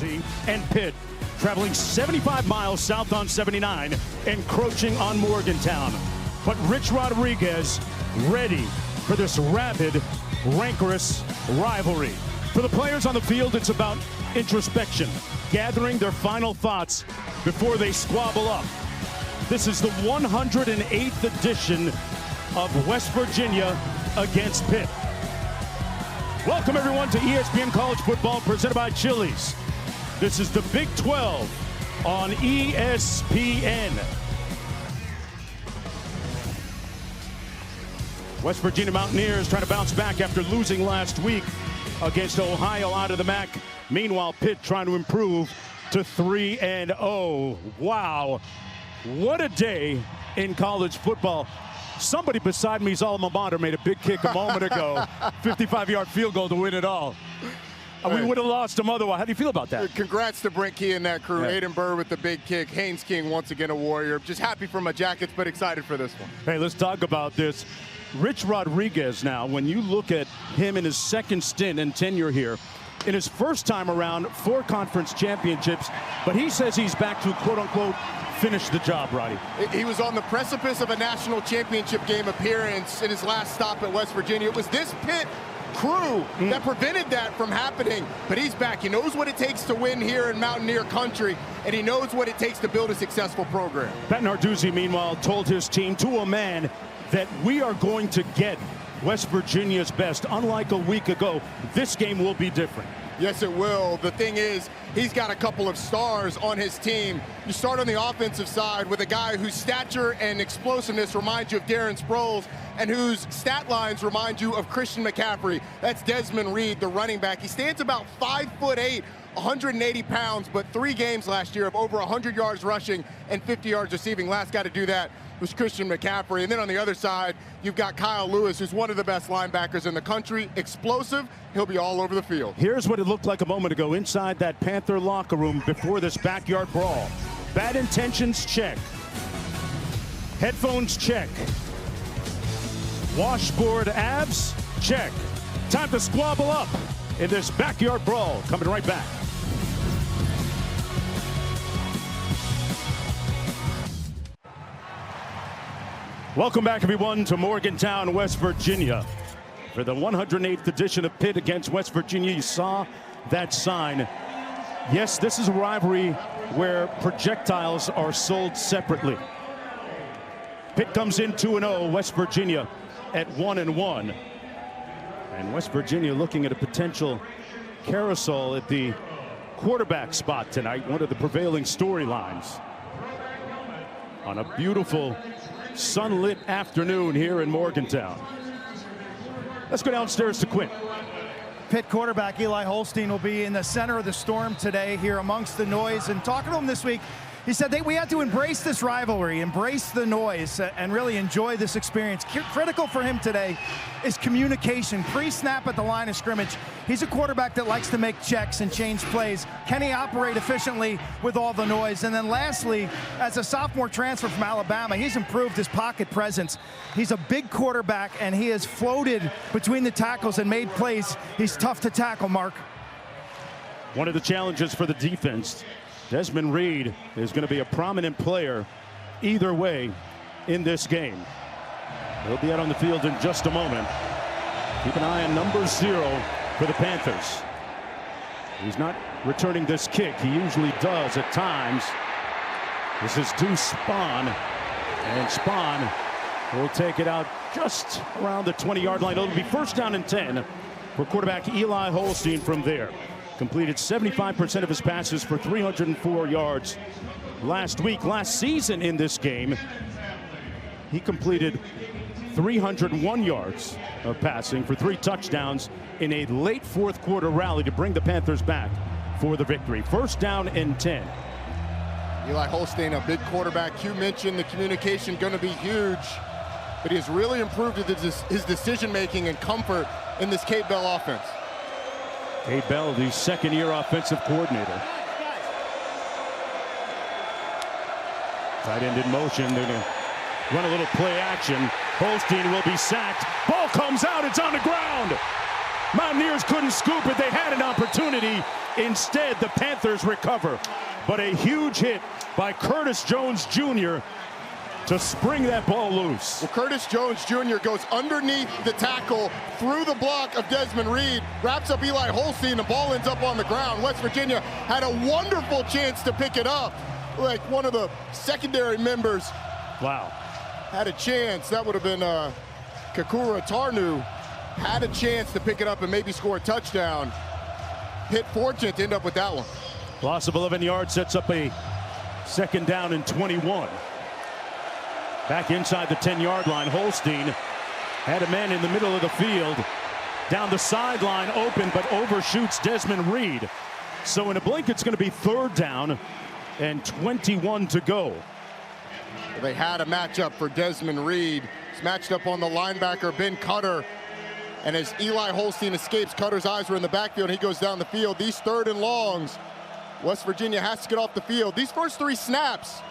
Jersey, and Pitt, traveling 75 miles south on 79, encroaching on Morgantown. But Rich Rodriguez ready for this rabid, rancorous rivalry. For the players on the field, it's about introspection, gathering their final thoughts before they squabble up. This is the 108th edition of West Virginia against Pitt. Welcome everyone to ESPN College Football presented by Chili's. This is the Big 12 on ESPN. West Virginia Mountaineers trying to bounce back after losing last week against Ohio out of the MAC. Meanwhile, Pitt trying to improve to 3-0. Wow, what a day in college football. Somebody beside me's alma mater made a big kick a moment ago. 55-yard field goal to win it all. We would have lost him otherwise. How do you feel about that? Congrats to Brent Key and that crew. Yeah. Aiden Burr with the big kick. Haynes King once again a warrior. Just happy for my Jackets, but excited for this one. Hey, let's talk about this. Rich Rodriguez now, when you look at him in his second stint and tenure here, in his first time around, 4 conference championships, but he says he's back to quote-unquote finish the job, Roddy. He was on the precipice of a national championship game appearance in his last stop at West Virginia. It was this Pitt crew that prevented that from happening, but he's back. He knows what it takes to win here in Mountaineer country, and he knows what it takes to build a successful program. Pat Narduzzi, meanwhile, told his team to a man that we are going to get West Virginia's best. Unlike a week ago, this game will be different. Yes, it will. The thing is, he's got a couple of stars on his team. You start on the offensive side with a guy whose stature and explosiveness remind you of Darren Sproles and whose stat lines remind you of Christian McCaffrey. That's Desmond Reed, the running back. He stands about 5'8", 180 pounds, but 3 games last year of over 100 yards rushing and 50 yards receiving. Last guy to do that was Christian McCaffrey. And then on the other side, you've got Kyle Lewis, who's one of the best linebackers in the country. Explosive, he'll be all over the field. Here's what it looked like a moment ago inside that Panther locker room before this backyard brawl. Bad intentions, check. Headphones, check. Washboard abs, check. Time to squabble up in this backyard brawl. Coming right back. Welcome back, everyone, to Morgantown, West Virginia. For the 108th edition of Pitt against West Virginia, you saw that sign. Yes, this is a rivalry where projectiles are sold separately. Pitt comes in 2-0, West Virginia at 1-1. And West Virginia looking at a potential carousel at the quarterback spot tonight, one of the prevailing storylines. On a beautiful sunlit afternoon here in Morgantown. Let's go downstairs to Quinn. Pitt quarterback Eli Holstein will be in the center of the storm today here amongst the noise. And talking to him this week, he said that we had to embrace this rivalry, embrace the noise, and really enjoy this experience. Critical for him today is communication. Pre-snap at the line of scrimmage, he's a quarterback that likes to make checks and change plays. Can he operate efficiently with all the noise? And then lastly, as a sophomore transfer from Alabama, he's improved his pocket presence. He's a big quarterback, and he has floated between the tackles and made plays. He's tough to tackle, Mark. One of the challenges for the defense, Desmond Reed is going to be a prominent player either way in this game. He'll be out on the field in just a moment. Keep an eye on number 0 for the Panthers. He's not returning this kick. He usually does at times. This is to Spahn, and Spahn will take it out just around the 20-yard line. It'll be first down and 10 for quarterback Eli Holstein from there. Completed 75% of his passes for 304 yards last week. Last season in this game, he completed 301 yards of passing for 3 touchdowns in a late fourth quarter rally to bring the Panthers back for the victory. First down and 10. Eli Holstein, a big quarterback. You mentioned the communication going to be huge, but he has really improved his decision-making and comfort in this Kate Bell offense. Kate Bell, the second-year offensive coordinator. Tight end in motion. They're going to run a little play action. Holstein will be sacked. Ball comes out. It's on the ground. Mountaineers couldn't scoop it. They had an opportunity. Instead, the Panthers recover. But a huge hit by Curtis Jones Jr. to spring that ball loose. Well, Curtis Jones Jr. goes underneath the tackle, through the block of Desmond Reed, wraps up Eli Holstein, the ball ends up on the ground. West Virginia had a wonderful chance to pick it up. Like one of the secondary members. Wow. Had a chance. That would have been Kakura Tarnu. Had a chance to pick it up and maybe score a touchdown. Hit fortunate to end up with that one. Loss of 11 yards sets up a second down and 21. Back inside the 10-yard line, Holstein had a man in the middle of the field. Down the sideline, open, but overshoots Desmond Reed. So in a blink, it's going to be third down and 21 to go. They had a matchup for Desmond Reed. He's matched up on the linebacker, Ben Cutter. And as Eli Holstein escapes, Cutter's eyes were in the backfield. He goes down the field. These third and longs, West Virginia has to get off the field. These first 3 snaps,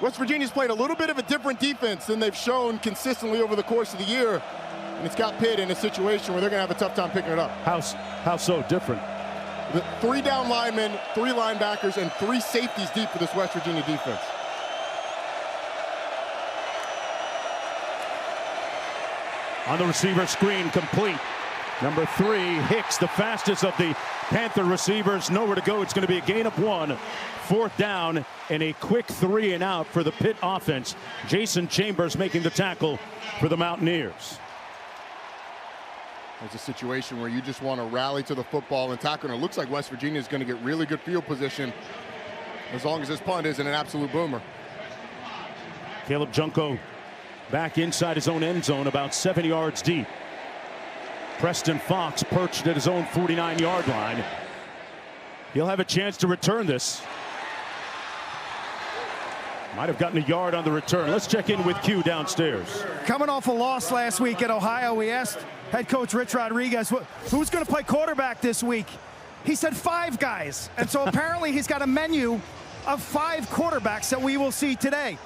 West Virginia's played a little bit of a different defense than they've shown consistently over the course of the year. And it's got Pitt in a situation where they're going to have a tough time picking it up. How so different? The 3 down linemen, 3 linebackers, and 3 safeties deep for this West Virginia defense. On the receiver screen, complete. Number 3, Hicks, the fastest of the Panther receivers. Nowhere to go. It's going to be a gain of 1. Fourth down and a quick 3 and out for the Pitt offense. Jason Chambers making the tackle for the Mountaineers. It's a situation where you just want to rally to the football and tackle. And it looks like West Virginia is going to get really good field position as long as this punt isn't an absolute boomer. Caleb Junko back inside his own end zone, about 7 yards deep. Preston Fox perched at his own 49-yard line. He'll have a chance to return this. Might have gotten a yard on the return. Let's check in with Q downstairs. Coming off a loss last week at Ohio, we asked head coach Rich Rodriguez who's going to play quarterback this week. He said 5 guys. And so apparently he's got a menu of 5 quarterbacks that we will see today.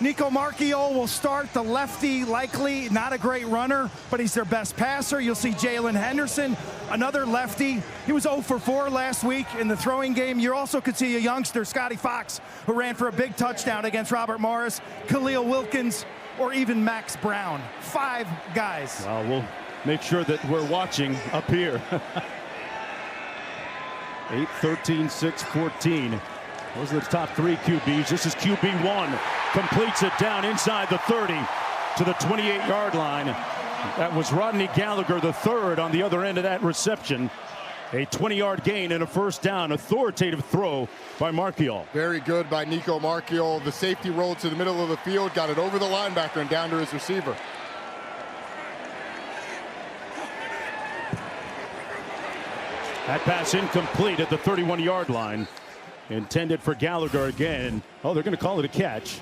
Nico Marchiol will start, the lefty, likely not a great runner, but he's their best passer. You'll see Jalen Henderson, another lefty. He was 0 for 4 last week in the throwing game. You also could see a youngster, Scotty Fox, who ran for a big touchdown against Robert Morris, Khalil Wilkins, or even Max Brown. 5 guys. Well, we'll make sure that we're watching up here. 8, 13, 6, 14. Those are the top 3 QBs. This is QB1. Completes it down inside the 30 to the 28-yard line. That was Rodney Gallagher, the third, on the other end of that reception. A 20-yard gain and a first down. Authoritative throw by Marchiol. Very good by Nico Marchiol. The safety rolled to the middle of the field, got it over the linebacker and down to his receiver. That pass incomplete at the 31-yard line. Intended for Gallagher again. Oh, they're going to call it a catch.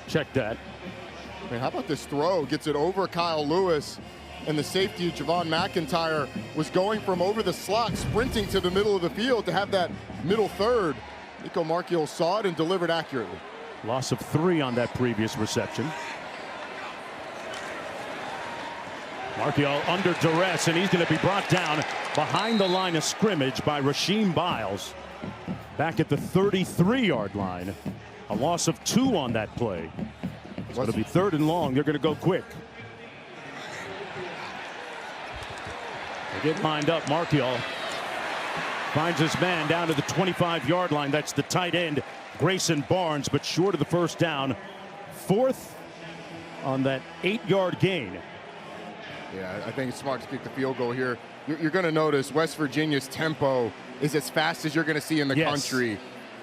Check that. Man, how about this throw? Gets it over Kyle Lewis, and the safety, Javon McIntyre, was going from over the slot, sprinting to the middle of the field to have that middle third. Nico Marchiol saw it and delivered accurately. Loss of 3 on that previous reception. Marchiol under duress, and he's going to be brought down behind the line of scrimmage by Rasheem Biles. Back at the 33-yard line. A loss of 2 on that play. It's going to be third and long. They're going to go quick. They get lined up. Marchiol finds his man down to the 25-yard line. That's the tight end, Grayson Barnes, but short of the first down. 4th on that 8-yard gain. Yeah, I think it's smart to kick the field goal here. You're going to notice West Virginia's tempo is as fast as you're going to see in the country.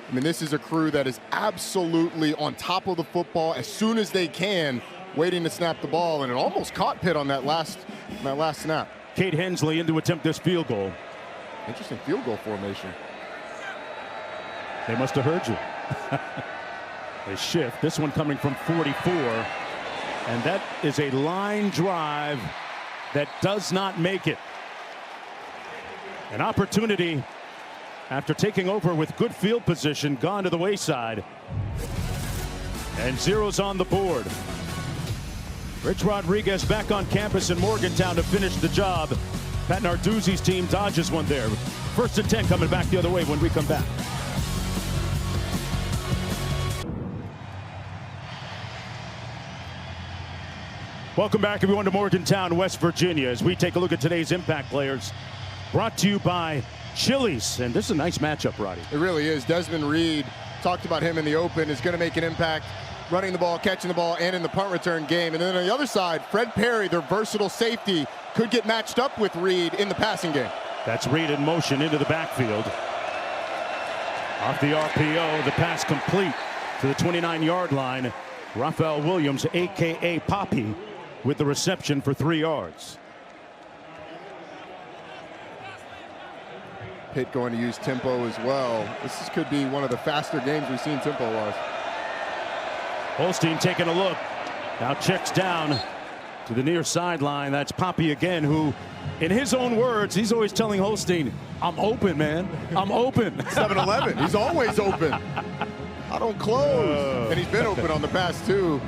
I mean, this is a crew that is absolutely on top of the football as soon as they can, waiting to snap the ball, and it almost caught Pitt on that last snap. Kate Hensley in to attempt this field goal. Interesting field goal formation. They must have heard you. They shift. This one coming from 44. And that is a line drive that does not make it. An opportunity after taking over with good field position, gone to the wayside. And zeros on the board. Rich Rodriguez back on campus in Morgantown to finish the job. Pat Narduzzi's team dodges one there. First and 10 coming back the other way when we come back. Welcome back, everyone, to Morgantown, West Virginia, as we take a look at today's impact players. Brought to you by Chili's. And this is a nice matchup, Roddy. It really is. Desmond Reed, talked about him in the open, is going to make an impact running the ball, catching the ball, and in the punt return game. And then on the other side, Fred Perry, their versatile safety, could get matched up with Reed in the passing game. That's Reed in motion into the backfield. Off the RPO, the pass complete to the 29-yard line. Raphael Williams, a.k.a. Poppy, with the reception for 3 yards. Pitt going to use tempo as well. This could be one of the faster games we've seen tempo-wise. Holstein taking a look. Now checks down to the near sideline. That's Poppy again, who, in his own words, he's always telling Holstein, I'm open, man. I'm open. 7-11. He's always open. I don't close. And he's been open on the pass, too.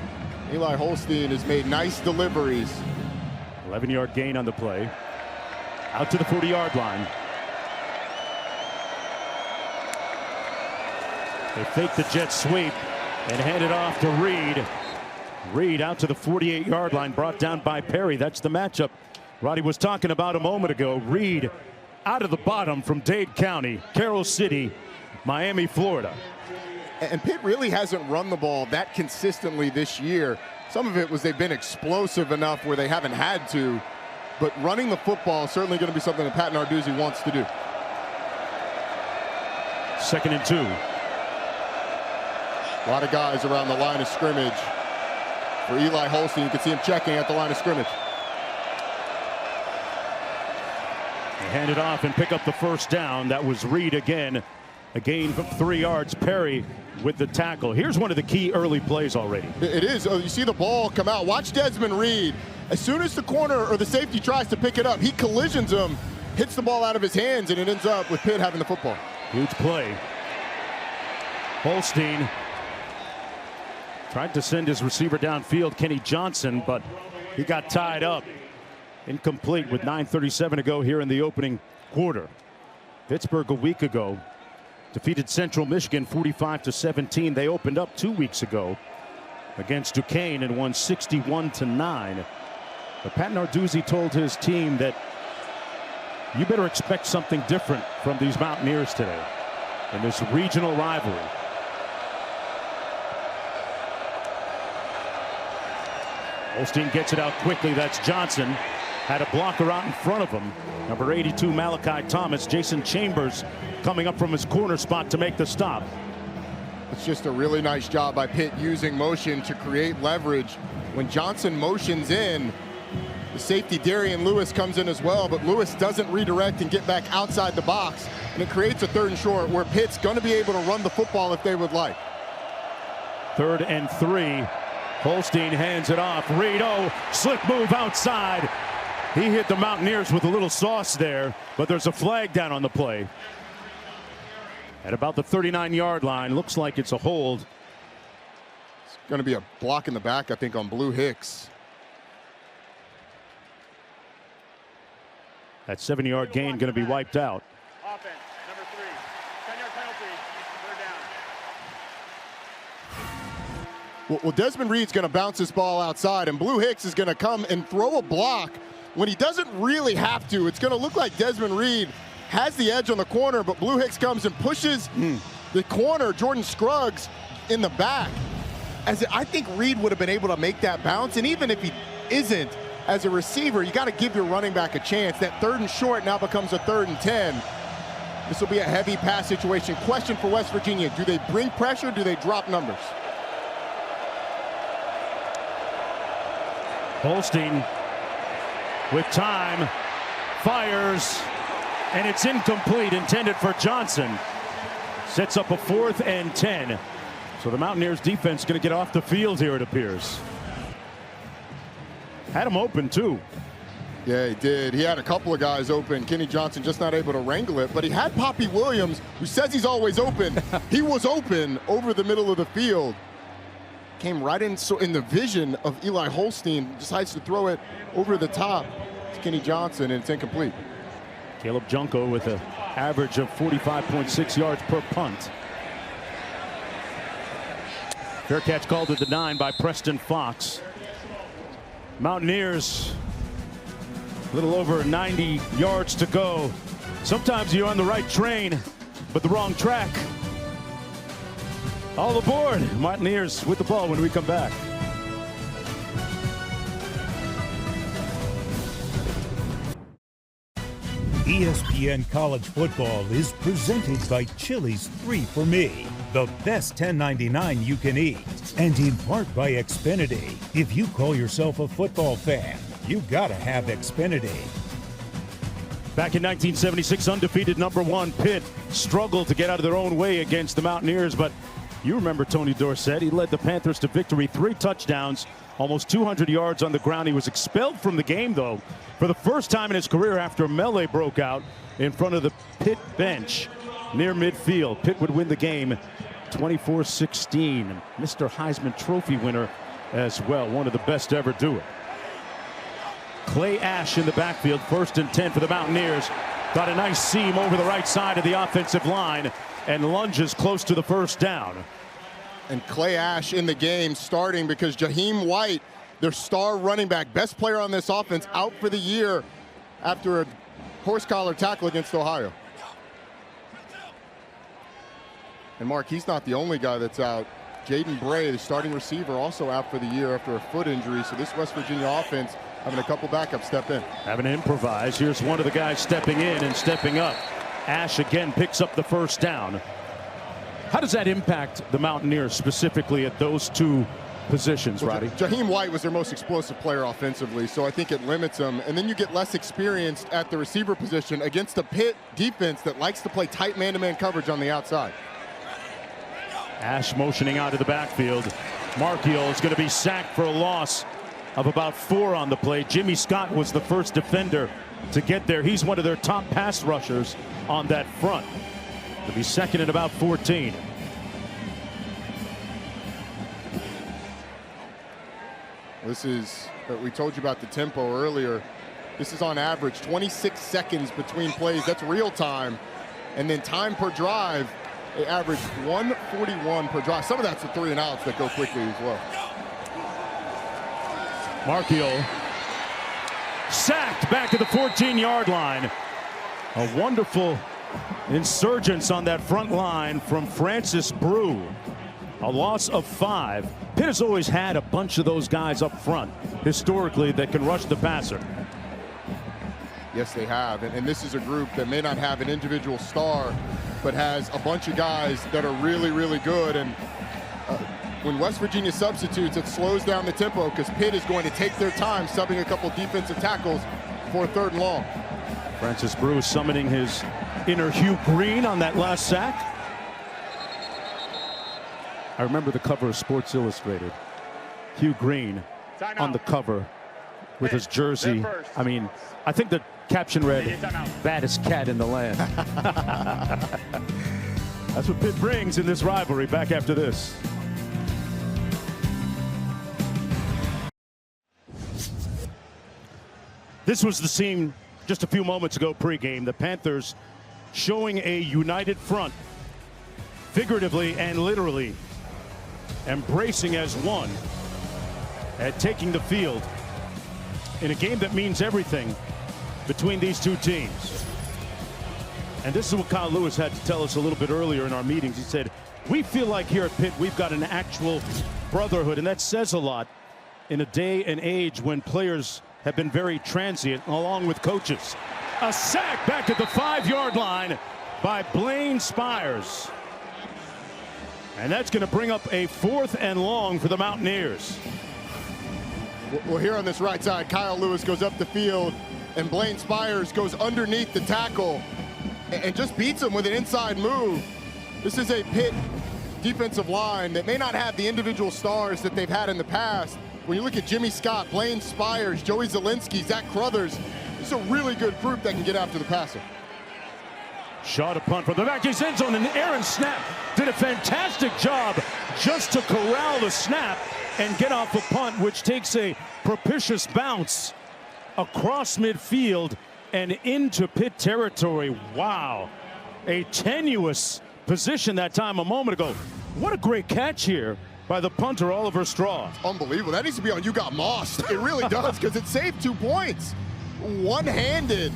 Eli Holstein has made nice deliveries. 11-yard gain on the play. Out to the 40-yard line. They fake the jet sweep and hand it off to Reed. Reed out to the 48-yard line, brought down by Perry. That's the matchup Roddy was talking about a moment ago. Reed out of the bottom from Dade County, Carroll City, Miami, Florida. And Pitt really hasn't run the ball that consistently this year. Some of it was they've been explosive enough where they haven't had to. But running the football is certainly going to be something that Pat Narduzzi wants to do. 2nd and 2. A lot of guys around the line of scrimmage. For Eli Holstein, you can see him checking at the line of scrimmage. They hand it off and pick up the first down. That was Reed again. A gain from 3 yards. Perry with the tackle. Here's one of the key early plays already. It is. Oh, you see the ball come out. Watch Desmond Reed. As soon as the corner or the safety tries to pick it up, he collisions him, hits the ball out of his hands, and it ends up with Pitt having the football. Huge play. Holstein tried to send his receiver downfield, Kenny Johnson, but he got tied up. Incomplete with 9:37 to go here in the opening quarter. Pittsburgh a week ago defeated Central Michigan 45-17. They opened up 2 weeks ago against Duquesne and won 61-9. But Pat Narduzzi told his team that you better expect something different from these Mountaineers today in this regional rivalry. Holstein gets it out quickly. That's Johnson. Had a blocker out in front of him. Number 82, Malachi Thomas. Jason Chambers coming up from his corner spot to make the stop. It's just a really nice job by Pitt using motion to create leverage. When Johnson motions in, the safety Darian Lewis comes in as well, but Lewis doesn't redirect and get back outside the box, and it creates a 3rd and short where Pitt's going to be able to run the football if they would like. 3rd and 3. Holstein hands it off. Reed, slick move outside. He hit the Mountaineers with a little sauce there, but there's a flag down on the play. At about the 39-yard line, looks like it's a hold. It's going to be a block in the back, I think, on Blue Hicks. That 7-yard gain going to be wiped out. Offense, number 3, 10-yard penalty, 3rd down. Well, Desmond Reed's going to bounce this ball outside, and Blue Hicks is going to come and throw a block when he doesn't really have to. It's going to look like Desmond Reed has the edge on the corner, but Blue Hicks comes and pushes the corner, Jordan Scruggs, in the back. I think Reed would have been able to make that bounce, and even if he isn't, as a receiver, you got to give your running back a chance. That 3rd and short now becomes a 3rd and 10. This will be a heavy pass situation. Question for West Virginia, do they bring pressure, do they drop numbers? Holstein with time, fires, and it's incomplete, intended for Johnson. Sets up a 4th and 10. So the Mountaineers defense going to get off the field here, it appears. Had him open too. Yeah, he did. He had a couple of guys open. Kenny Johnson just not able to wrangle it, but he had Poppy Williams, who says he's always open. He was open over the middle of the field. Came right in the vision of Eli Holstein, decides to throw it over the top to Kenny Johnson, and it's incomplete. Caleb Junko with a Average of 45.6 yards per punt. Fair catch called at the 9 by Preston Fox. Mountaineers, a little over 90 yards to go. Sometimes you're on the right train, but the wrong track. All aboard. Mountaineers with the ball when we come back. ESPN College Football is presented by Chili's 3 for Me, the best $10.99 you can eat, and in part by Xfinity. If you call yourself a football fan, you gotta have Xfinity. Back in 1976, undefeated #1 Pitt struggled to get out of their own way against the Mountaineers, but you remember Tony Dorsett. He led the Panthers to victory, 3 touchdowns, almost 200 yards on the ground. He was expelled from the game, though, for the first time in his career after a melee broke out in front of the Pitt bench near midfield. Pitt would win the game 24-16. Mr. Heisman Trophy winner as well, one of the best to ever do it. Clay Ash in the backfield, 1st and 10 for the Mountaineers. Got a nice seam over the right side of the offensive line and lunges close to the 1st down. And Clay Ash in the game starting because Jaheim White, their star running back, best player on this offense, out for the year after a horse collar tackle against Ohio. And Mark, he's not the only guy that's out. Jaden Bray, the starting receiver, also out for the year after a foot injury. So this West Virginia offense having a couple backups step in. Having to improvise. Here's one of the guys stepping in and stepping up. Ash again picks up the 1st down. How does that impact the Mountaineers specifically at those 2 positions, Roddy? Jaheim White was their most explosive player offensively, so I think it limits them. And then you get less experienced at the receiver position against a Pitt defense that likes to play tight man-to-man coverage on the outside. Ash motioning out of the backfield. Marchiol is going to be sacked for a loss of about 4 on the play. Jimmy Scott was the first defender to get there. He's one of their top pass rushers on that front. It'll be 2nd and about 14. This is, we told you about the tempo earlier. This is on average 26 seconds between plays. That's real time. And then time per drive, they average 141 per drive. Some of that's the 3 and outs that go quickly as well. Marchiol sacked back to the 14-yard line. A wonderful insurgence on that front line from Francis Brew. A loss of 5. Pitt has always had a bunch of those guys up front historically that can rush the passer. Yes, they have. And this is a group that may not have an individual star, but has a bunch of guys that are really, really good. And when West Virginia substitutes, it slows down the tempo because Pitt is going to take their time subbing a couple defensive tackles for 3rd and long. Francis Brew summoning his inner Hugh Green on that last sack. I remember the cover of Sports Illustrated. Hugh Green on the cover with his jersey. I mean, I think the caption read, "Baddest cat in the land." That's what Pitt brings in this rivalry. Back after this. This was the scene just a few moments ago pregame. The Panthers showing a united front, figuratively and literally, embracing as one and taking the field in a game that means everything between these 2 teams. And this is what Kyle Lewis had to tell us a little bit earlier in our meetings. He said, we feel like here at Pitt we've got an actual brotherhood, and that says a lot in a day and age when players have been very transient along with coaches. A sack back at the 5-yard line by Blaine Spires. And that's going to bring up a 4th and long for the Mountaineers. Well, here on this right side, Kyle Lewis goes up the field, and Blaine Spires goes underneath the tackle and just beats him with an inside move. This is a Pitt defensive line that may not have the individual stars that they've had in the past. When you look at Jimmy Scott, Blaine Spires, Joey Zielinski, Zach Crothers, it's a really good group that can get after the passer. Shot a punt from the back of end zone, and Aaron Snap did a fantastic job just to corral the snap and get off a punt, which takes a propitious bounce across midfield and into Pitt territory. Wow. a tenuous position that time a moment ago. What a great catch here by the punter, Oliver Straw. Unbelievable. That needs to be on You Got Mossed. It really does, because it saved 2 points. One-handed.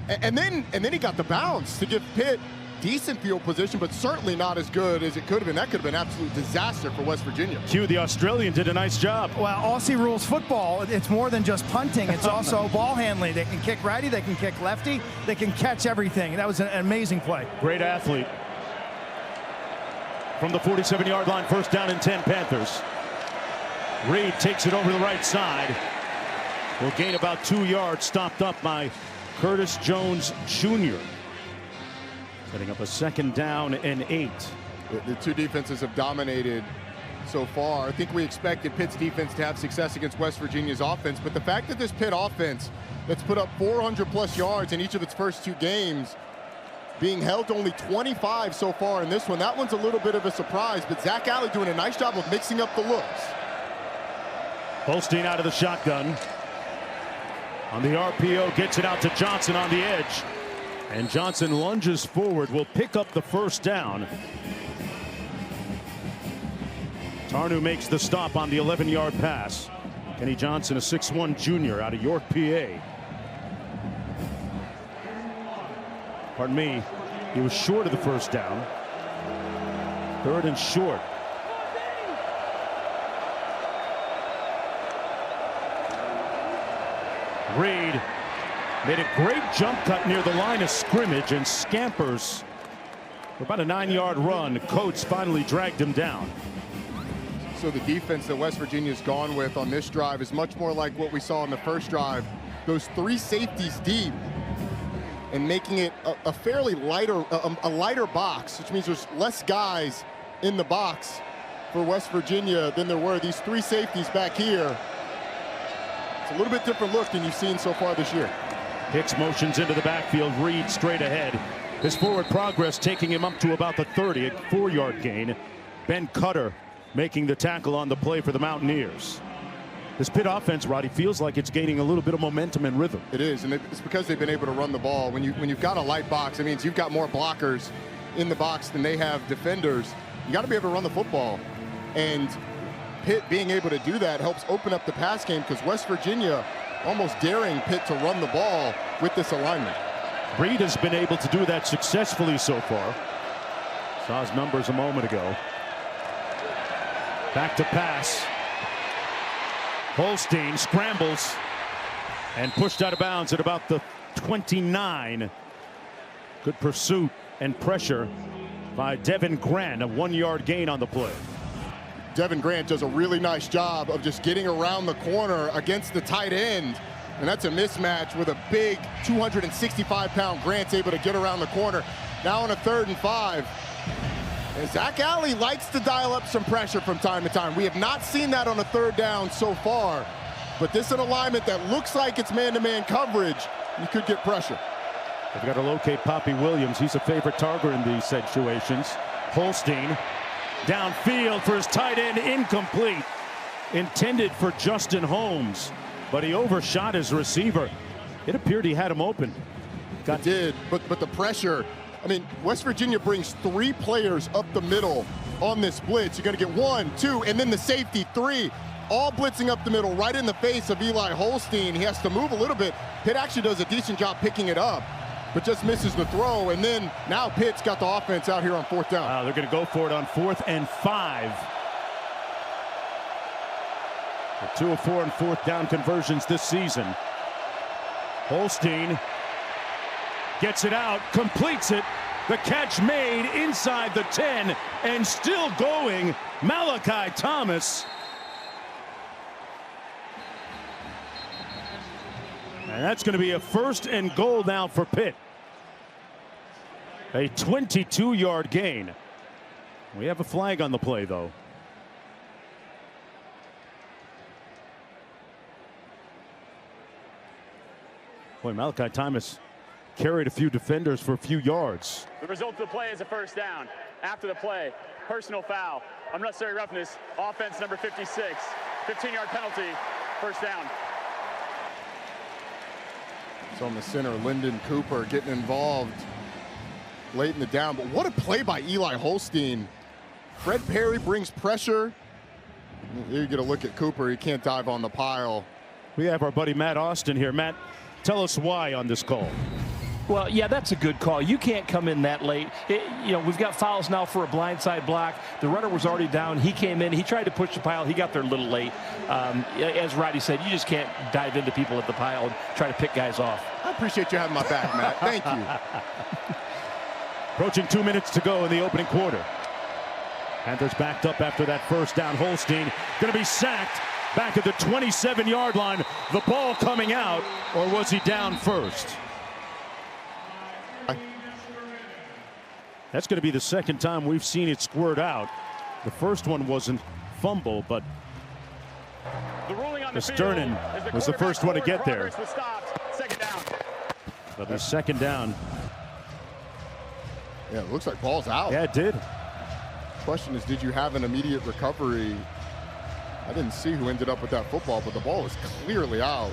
And then he got the bounce to give Pitt decent field position, but certainly not as good as it could have been. That could have been an absolute disaster for West Virginia. Q, the Australian, did a nice job. Well, Aussie rules football. It's more than just punting. It's also ball handling. They can kick righty, they can kick lefty, they can catch everything. That was an amazing play. Great athlete. From the 47-yard line, first down and 10, Panthers. Reed takes it over the right side. Will gain about 2 yards, stopped up by Curtis Jones Jr. Setting up a second down and 8. The two defenses have dominated so far. I think we expected Pitt's defense to have success against West Virginia's offense, but the fact that this Pitt offense that's put up 400+ yards in each of its first 2 games, being held to only 25 so far in this one, that one's a little bit of a surprise, but Zach Alley doing a nice job of mixing up the looks. Holstein out of the shotgun. On the RPO, gets it out to Johnson on the edge. And Johnson lunges forward, will pick up the first down. Tarnu makes the stop on the 11-yard pass. Kenny Johnson, a 6'1" junior out of York, PA. Pardon me, he was short of the first down. 3rd and short. Reed made a great jump cut near the line of scrimmage and scampers for about a 9-yard run. Coates finally dragged him down. So the defense that West Virginia's gone with on this drive is much more like what we saw in the first drive. Those 3 safeties deep and making it a fairly lighter, a lighter box, which means there's less guys in the box for West Virginia than there were. These 3 safeties back here. It's a little bit different look than you've seen so far this year. Hicks motions into the backfield. Reed straight ahead. His forward progress taking him up to about the 30, a 4-yard gain. Ben Cutter making the tackle on the play for the Mountaineers. This Pitt offense, Roddy, feels like it's gaining a little bit of momentum and rhythm. It is, and it's because they've been able to run the ball. When you've got a light box, it means you've got more blockers in the box than they have defenders. You got to be able to run the football, and Pitt being able to do that helps open up the pass game, because West Virginia almost daring Pitt to run the ball with this alignment. Reed has been able to do that successfully so far. Saw his numbers a moment ago. Back to pass. Holstein scrambles and pushed out of bounds at about the 29. Good pursuit and pressure by Devin Grant, a 1-yard gain on the play. Devin Grant does a really nice job of just getting around the corner against the tight end. And that's a mismatch with a big 265-pound Grant's able to get around the corner. Now on a 3rd and 5. And Zach Alley likes to dial up some pressure from time to time. We have not seen that on a 3rd down so far. But this is an alignment that looks like it's man-to-man coverage. You could get pressure. They've got to locate Poppy Williams. He's a favorite target in these situations. Holstein downfield for his tight end, incomplete. Intended for Justin Holmes, but he overshot his receiver. It appeared he had him open. It did, but the pressure. I mean, West Virginia brings 3 players up the middle on this blitz. You're going to get 1, 2, and then the safety 3, all blitzing up the middle right in the face of Eli Holstein. He has to move a little bit. Pitt actually does a decent job picking it up, but just misses the throw. And then now Pitt's got the offense out here on 4th down. They're going to go for it on 4th and 5. 2 of 4 and 4th down conversions this season. Holstein gets it out, completes it. The catch made inside the 10 and still going. Malachi Thomas. And that's going to be a 1st and goal now for Pitt. A 22-yard gain. We have a flag on the play, though. Boy, Malachi Thomas carried a few defenders for a few yards. The result of the play is a 1st down. After the play, personal foul, unnecessary roughness, offense number 56, 15-yard penalty, 1st down. So on the center, Lyndon Cooper getting involved late in the down. But what a play by Eli Holstein. Fred Perry brings pressure. Here you get a look at Cooper. He can't dive on the pile. We have our buddy Matt Austin here. Matt, tell us why on this call. Well, yeah, that's a good call. You can't come in that late. We've got fouls now for a blindside block. The runner was already down. He came in. He tried to push the pile. He got there a little late. As Roddy said, you just can't dive into people at the pile and try to pick guys off. I appreciate you having my back, Matt. Thank you. Approaching 2 minutes to go in the opening quarter. Panthers backed up after that first down. Holstein going to be sacked back at the 27-yard line. The ball coming out, or was he down first? That's going to be the second time we've seen it squirt out. The first one wasn't fumble, but Sternin was the first one to get there. Second down. But the second down. Yeah, it looks like ball's out. Yeah, it did. Question is, did you have an immediate recovery? I didn't see who ended up with that football, but the ball is clearly out.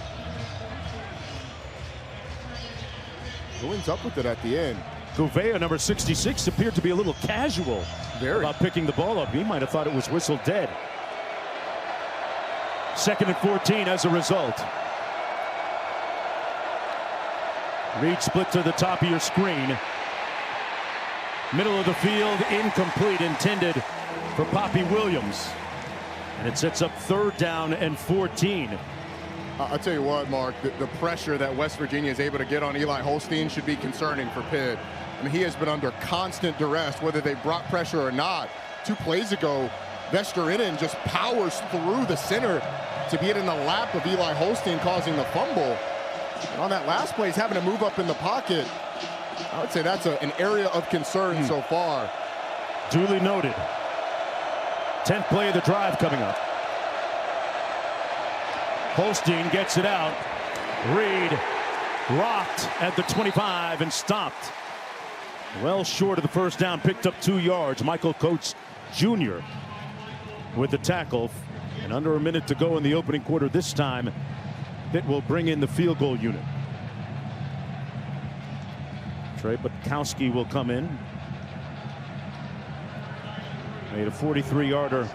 Who ends up with it at the end? Gouveia, number 66, appeared to be a little casual about picking the ball up. He might have thought it was whistled dead. 2nd and 14 as a result. Reed split to the top of your screen. Middle of the field, incomplete, intended for Poppy Williams. And it sets up 3rd down and 14. I'll tell you what, Mark, the pressure that West Virginia is able to get on Eli Holstein should be concerning for Pitt. I mean, he has been under constant duress, whether they brought pressure or not. 2 plays ago, Vesterinen just powers through the center to get in the lap of Eli Holstein, causing the fumble. And on that last play, he's having to move up in the pocket. I would say that's an area of concern so far. Duly noted. 10th play of the drive coming up. Holstein gets it out. Reed rocked at the 25 and stopped. Well short of the first down, picked up 2 yards. Michael Coates Jr. with the tackle. And under a minute to go in the opening quarter this time, Pitt will bring in the field goal unit. Trey Butkowski will come in. Made a 43-yarder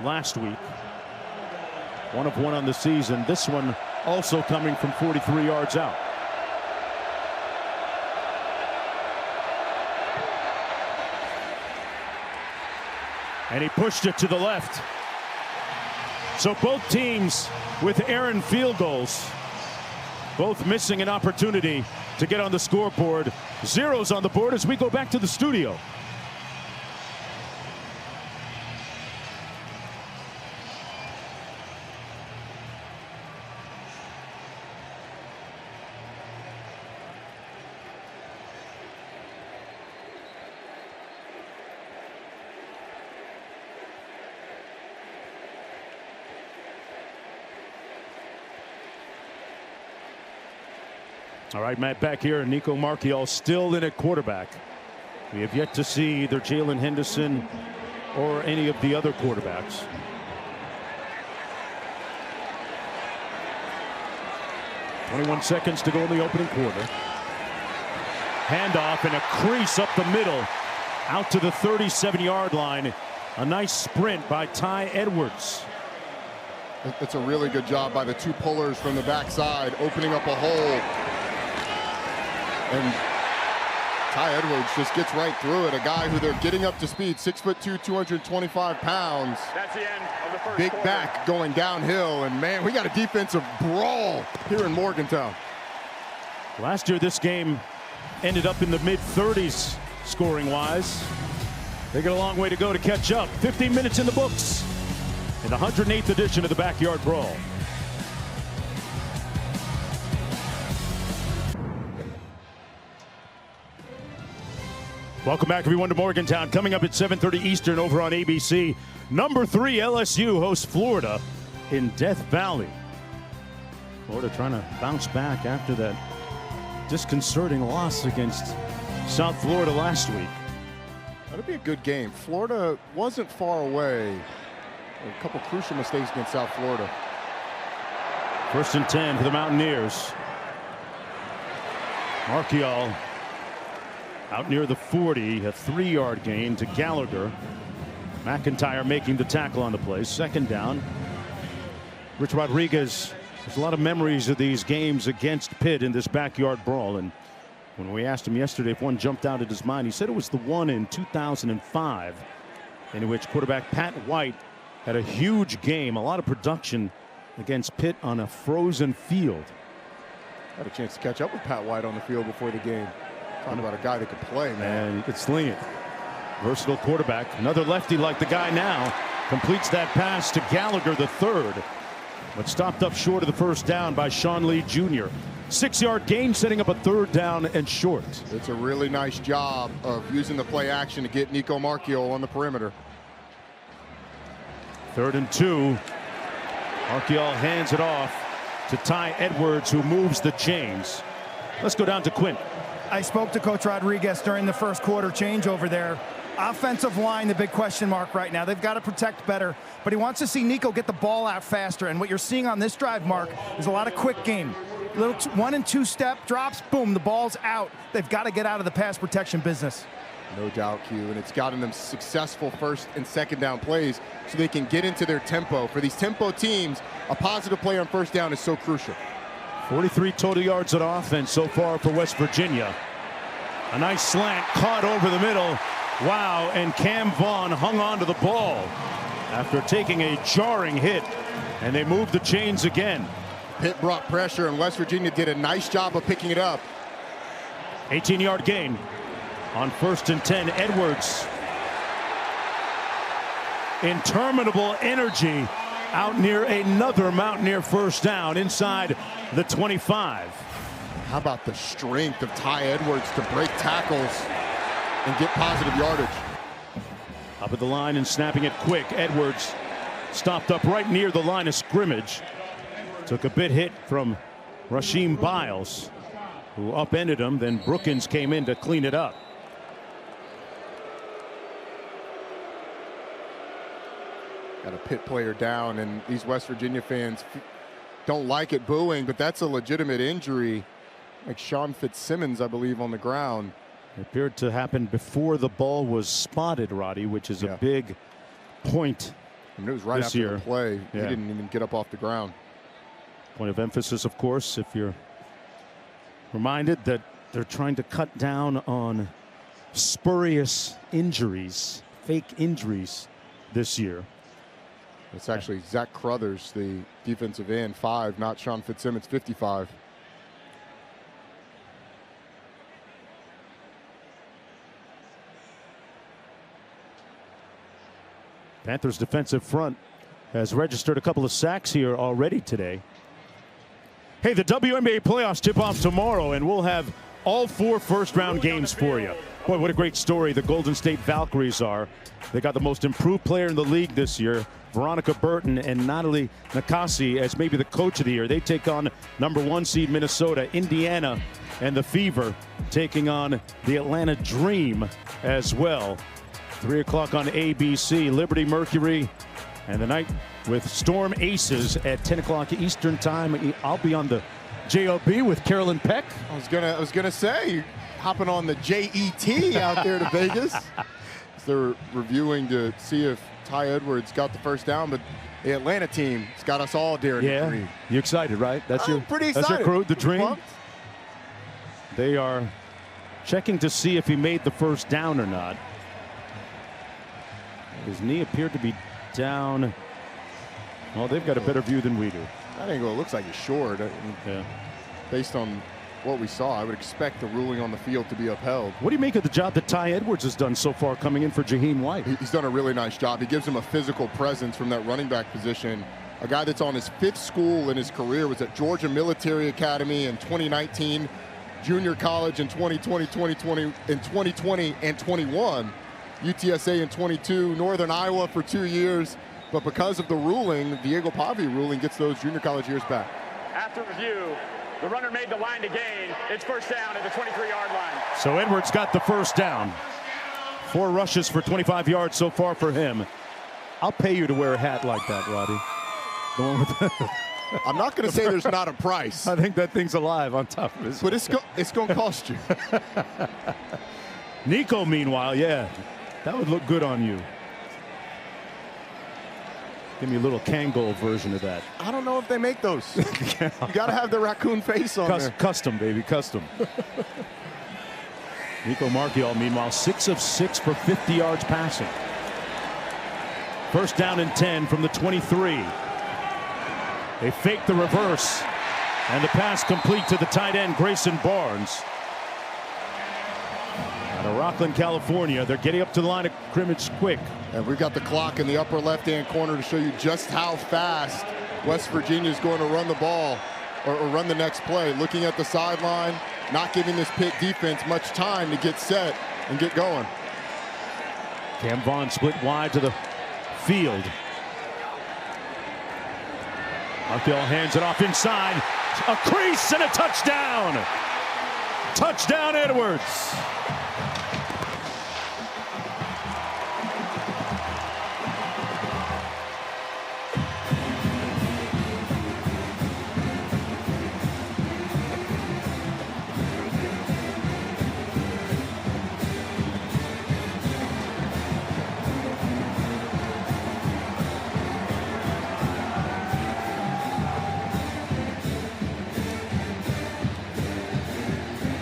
last week. 1 of 1 on the season. This one also coming from 43 yards out. And he pushed it to the left. So both teams with errant field goals, both missing an opportunity to get on the scoreboard. Zeros on the board as we go back to the studio. All right, Matt, back here, and Nico Marchiol still in at quarterback. We have yet to see either Jalen Henderson or any of the other quarterbacks. "21 seconds to go in the opening quarter. Handoff and a crease up the middle, out to the 37-yard line. A nice sprint by Ty Edwards. It's a really good job by the 2 pullers from the backside, opening up a hole. And Ty Edwards just gets right through it. A guy who they're getting up to speed, 6'2", 225 pounds. That's the end of the first Big quarter. back going downhill, and man, we got a defensive brawl here in Morgantown. Last year, this game ended up in the mid-30s scoring-wise. They got a long way to go to catch up. 15 minutes in the books in the 108th edition of the Backyard Brawl. Welcome back, everyone, to Morgantown. Coming up at 7:30 Eastern over on ABC. Number 3 LSU hosts Florida in Death Valley. Florida trying to bounce back after that disconcerting loss against South Florida last week. That'll be a good game. Florida wasn't far away. A couple crucial mistakes against South Florida. 1st and 10 for the Mountaineers. Marchiol Out near the 40, a 3-yard gain to Gallagher. McIntyre making the tackle on the play. 2nd down. Rich Rodriguez, there's a lot of memories of these games against Pitt in this backyard brawl. And when we asked him yesterday if one jumped out at his mind, he said it was the one in 2005 in which quarterback Pat White had a huge game, a lot of production against Pitt on a frozen field. Had a chance to catch up with Pat White on the field before the game. Talking about a guy that could play, man. And he could sling it. Versatile quarterback. Another lefty like the guy now. Completes that pass to Gallagher, the 3rd. But stopped up short of the 1st down by Sean Lee Jr. 6-yard gain, setting up a 3rd down and short. It's a really nice job of using the play action to get Nico Marchiol on the perimeter. 3rd and 2. Marchiol hands it off to Ty Edwards, who moves the chains. Let's go down to Quint. I spoke to Coach Rodriguez during the 1st quarter changeover there. Offensive line, the big question mark right now. They've got to protect better, but he wants to see Nico get the ball out faster. And what you're seeing on this drive, Mark, is a lot of quick game. Little 1- and 2-step drops, boom, the ball's out. They've got to get out of the pass protection business. No doubt, Q, and it's gotten them successful 1st and 2nd down plays so they can get into their tempo. For these tempo teams, a positive play on 1st down is so crucial. 43 total yards on offense so far for West Virginia. A nice slant caught over the middle. Wow, and Cam Vaughn hung on to the ball after taking a jarring hit, and they moved the chains again. Pitt brought pressure, and West Virginia did a nice job of picking it up. 18-yard gain on 1st and 10. Edwards. Interminable energy out near another Mountaineer 1st down inside the 25. How about the strength of Ty Edwards to break tackles and get positive yardage? Up at the line and snapping it quick. Edwards stopped up right near the line of scrimmage. Took a bit hit from Rasheem Biles, who upended him. Then Brookins came in to clean it up. Got a Pitt player down, and these West Virginia fans don't like it booing, but that's a legitimate injury. Like Sean Fitzsimmons, I believe, on the ground. It appeared to happen before the ball was spotted, Roddy, which is a big point. I mean, it was right this after year. the play. He didn't even get up off the ground. Point of emphasis, of course, if you're reminded that they're trying to cut down on spurious injuries, fake injuries this year. It's actually Zach Crothers, the defensive end, 5, not Sean Fitzsimmons, 55. Panthers defensive front has registered a couple of sacks here already today. Hey, the WNBA playoffs tip off tomorrow, and we'll have all 4 first-round games for you. Boy, what a great story the Golden State Valkyries are. They got the most improved player in the league this year, Veronica Burton, and Natalie Nakasi as maybe the coach of the year. They take on #1 seed Minnesota, Indiana, and the Fever taking on the Atlanta Dream as well. 3 o'clock on ABC, Liberty Mercury, and the night with Storm Aces at 10 o'clock Eastern time. I'll be on the JOB with Carolyn Peck. I was gonna say, hopping on the JET out there to Vegas. They're reviewing to see if Ty Edwards got the 1st down, but the Atlanta team has got us all daring to dream. You excited, right? That's pretty excited. That's your crew, the Dream. Pumped. They are checking to see if he made the 1st down or not. His knee appeared to be down. Well, they've got a better view than we do. That angle looks like he's short. Based on what we saw, I would expect the ruling on the field to be upheld. What do you make of the job that Ty Edwards has done so far coming in for Jaheim White? He's done a really nice job. He gives him a physical presence from that running back position. A guy that's on his 5th school in his career, was at Georgia Military Academy in 2019, junior college in 2020 and 21, UTSA in 22, Northern Iowa for 2 years. But because of the ruling, Diego Pavi ruling, gets those junior college years back. After review, the runner made the line to gain. It's 1st down at the 23-yard line. So Edwards got the 1st down. 4 rushes for 25 yards so far for him. I'll pay you to wear a hat like that, Roddy. The one with I'm not going to say there's not a price. I think that thing's alive on top of his. But it's going to cost you. Nico, meanwhile, yeah, that would look good on you. Give me a little Kangol version of that. I don't know if they make those. You got to have the raccoon face on there. Custom, baby, custom. Nico Marchiol, meanwhile, 6 of 6 for 50 yards passing. First down and 10 from the 23. They fake the reverse, and the pass complete to the tight end, Grayson Barnes. Out of Rockland, California, they're getting up to the line of scrimmage quick. And we've got the clock in the upper left-hand corner to show you just how fast West Virginia is going to run the ball or run the next play. Looking at the sideline, not giving this Pitt defense much time to get set and get going. Cam Vaughn split wide to the field. Marchiol hands it off inside. A crease and a touchdown. Touchdown, Edwards.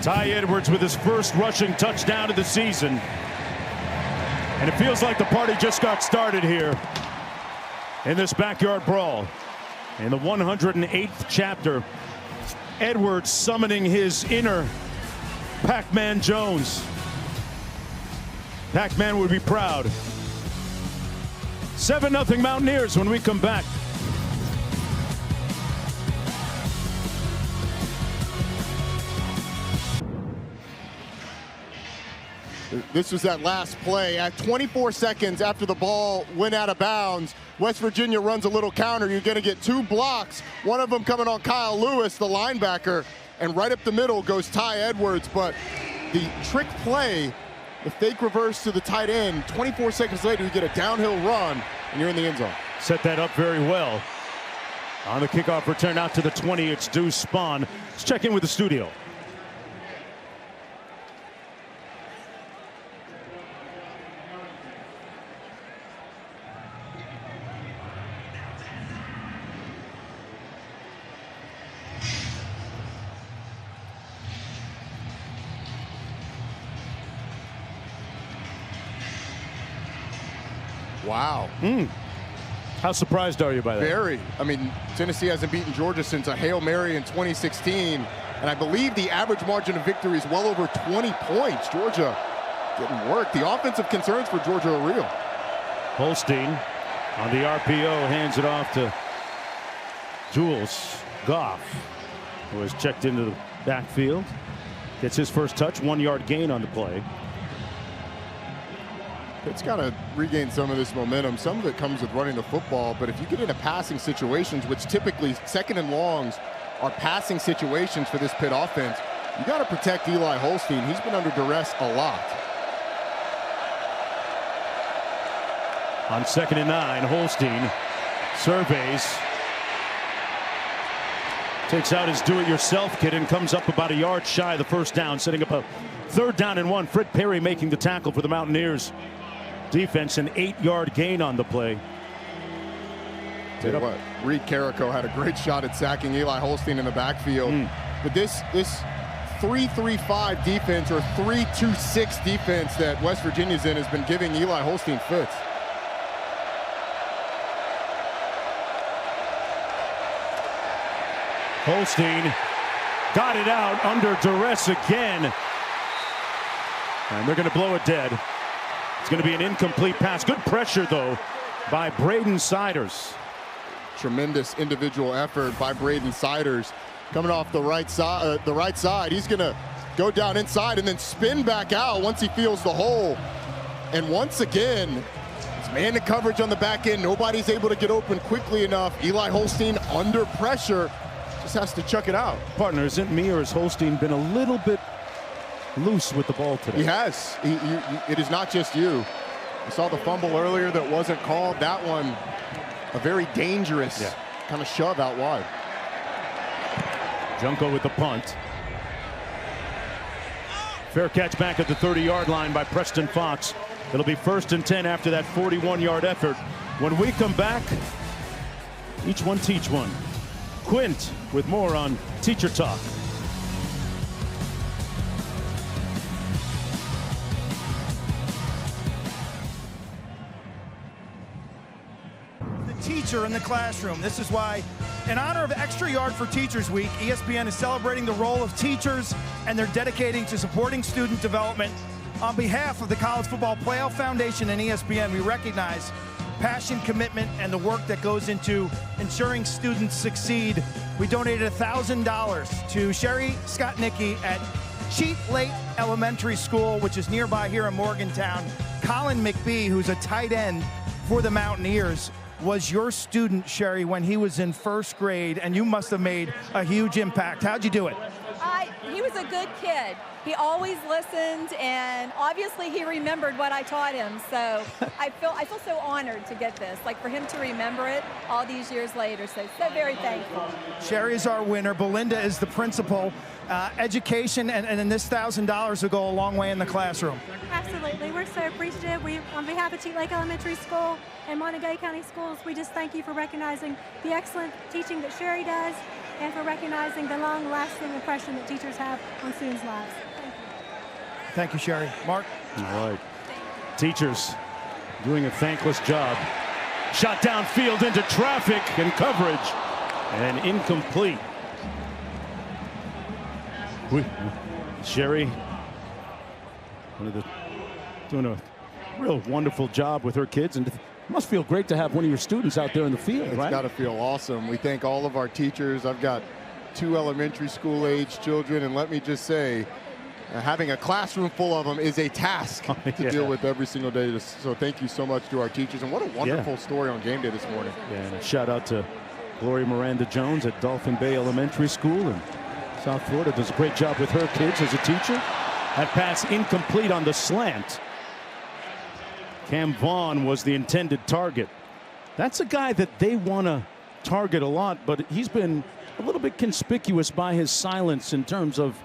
Ty Edwards with his first rushing touchdown of the season. And it feels like the party just got started here in this backyard brawl. In the 108th chapter, Edwards summoning his inner Pac-Man Jones. Pac-Man would be proud. 7-0 Mountaineers when we come back. This was that last play. At 24 seconds after the ball went out of bounds, West Virginia runs a little counter. You're going to get 2 blocks, one of them coming on Kyle Lewis, the linebacker, and right up the middle goes Ty Edwards. But the trick play, the fake reverse to the tight end, 24 seconds later, you get a downhill run, and you're in the end zone. Set that up very well. On the kickoff return out to the 20, it's Deuce Spahn. Let's check in with the studio. Wow. How surprised are you by that? Very. I mean, Tennessee hasn't beaten Georgia since a Hail Mary in 2016. And I believe the average margin of victory is well over 20 points. Georgia getting worked. The offensive concerns for Georgia are real. Holstein on the RPO hands it off to Jules Goff, who has checked into the backfield. Gets his first touch, 1-yard gain on the play. Pitt's got to regain some of this momentum. Some of it comes with running the football, but if you get into passing situations, which typically second and longs are passing situations for this Pitt offense, you got to protect Eli Holstein. He's been under duress a lot. On 2nd and 9, Holstein surveys, takes out his do-it-yourself kit and comes up about a yard shy of the first down, setting up a 3rd down and 1. Fred Perry making the tackle for the Mountaineers defense, an 8-yard gain on the play. Tell you what, Reed Carrico had a great shot at sacking Eli Holstein in the backfield. But this 3-3-5 defense or 3-2-6 defense that West Virginia's in has been giving Eli Holstein fits. Holstein got it out under duress again. And they're going to blow it dead. It's going to be an incomplete pass. Good pressure, though, by Braden Siders. Tremendous individual effort by Braden Siders. Coming off the right side. He's going to go down inside and then spin back out once he feels the hole. And once again, it's man to coverage on the back end. Nobody's able to get open quickly enough. Eli Holstein under pressure. Just has to chuck it out. Partner, isn't me or has Holstein been a little bit loose with the ball today? He has. It is not just you. I saw the fumble earlier that wasn't called. That one, a very dangerous kind of shove out wide. Junko with the punt. Fair catch back at the 30-yard line by Preston Fox. It'll be 1st and 10 after that 41-yard effort. When we come back, each one teach one. Quint with more on Teacher Talk. Teacher in the classroom. This is why, in honor of Extra Yard for Teachers Week, ESPN is celebrating the role of teachers, and they're dedicating to supporting student development. On behalf of the College Football Playoff Foundation and ESPN, we recognize passion, commitment, and the work that goes into ensuring students succeed. We donated $1,000 to Sherry Skotnicki at Cheat Lake Elementary School, which is nearby here in Morgantown. Colin McBee, who's a tight end for the Mountaineers, was your student, Sherry, when he was in 1st grade, and you must have made a huge impact. How'd you do it? He was a good kid. He always listened, and obviously he remembered what I taught him. So I feel so honored to get this, like for him to remember it all these years later. So very thankful. Sherry is our winner. Belinda is the principal. Education and this $1,000 will go a long way in the classroom. Absolutely. We're so appreciative. On behalf of Cheat Lake Elementary School and Montague County Schools, we just thank you for recognizing the excellent teaching that Sherry does and for recognizing the long-lasting impression that teachers have on students' lives. Thank you, Sherry. Mark? All right. Teachers doing a thankless job. Shot downfield into traffic and coverage. And incomplete. Sherry doing a real wonderful job with her kids, and it must feel great to have one of your students out there in the field, right? It's got to feel awesome. We thank all of our teachers. I've got 2 elementary school age children, and let me just say, having a classroom full of them is a task to deal with every single day. So thank you so much to our teachers, and what a wonderful story on game day this morning. Yeah, and a shout out to Gloria Miranda Jones at Dolphin Bay Elementary School in South Florida. Does a great job with her kids as a teacher. That pass incomplete on the slant. Cam Vaughn was the intended target. That's a guy that they want to target a lot, but he's been a little bit conspicuous by his silence in terms of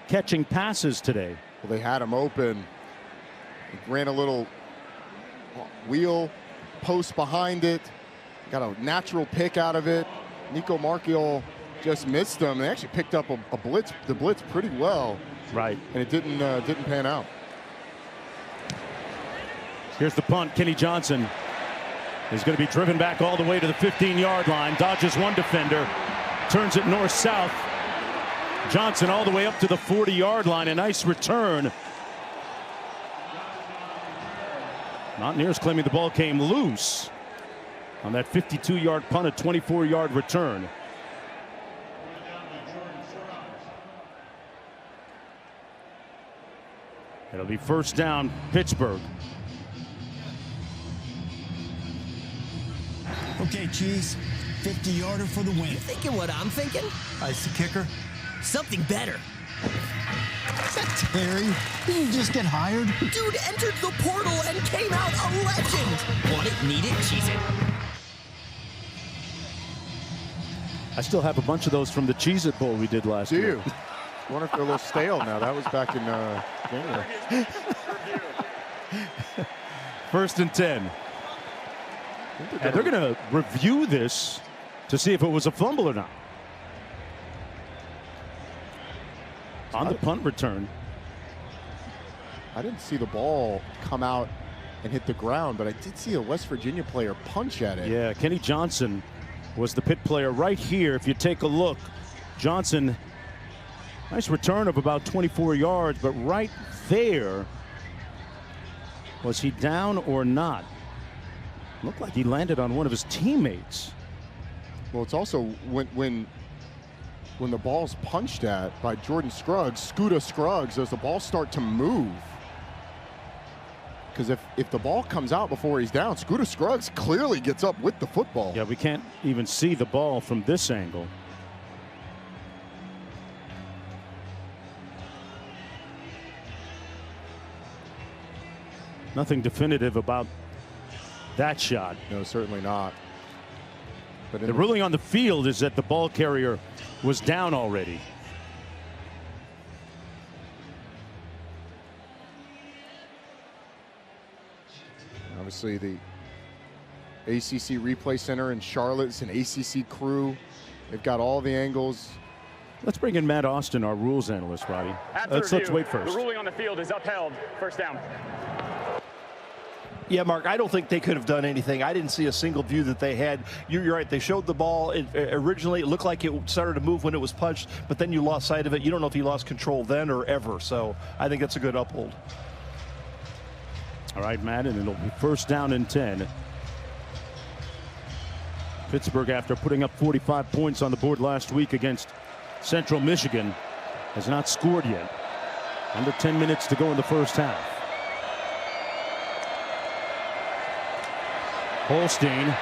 catching passes today. Well, they had him open. He ran a little wheel post behind it. Got a natural pick out of it. Nico Marchiol just missed him. They actually picked up the blitz pretty well. Right. And it didn't pan out. Here's the punt. Kenny Johnson is going to be driven back all the way to the 15-yard line. Dodges one defender. Turns it north-south. Johnson all the way up to the 40-yard line. A nice return. Mountaineers claiming the ball came loose on that 52-yard punt, a 24-yard return. It'll be 1st down, Pittsburgh. Okay, Cheese, 50-yarder for the win. You thinking what I'm thinking? Ice the kicker. Something better. Is that Terry? Did you just get hired? Dude entered the portal and came out a legend. Want it, need it, cheese it. I still have a bunch of those from the Cheez-It Bowl we did last year. Do you? I wonder if they're a little stale now. That was back in January. 1st and 10. And they're going to review this to see if it was a fumble or not. On the punt return. I didn't see the ball come out and hit the ground, but I did see a West Virginia player punch at it. Yeah, Kenny Johnson was the Pitt player right here. If you take a look, Johnson, nice return of about 24 yards, but right there, was he down or not? Looked like he landed on one of his teammates. Well, it's also when the ball's punched at by Jordan Scruggs, does the ball start to move? Because if the ball comes out before he's down, Scruggs clearly gets up with the football. Yeah, we can't even see the ball from this angle. Nothing definitive about that shot. No, certainly not. But the ruling on the field is that the ball carrier was down already. Obviously, the ACC Replay Center in Charlotte is an ACC crew. They've got all the angles. Let's bring in Matt Austin, our rules analyst, Roddy. Let's wait first. The ruling on the field is upheld. First down. Yeah, Mark, I don't think they could have done anything. I didn't see a single view that they had. You're right. They showed the ball. Originally, it looked like it started to move when it was punched, but then you lost sight of it. You don't know if he lost control then or ever. So I think that's a good uphold. All right, Matt, and it'll be first down and 10. Pittsburgh, after putting up 45 points on the board last week against Central Michigan, has not scored yet. Under 10 minutes to go in the first half. Holstein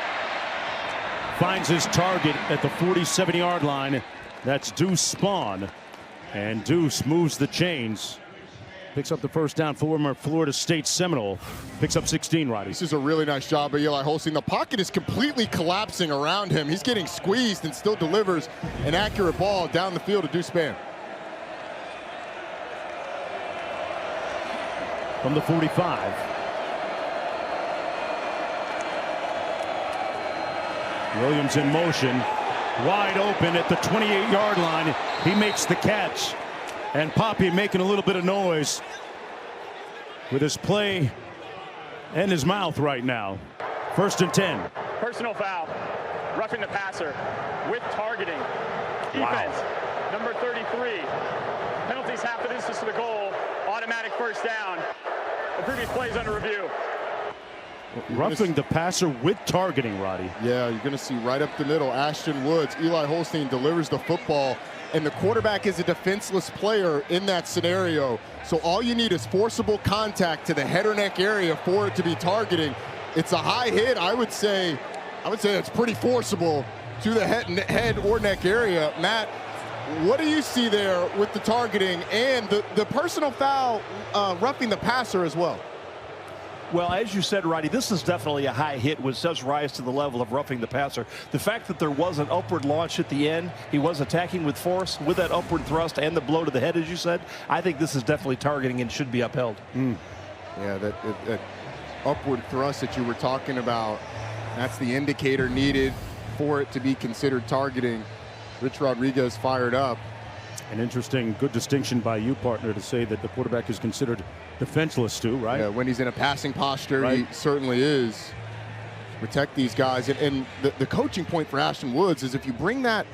finds his target at the 47-yard line. That's Deuce Spawn. And Deuce moves the chains. Picks up the first down. Former Florida State Seminole picks up 16, Roddy. This is a really nice job by Eli Holstein. The pocket is completely collapsing around him. He's getting squeezed and still delivers an accurate ball down the field to Deuce Spawn. From the 45. Williams in motion. Wide open at the 28-yard line. He makes the catch. And Poppy making a little bit of noise with his play and his mouth right now. First and 10. Personal foul. Roughing the passer with targeting. Defense. Wow. Number 33. Penalties half the distance to the goal. Automatic first down. The previous play is under review. Roughing the passer with targeting, Roddy. Yeah, you're going to see right up the middle, Ashton Woods. Eli Holstein delivers the football, and the quarterback is a defenseless player in that scenario. So all you need is forcible contact to the head or neck area for it to be targeting. It's a high hit. I would say it's pretty forcible to the head or neck area. Matt, what do you see there with the targeting and the personal foul roughing the passer as well? Well, as you said, Roddy, this is definitely a high hit, which does rise to the level of roughing the passer. The fact that there was an upward launch at the end, he was attacking with force with that upward thrust and the blow to the head, as you said. I think this is definitely targeting and should be upheld. Yeah, that upward thrust that you were talking about, that's the indicator needed for it to be considered targeting. Rich Rodriguez fired up. An interesting, good distinction by you, partner, to say that the quarterback is considered defenseless too, right? Yeah, when he's in a passing posture, right. He certainly is. Protect these guys. And the coaching point for Ashton Woods is if you bring that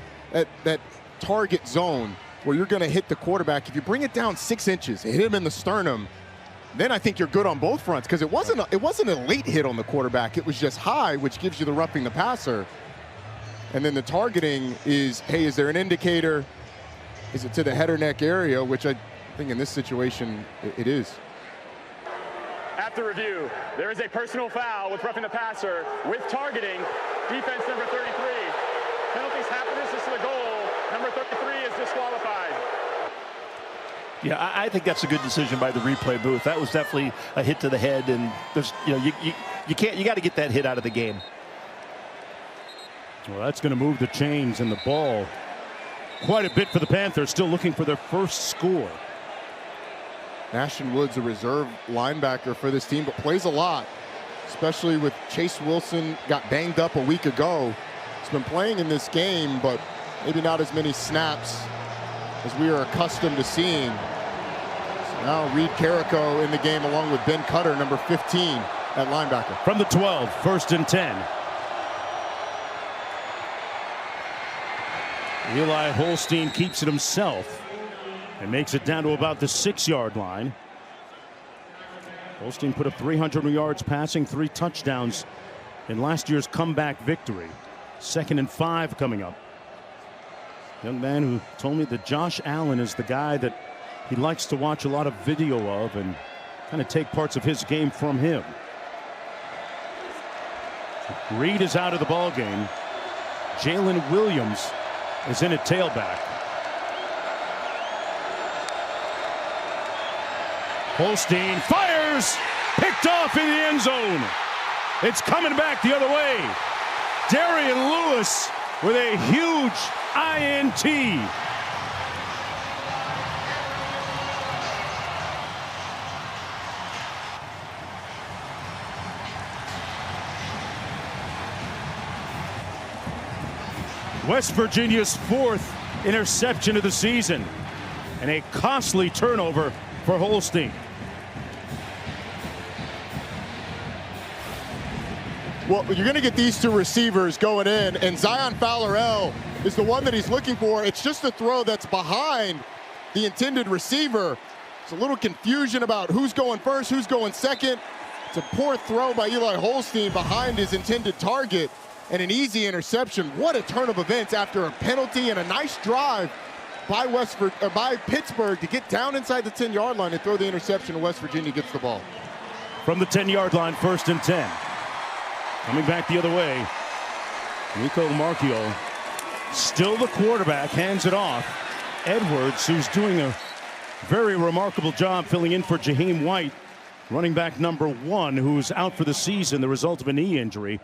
target zone where you're going to hit the quarterback, if you bring it down 6 inches, hit him in the sternum, then I think you're good on both fronts, because it wasn't a late hit on the quarterback. It was just high, which gives you the roughing the passer. And then the targeting is, hey, is there an indicator? Is it to the head or neck area, which I think in this situation it is. After review, there is a personal foul with roughing the passer with targeting. Defense number 33. Penalties half the distance to the goal. Number 33 is disqualified. Yeah, I think that's a good decision by the replay booth. That was definitely a hit to the head, and there's, you got to get that hit out of the game. Well, that's going to move the chains and the ball quite a bit for the Panthers, still looking for their first score. Ashton Woods, a reserve linebacker for this team, but plays a lot, especially with Chase Wilson, got banged up a week ago. He's been playing in this game, but maybe not as many snaps as we are accustomed to seeing. So now Reed Carrico in the game along with Ben Cutter, number 15 at linebacker. From the 12, first and 10. Eli Holstein keeps it himself and makes it down to about the 6-yard line. Holstein put up 300 yards passing, 3 touchdowns in last year's comeback victory. 2nd and 5 coming up. Young man who told me that Josh Allen is the guy that he likes to watch a lot of video of and kind of take parts of his game from him. Reed is out of the ball game. Jalen Williams is in at tailback. Holstein fires, picked off in the end zone. It's coming back the other way. Darian Lewis with a huge INT. West Virginia's 4th interception of the season, and a costly turnover for Holstein. Well, you're going to get these two receivers going in, and Zion Fowler-El is the one that he's looking for. It's just a throw that's behind the intended receiver. It's a little confusion about who's going first, who's going second. It's a poor throw by Eli Holstein behind his intended target, and an easy interception. What a turn of events after a penalty and a nice drive by Pittsburgh to get down inside the 10-yard line and throw the interception, and West Virginia gets the ball. From the 10-yard line, 1st and 10. Coming back the other way, Nico Marchiol, still the quarterback, hands it off. Edwards, who's doing a very remarkable job filling in for Jaheim White, running back number 1, who's out for the season, the result of a knee injury.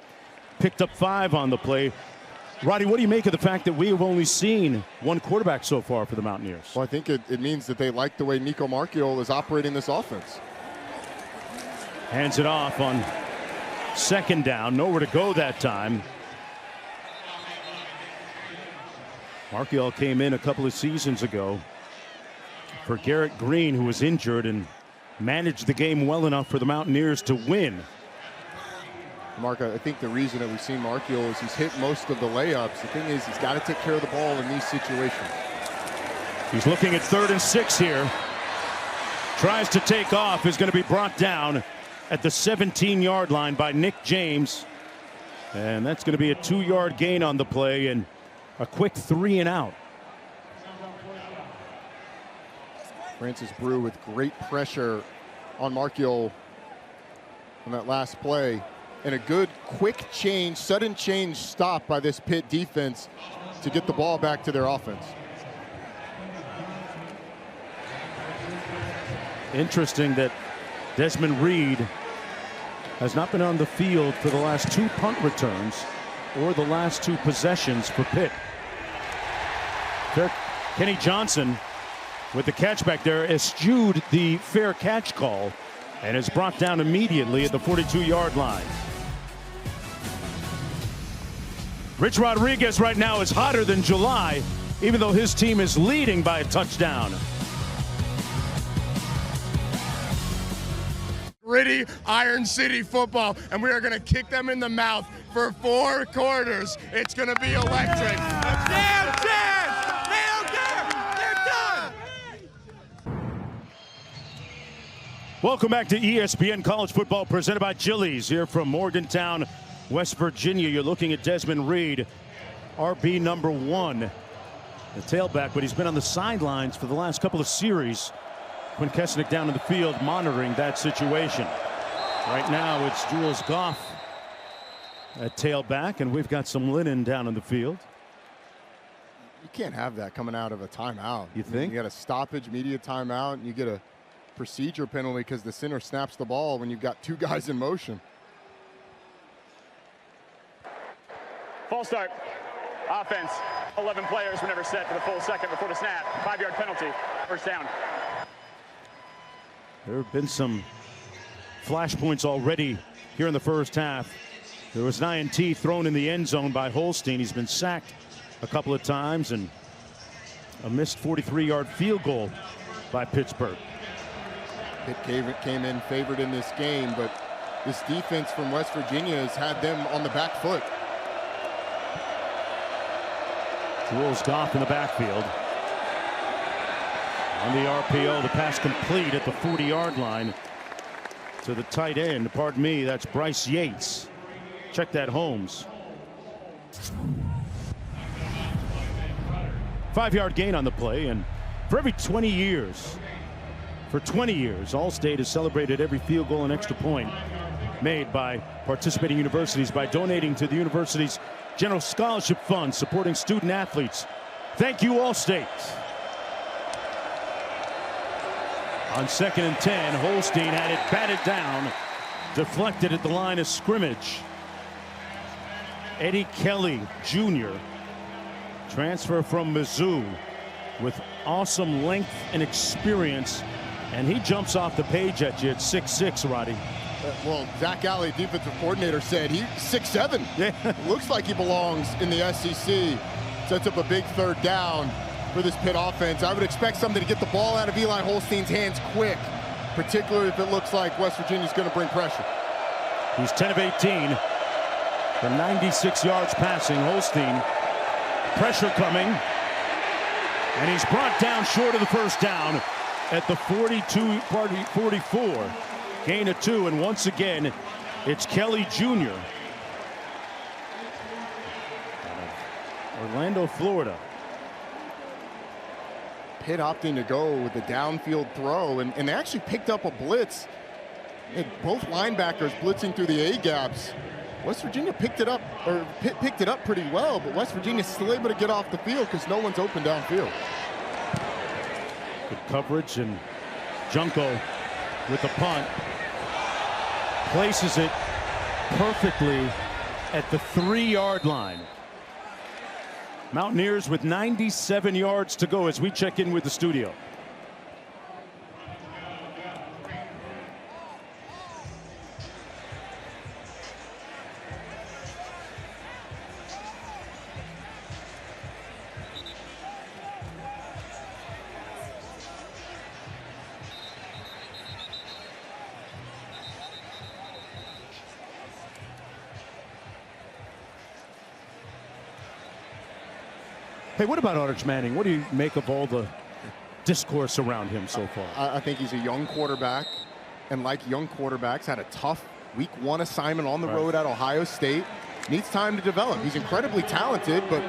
Picked up 5 on the play. Roddy, what do you make of the fact that we have only seen one quarterback so far for the Mountaineers? Well, I think it means that they like the way Nico Marchiol is operating this offense. Hands it off on 2nd down. Nowhere to go that time. Marchiol came in a couple of seasons ago for Garrett Green, who was injured, and managed the game well enough for the Mountaineers to win. Mark, I think the reason that we've seen Marchiol is he's hit most of the layups. The thing is, he's got to take care of the ball in these situations. He's looking at 3rd and 6 here. Tries to take off, is going to be brought down at the 17-yard line by Nick James. And that's going to be a 2-yard gain on the play and a quick 3 and out. Francis Brew with great pressure on Marchiol on that last play. And a good quick change, sudden change stop by this Pitt defense to get the ball back to their offense. Interesting that Desmond Reed has not been on the field for the last 2 punt returns or the last 2 possessions for Pitt. Kenny Johnson with the catch back there eschewed the fair catch call and is brought down immediately at the 42-yard line. Rich Rodriguez right now is hotter than July, even though his team is leading by a touchdown. Gritty Iron City football, and we are going to kick them in the mouth for 4 quarters. It's going to be electric. Damn chance! They don't care! They're done! Welcome back to ESPN College Football, presented by Chili's, here from Morgantown, West Virginia. You're looking at Desmond Reed, RB number 1, the tailback, but he's been on the sidelines for the last couple of series. Quinn Kesnick down in the field monitoring that situation. Right now it's Jules Goff at tailback, and we've got some linen down in the field. You can't have that coming out of a timeout. You think? You got a stoppage, media timeout, and you get a procedure penalty because the center snaps the ball when you've got 2 guys in motion. False start. Offense. 11 players were never set for the full second before the snap. 5-yard penalty. 1st down. There have been some flashpoints already here in the 1st half. There was an INT thrown in the end zone by Holstein. He's been sacked a couple of times, and a missed 43-yard field goal by Pittsburgh. Pitt came in favored in this game, but this defense from West Virginia has had them on the back foot. Jules Goff in the backfield. On the RPO, the pass complete at the 40-yard line to the tight end. Pardon me, that's Bryce Yates. Check that, Holmes. 5-yard gain on the play, and for every 20 years, Allstate has celebrated every field goal and extra point made by participating universities by donating to the university's General Scholarship Fund, supporting student athletes. Thank you, Allstate. On 2nd and 10, Holstein had it batted down, deflected at the line of scrimmage. Eddie Kelly Jr., transfer from Mizzou, with awesome length and experience, and he jumps off the page at you at 6'6", Roddy. Well, Zach Alley, defensive coordinator, said he's 6'7". Yeah. Looks like he belongs in the SEC. sets up a big 3rd down for this Pitt offense. I would expect something to get the ball out of Eli Holstein's hands quick, particularly if it looks like West Virginia's going to bring pressure. He's 10 of 18 for 96 yards passing. Holstein, pressure coming, and he's brought down short of the 1st down at the 44. Gain of 2, and once again, it's Kelly Jr. Orlando, Florida. Pitt opting to go with the downfield throw, and they actually picked up a blitz. Both linebackers blitzing through the A-gaps. West Virginia picked it up, or Pitt picked it up pretty well, but West Virginia's still able to get off the field because no one's open downfield. Good coverage, and Junko with the punt. Places it perfectly at the 3-yard line. Mountaineers with 97 yards to go as we check in with the studio. Hey, what about Arch Manning? What do you make of all the discourse around him so far? I think he's a young quarterback, and like young quarterbacks, had a tough week 1 assignment on the road at Ohio State. Needs time to develop. He's incredibly talented, but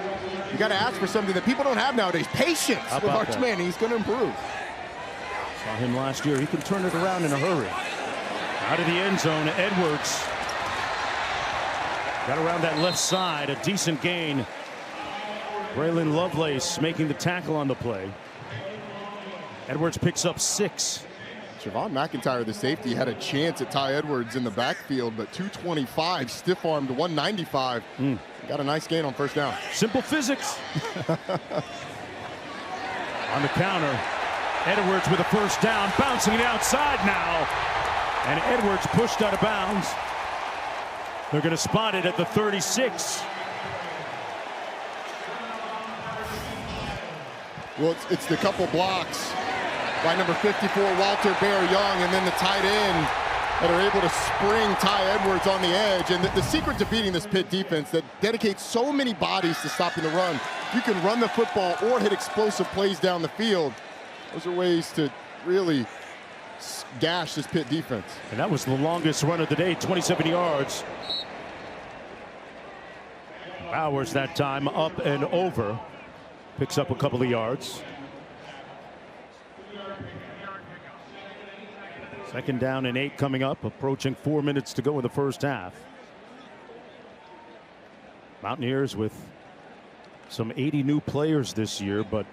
you got to ask for something that people don't have nowadays. Patience with Arch Manning. He's going to improve. Saw him last year. He can turn it around in a hurry. Out of the end zone, Edwards got around that left side. A decent gain. Braylon Lovelace making the tackle on the play. Edwards picks up 6. Javon McIntyre, the safety, had a chance at Ty Edwards in the backfield, but 225, stiff-armed 195. Got a nice gain on 1st down. Simple physics. On the counter, Edwards with a 1st down, bouncing it outside now. And Edwards pushed out of bounds. They're going to spot it at the 36. Well, it's the couple blocks by number 54, Walter Bear Young, and then the tight end that are able to spring Ty Edwards on the edge. And the secret to beating this Pitt defense that dedicates so many bodies to stopping the run, you can run the football or hit explosive plays down the field. Those are ways to really gash this Pitt defense. And that was the longest run of the day, 27 yards. Bowers that time up and over. Picks up a couple of yards. 2nd down and 8 coming up, approaching 4 minutes to go in the 1st half. Mountaineers with some 80 new players this year, but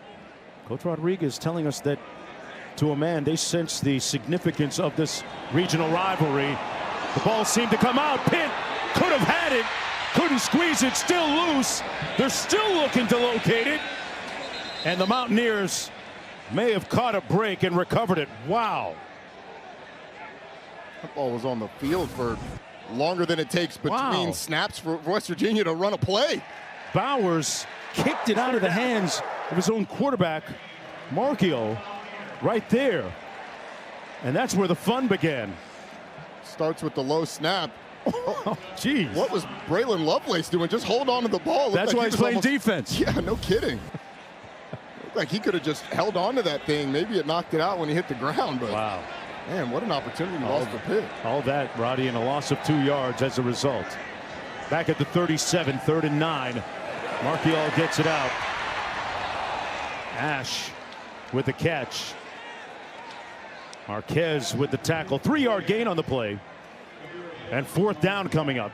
Coach Rodriguez telling us that to a man they sense the significance of this regional rivalry. The ball seemed to come out. Pitt could have had it, couldn't squeeze it, still loose. They're still looking to locate it. And the Mountaineers may have caught a break and recovered it. Wow. That ball was on the field for longer than it takes between snaps for West Virginia to run a play. Bowers kicked it out of the hands of his own quarterback, Marchio, right there. And that's where the fun began. Starts with the low snap. Oh, geez. What was Braylon Lovelace doing? Just hold on to the ball. That's why he's playing defense. Yeah, no kidding. Like he could have just held on to that thing. Maybe it knocked it out when he hit the ground. But wow, man, what an opportunity lost for Pitt. All that, Roddy, and a loss of 2 yards as a result. Back at the 37, 3rd and 9. Marchiol gets it out. Ash with the catch. Marquez with the tackle. 3-yard gain on the play. And 4th down coming up.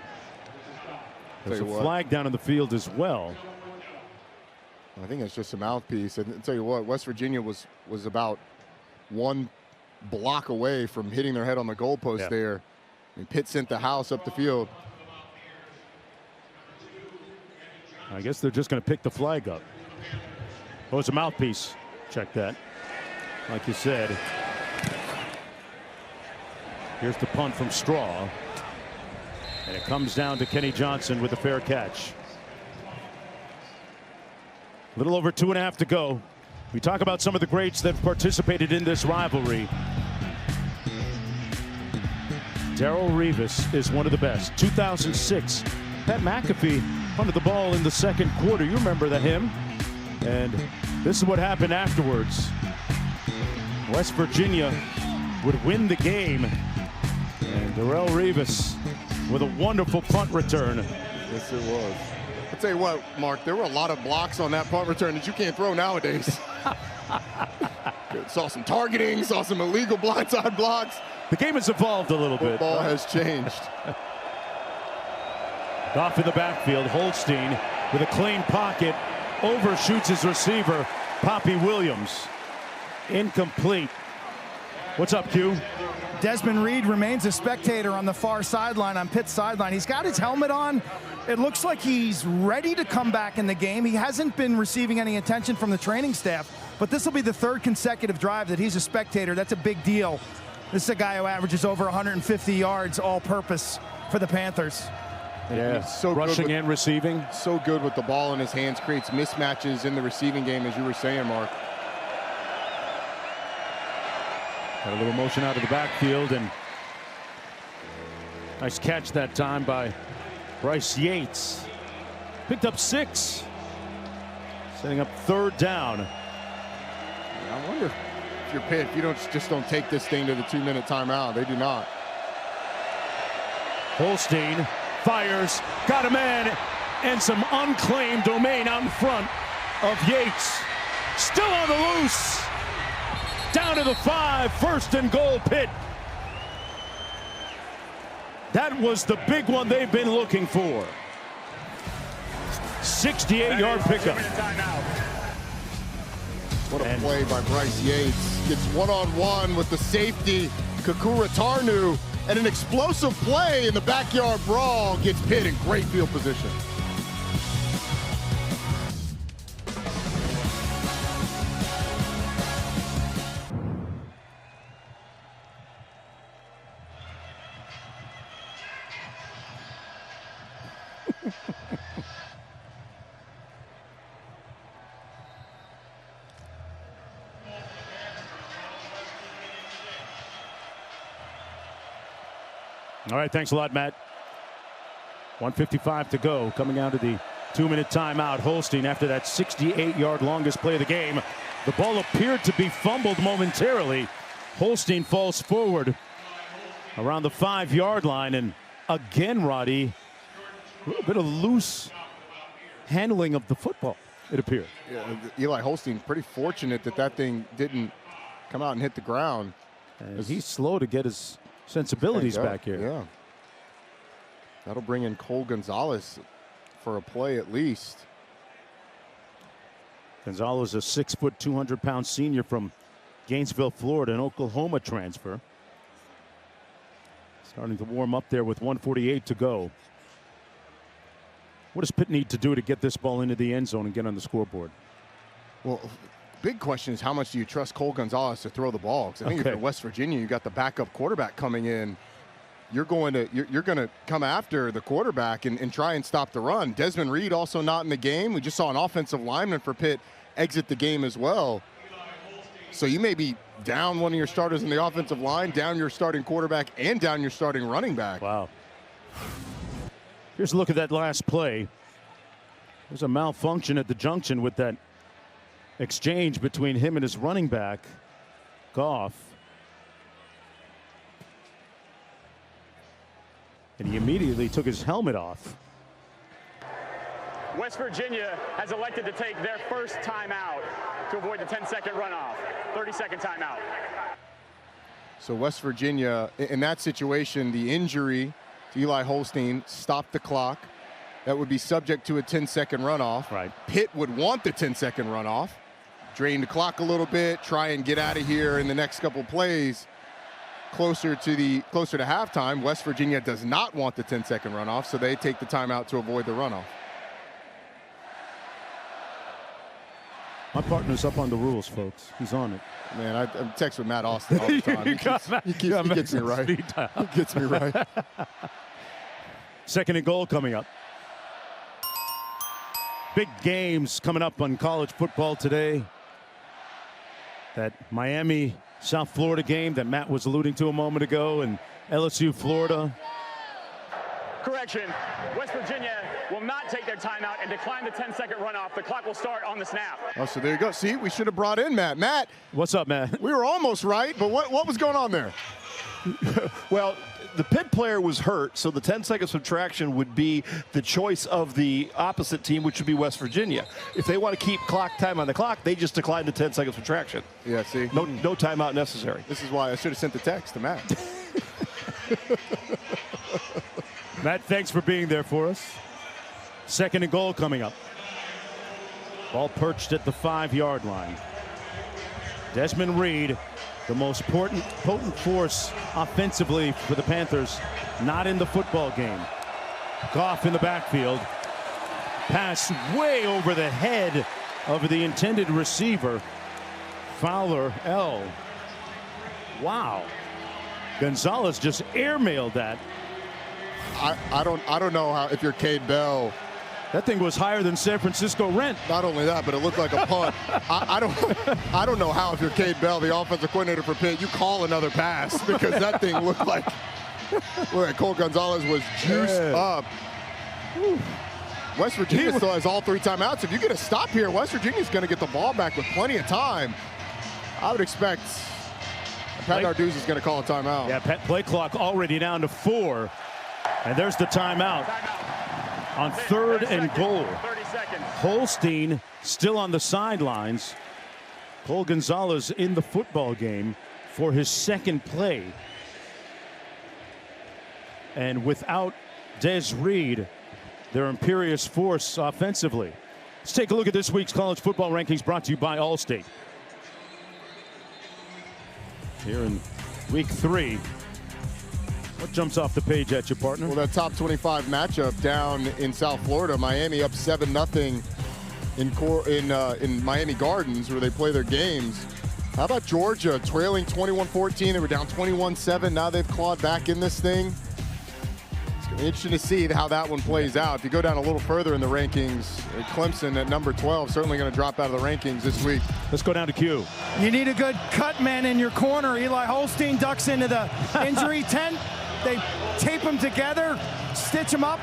There's a flag down in the field as well. I think it's just a mouthpiece. And I'll tell you what, West Virginia was about 1 block away from hitting their head on the goalpost there. And Pitt sent the house up the field. I guess they're just going to pick the flag up. Oh, it's a mouthpiece. Check that. Like you said. Here's the punt from Straw. And it comes down to Kenny Johnson with a fair catch. A little over 2.5 to go. We talk about some of the greats that participated in this rivalry. Darrelle Revis is one of the best. 2006, Pat McAfee punted the ball in the second quarter. You remember him. And this is what happened afterwards. West Virginia would win the game. And Darrelle Revis with a wonderful punt return. Yes, it was. I'll tell you what, Mark, there were a lot of blocks on that punt return that you can't throw nowadays. Saw some targeting, saw some illegal blindside blocks. The game has evolved a little bit. Football has changed. Off in the backfield, Holstein with a clean pocket, overshoots his receiver, Poppy Williams. Incomplete. What's up, Q? Desmond Reed remains a spectator on the far sideline, on Pitt's sideline. He's got his helmet on. It looks like he's ready to come back in the game. He hasn't been receiving any attention from the training staff, but this will be the third consecutive drive that he's a spectator. That's a big deal. This is a guy who averages over 150 yards all-purpose for the Panthers. Yeah, so rushing and receiving. So good with the ball in his hands, creates mismatches in the receiving game, as you were saying, Mark. Got a little motion out of the backfield, and nice catch that time by Bryce Yates. Picked up 6. Setting up 3rd down. I wonder if you're Pitt, if you just don't take this thing to the 2-minute timeout. They do not. Holstein fires, got a man, and some unclaimed domain out in front of Yates. Still on the loose. Down to the 5, 1st and goal, Pitt. That was the big one they've been looking for. 68-yard pickup. What a play by Bryce Yates. Gets one-on-one with the safety, Kakura Tarnu, and an explosive play in the backyard brawl gets Pitt in great field position. All right, thanks a lot, Matt. 1:55 to go, coming out of the 2-minute timeout. Holstein, after that 68-yard longest play of the game, the ball appeared to be fumbled momentarily. Holstein falls forward around the 5-yard line, and again, Roddy, a little bit of loose handling of the football, it appeared. Yeah, Eli Holstein pretty fortunate that that thing didn't come out and hit the ground. And he's slow to get his sensibilities back here. Yeah. That'll bring in Cole Gonzalez for a play at least. Gonzalez, a 6-foot, 200-pound senior from Gainesville, Florida, an Oklahoma transfer. Starting to warm up there with 1:48 to go. What does Pitt need to do to get this ball into the end zone and get on the scoreboard? Well, big question is how much do you trust Cole Gonzalez to throw the ball? Because I think if you're West Virginia, you got the backup quarterback coming in. You're going to come after the quarterback and try and stop the run. Desmond Reed also not in the game. We just saw an offensive lineman for Pitt exit the game as well. So you may be down one of your starters in the offensive line, down your starting quarterback, and down your starting running back. Wow. Here's a look at that last play. There's a malfunction at the junction with that exchange between him and his running back, Goff. And he immediately took his helmet off. West Virginia has elected to take their first timeout to avoid the 10-second runoff. 30-second timeout. So West Virginia, in that situation, the injury to Eli Holstein stopped the clock. That would be subject to a 10-second runoff. Right. Pitt would want the 10-second runoff. Drain the clock a little bit, try and get out of here in the next couple plays. Closer to halftime, West Virginia does not want the 10-second runoff, so they take the timeout to avoid the runoff. My partner's up on the rules, folks. He's on it. Man, I text with Matt Austin all the time. He gets me right. He gets me right. 2nd and goal coming up. big games coming up on college football today. That Miami, South Florida game that Matt was alluding to a moment ago, and LSU, Florida. Correction, West Virginia will not take their timeout and decline the 10-second runoff. The clock will start on the snap. Oh, so there you go. See, we should have brought in Matt. Matt. What's up, Matt? We were almost right, but what was going on there? Well, the Pitt player was hurt, so the 10-second subtraction would be the choice of the opposite team, which would be West Virginia. If they want to keep clock time on the clock, they just decline the 10-second subtraction. Yeah, see? No timeout necessary. This is why I should have sent the text to Matt. Matt, thanks for being there for us. 2nd and goal coming up. Ball perched at the 5-yard line. Desmond Reed, the most potent force offensively for the Panthers, not in the football game. Goff in the backfield. Pass way over the head of the intended receiver. Fowler, L. Wow. Gonzalez just airmailed that. I don't know how, if you're Cade Bell. That thing was higher than San Francisco rent. Not only that, but it looked like a punt. I don't know how, if you're Cade Bell, the offensive coordinator for Pitt, you call another pass, because that thing looked like Cole Gonzalez was juiced up. Whew. West Virginia still has all 3 timeouts. If you get a stop here, West Virginia's going to get the ball back with plenty of time. I would expect Pat Narduzzi is going to call a timeout. Yeah, play clock already down to 4. And there's the timeout on 3rd and goal. 30 seconds. Holstein still on the sidelines. Cole Gonzalez in the football game for his 2nd play. And without Des Reed, their imperious force offensively. Let's take a look at this week's college football rankings, brought to you by Allstate. Here in week 3. What jumps off the page at you, partner? Well, that top 25 matchup down in South Florida, Miami up 7-0 in Miami Gardens, where they play their games. How about Georgia trailing 21-14? They were down 21-7. Now they've clawed back in this thing. It's going to be interesting to see how that one plays out. If you go down a little further in the rankings, Clemson at number 12 certainly going to drop out of the rankings this week. Let's go down to Q. You need a good cut man in your corner. Eli Holstein ducks into the injury tent. They tape him together, stitch him up.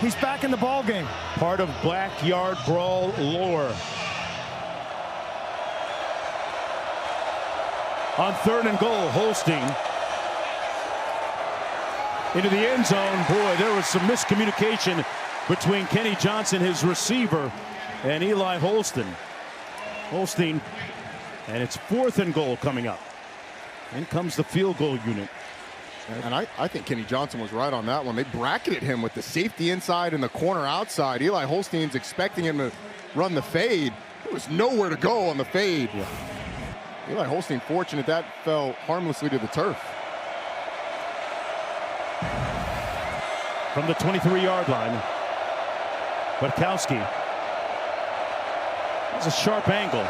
He's back in the ball game. Part of backyard brawl lore. On 3rd and goal, Holstein into the end zone. Boy, there was some miscommunication between Kenny Johnson, his receiver, and Eli Holstein. Holstein, and it's 4th and goal coming up. In comes the field goal unit. And I think Kenny Johnson was right on that one. They bracketed him with the safety inside and the corner outside. Eli Holstein's expecting him to run the fade. There was nowhere to go on the fade. Yeah. Eli Holstein fortunate that fell harmlessly to the turf. From the 23-yard line, Butkowski has a sharp angle,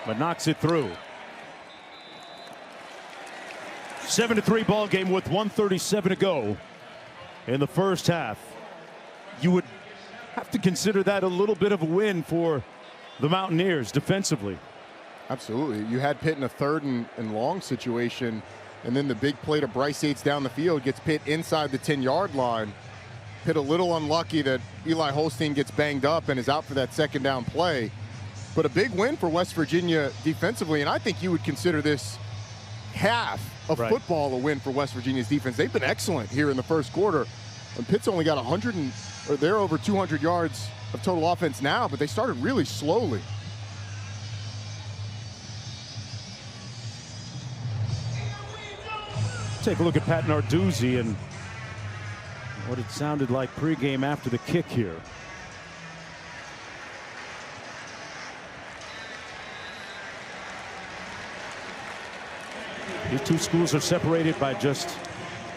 but knocks it through. 7-3 ball game with 1:37 to go in the first half. You would have to consider that a little bit of a win for the Mountaineers defensively. Absolutely. You had Pitt in a 3rd and long situation, and then the big play to Bryce Yates down the field gets Pitt inside the 10-yard line. Pitt a little unlucky that Eli Holstein gets banged up and is out for that 2nd down play. But a big win for West Virginia defensively, and I think you would consider this half of football a win for West Virginia's defense. They've been excellent here in the first quarter. And Pitt's only got they're over 200 yards of total offense now, but they started really slowly. Take a look at Pat Narduzzi and what it sounded like pregame after the kick here. These two schools are separated by just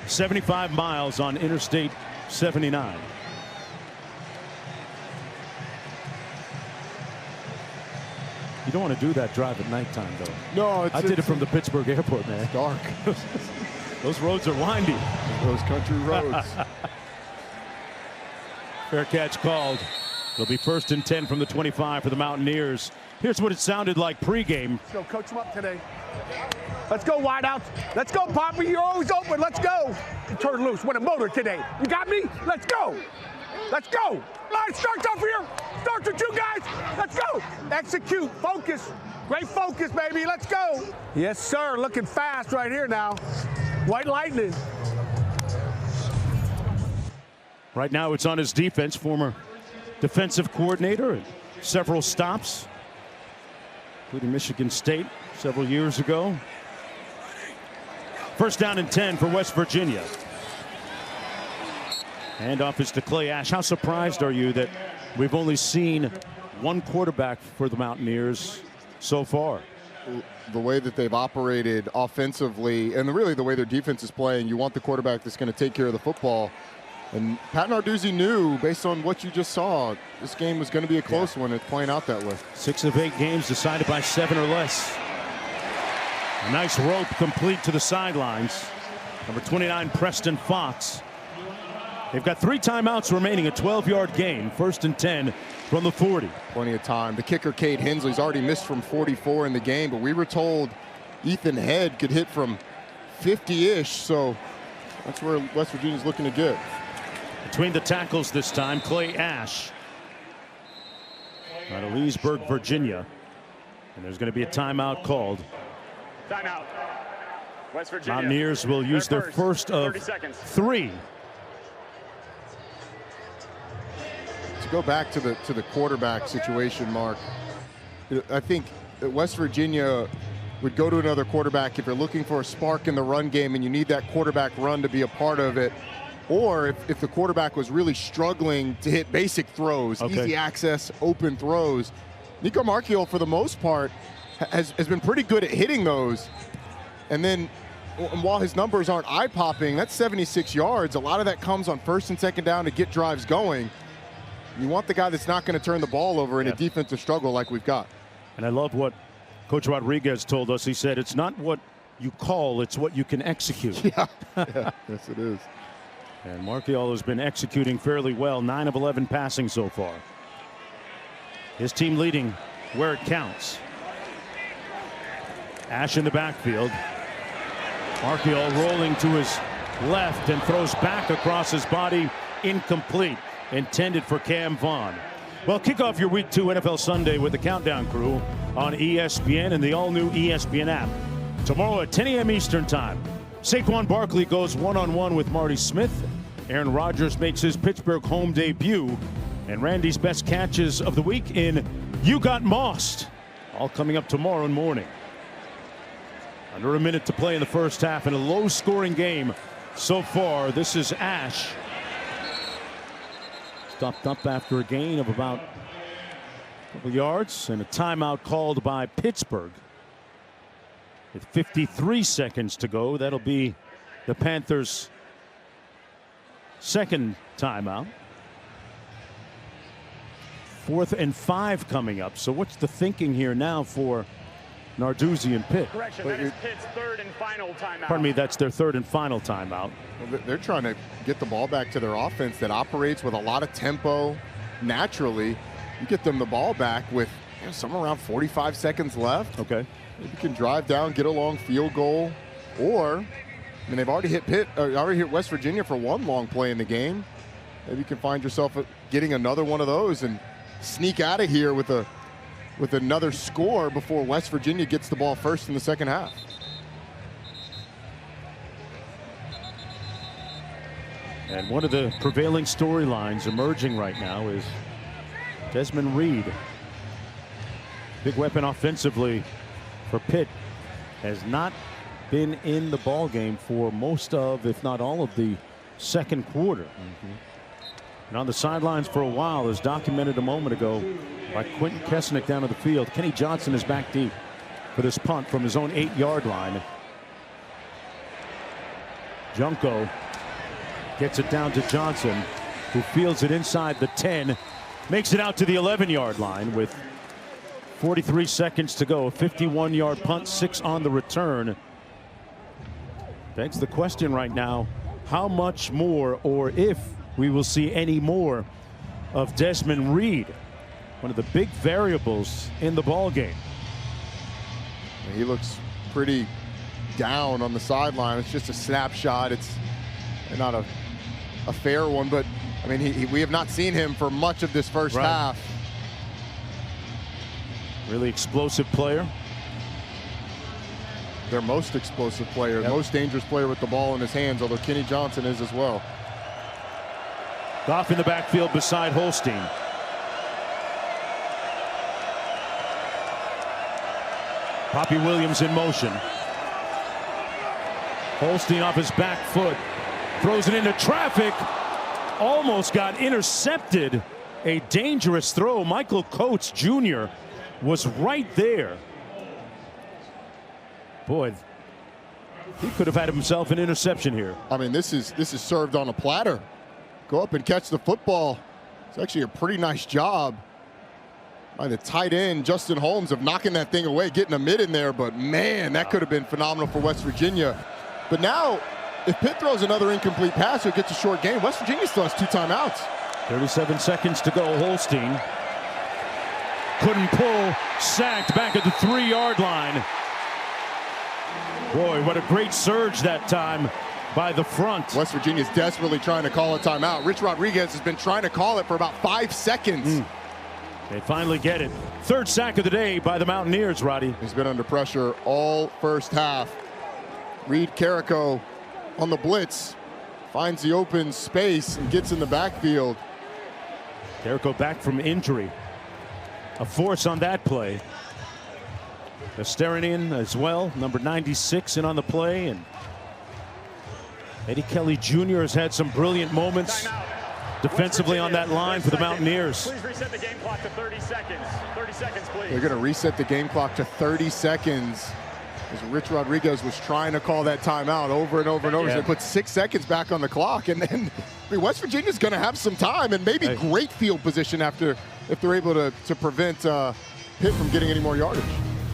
75 miles on Interstate 79. You don't want to do that drive at nighttime, though. No, I did it from the Pittsburgh airport, man. It's dark. Those roads are windy. Those country roads. Fair catch called. It'll be 1st and 10 from the 25 for the Mountaineers. Here's what it sounded like pregame. Let's go, coach him up today. Let's go, wideouts. Let's go, Poppy. You're always open. Let's go. Turn loose. Win a motor today. You got me? Let's go. Let's go. Line starts up here. Starts with you guys. Let's go. Execute. Focus. Great focus, baby. Let's go. Yes, sir. Looking fast right here now. White lightning. Right now it's on his defense, former defensive coordinator, and several stops, including Michigan State several years ago. 1st down and 10 for West Virginia. Handoff is to Clay Ash. How surprised are you that we've only seen one quarterback for the Mountaineers so far? The way that they've operated offensively and really the way their defense is playing, you want the quarterback that's going to take care of the football. And Pat Narduzzi knew, based on what you just saw, this game was going to be a close one. It's playing out that way. 6 of 8 games decided by 7 or less. A nice rope complete to the sidelines. Number 29, Preston Fox. They've got 3 timeouts remaining, a 12-yard gain. 1st and 10 from the 40. Plenty of time. The kicker, Cade Hensley's already missed from 44 in the game, but we were told Ethan Head could hit from 50-ish, so that's where West Virginia's looking to get. Between the tackles this time, Clay Ash out of Leesburg, Virginia. And there's going to be a timeout called. Timeout. West Virginia. Mountaineers will use their first of 3. To go back to the quarterback situation, Mark, I think that West Virginia would go to another quarterback if you're looking for a spark in the run game and you need that quarterback run to be a part of it. Or if the quarterback was really struggling to hit basic throws, easy access, open throws. Nico Marchiol, for the most part, has been pretty good at hitting those. And then while his numbers aren't eye-popping, that's 76 yards. A lot of that comes on 1st and 2nd down to get drives going. You want the guy that's not going to turn the ball over in a defensive struggle like we've got. And I love what Coach Rodriguez told us. He said, it's not what you call, it's what you can execute. Yeah, yes it is. And Marchiol has been executing fairly well, 9 of 11 passing so far. His team leading where it counts. Ash in the backfield. Marchiol rolling to his left and throws back across his body, incomplete, intended for Cam Vaughn. Well, kick off your Week 2 NFL Sunday with the Countdown Crew on ESPN and the all-new ESPN app. Tomorrow at 10 a.m. Eastern Time. Saquon Barkley goes one-on-one with Marty Smith. Aaron Rodgers makes his Pittsburgh home debut. And Randy's best catches of the week in You Got Mossed. All coming up tomorrow morning. Under a minute to play in the first half in a low-scoring game so far. This is Ash. Stopped up after a gain of about a couple yards. And a timeout called by Pittsburgh. With 53 seconds to go, that'll be the Panthers' second timeout. 4th and 5 coming up. So what's the thinking here now for Narduzzi and Pitt? Correction, that is Pitt's 3rd and final timeout. Pardon me, that's their 3rd and final timeout. Well, they're trying to get the ball back to their offense that operates with a lot of tempo naturally. You get them the ball back with somewhere around 45 seconds left. Okay. You can drive down, get a long field goal, or I mean they've already hit West Virginia for one long play in the game. Maybe you can find yourself getting another one of those and sneak out of here with another score before West Virginia gets the ball first in the second half. And one of the prevailing storylines emerging right now is Desmond Reed. Big weapon offensively for Pitt, has not been in the ball game for most of, if not all of, the second quarter. And on the sidelines for a while, as documented a moment ago by Quentin Kesnick down to the field. Kenny Johnson is back deep for this punt from his own 8-yard line. Junko gets it down to Johnson, who fields it inside the 10, makes it out to the 11-yard line with 43 seconds to go. A 51-yard punt, 6 on the return. Begs the question right now, how much more, or if we will see any more of Desmond Reed, one of the big variables in the ball game. He looks pretty down on the sideline. It's just a snapshot. It's not a fair one, but I mean, we have not seen him for much of this first half. Really explosive player. Their most explosive player, most dangerous player with the ball in his hands, although Kenny Johnson is as well. Goff in the backfield beside Holstein. Poppy Williams in motion. Holstein off his back foot. Throws it into traffic. Almost got intercepted. A dangerous throw. Michael Coates Jr. was right there. Boy, he could have had himself an interception here. I mean, this is served on a platter. Go up and catch the football. It's actually a pretty nice job by the tight end, Justin Holmes, of knocking that thing away, getting a mid in there. But man, that could have been phenomenal for West Virginia. But now, if Pitt throws another incomplete pass, it gets a short game. West Virginia still has 2 timeouts. 37 seconds to go. Holstein couldn't pull, sacked back at the 3-yard line. Boy, what a great surge that time by the front. West Virginia's desperately trying to call a timeout. Rich Rodriguez has been trying to call it for about 5 seconds. They finally get it. 3rd sack of the day by the Mountaineers, Roddy. He's been under pressure all first half. Reed Carrico on the blitz, finds the open space and gets in the backfield. Carrico back from injury. A force on that play. Esterinian as well, number 96 in on the play. And Eddie Kelly Jr. has had some brilliant moments defensively on that line for the Mountaineers. Please reset the game clock to 30 seconds. 30 seconds, please. They're going to reset the game clock to 30 seconds. As Rich Rodriguez was trying to call that timeout over and over and over. So they put 6 seconds back on the clock. And then West Virginia's going to have some time and maybe great field position after if they're able to prevent Pitt from getting any more yardage.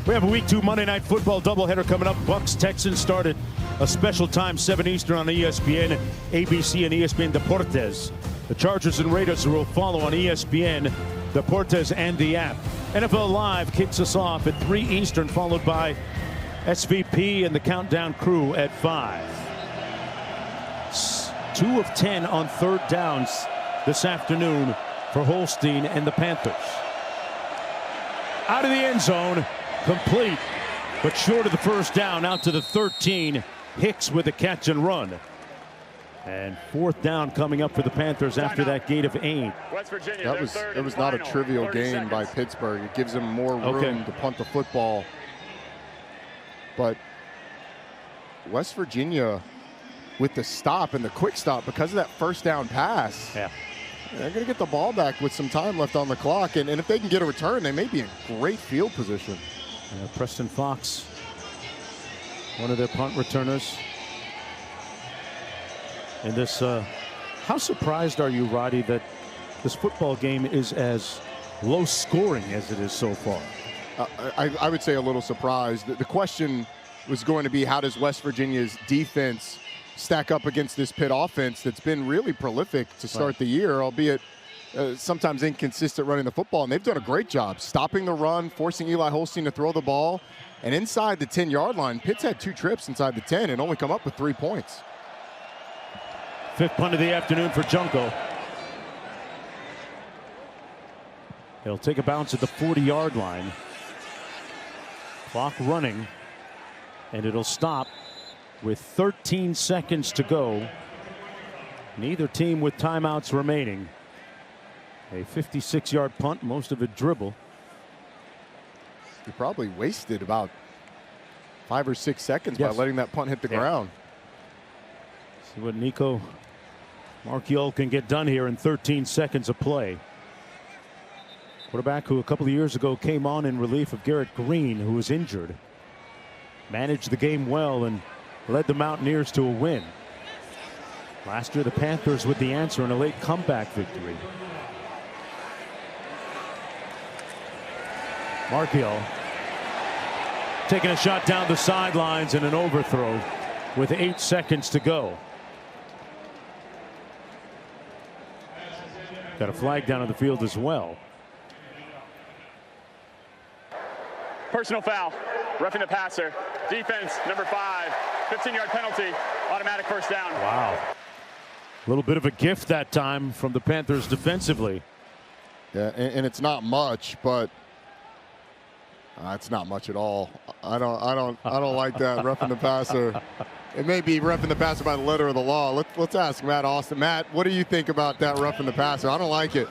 We have a Week 2 Monday Night Football doubleheader coming up. Bucks-Texans started a special time, 7 Eastern on ESPN, ABC, and ESPN Deportes. The Chargers and Raiders will follow on ESPN, Deportes, and the app. NFL Live kicks us off at 3 Eastern, followed by SVP and the Countdown Crew at 5. 2 of 10 on 3rd downs this afternoon for Holstein and the Panthers. Out of the end zone. Complete, but short of the 1st down, out to the 13. Hicks with a catch and run. And 4th down coming up for the Panthers after that gate of 8. West Virginia, that was not a trivial gain by Pittsburgh. It gives them more room to punt the football. But West Virginia, with the stop and the quick stop, because of that 1st down pass, they're going to get the ball back with some time left on the clock. And if they can get a return, they may be in great field position. Preston Fox, one of their punt returners. And this, how surprised are you, Roddy, that this football game is as low scoring as it is so far? I would say a little surprised. The question was going to be, how does West Virginia's defense stack up against this Pitt offense that's been really prolific to start the year, albeit sometimes inconsistent running the football. And they've done a great job stopping the run, forcing Eli Holstein to throw the ball. And inside the 10-yard line, Pitt's had 2 trips inside the 10 and only come up with 3 points. 5th punt of the afternoon for Junko. He'll take a bounce at the 40-yard line. Clock running, and it'll stop with 13 seconds to go. Neither team with timeouts remaining. A 56-yard punt, most of it dribble. He probably wasted about 5 or 6 seconds by letting that punt hit the ground. See what Nico Marchiol can get done here in 13 seconds of play. Quarterback who a couple of years ago came on in relief of Garrett Green, who was injured. Managed the game well and led the Mountaineers to a win. Last year, the Panthers with the answer in a late comeback victory. Marchiol taking a shot down the sidelines and an overthrow with 8 seconds to go. Got a flag down on the field as well. Personal foul, roughing the passer. Defense, number 5, 15-yard penalty, automatic first down. Wow. A little bit of a gift that time from the Panthers defensively. Yeah, and it's not much, but it's not much at all. I don't like that roughing the passer. It may be roughing the passer by the letter of the law. Let's ask Matt Austin. Matt, what do you think about that roughing the passer? I don't like it.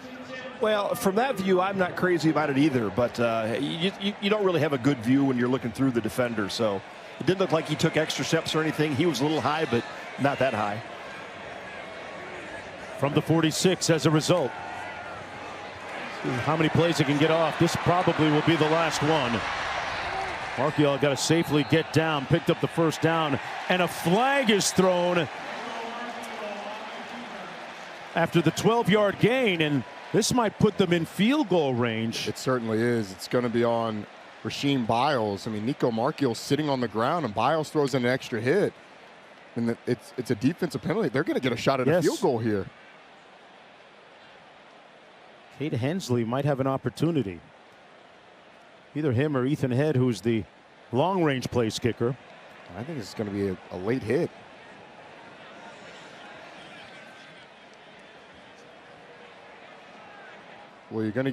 Well, from that view, I'm not crazy about it either, but you don't really have a good view when you're looking through the defender. So it didn't look like he took extra steps or anything. He was a little high, but not that high. From the 46 as a result. See how many plays he can get off. This probably will be the last one. Marchiol got to safely get down, picked up the first down, and a flag is thrown after the 12-yard gain, and this might put them in field goal range. It certainly is. It's going to be on Rasheem Biles. I mean, Nico Marchiol's sitting on the ground, and Biles throws in an extra hit. And it's a defensive penalty. They're going to get a shot at a field goal here. Cade Hensley might have an opportunity. Either him or Ethan Head, who's the long-range place kicker. I think it's going to be a late hit. Well, you're going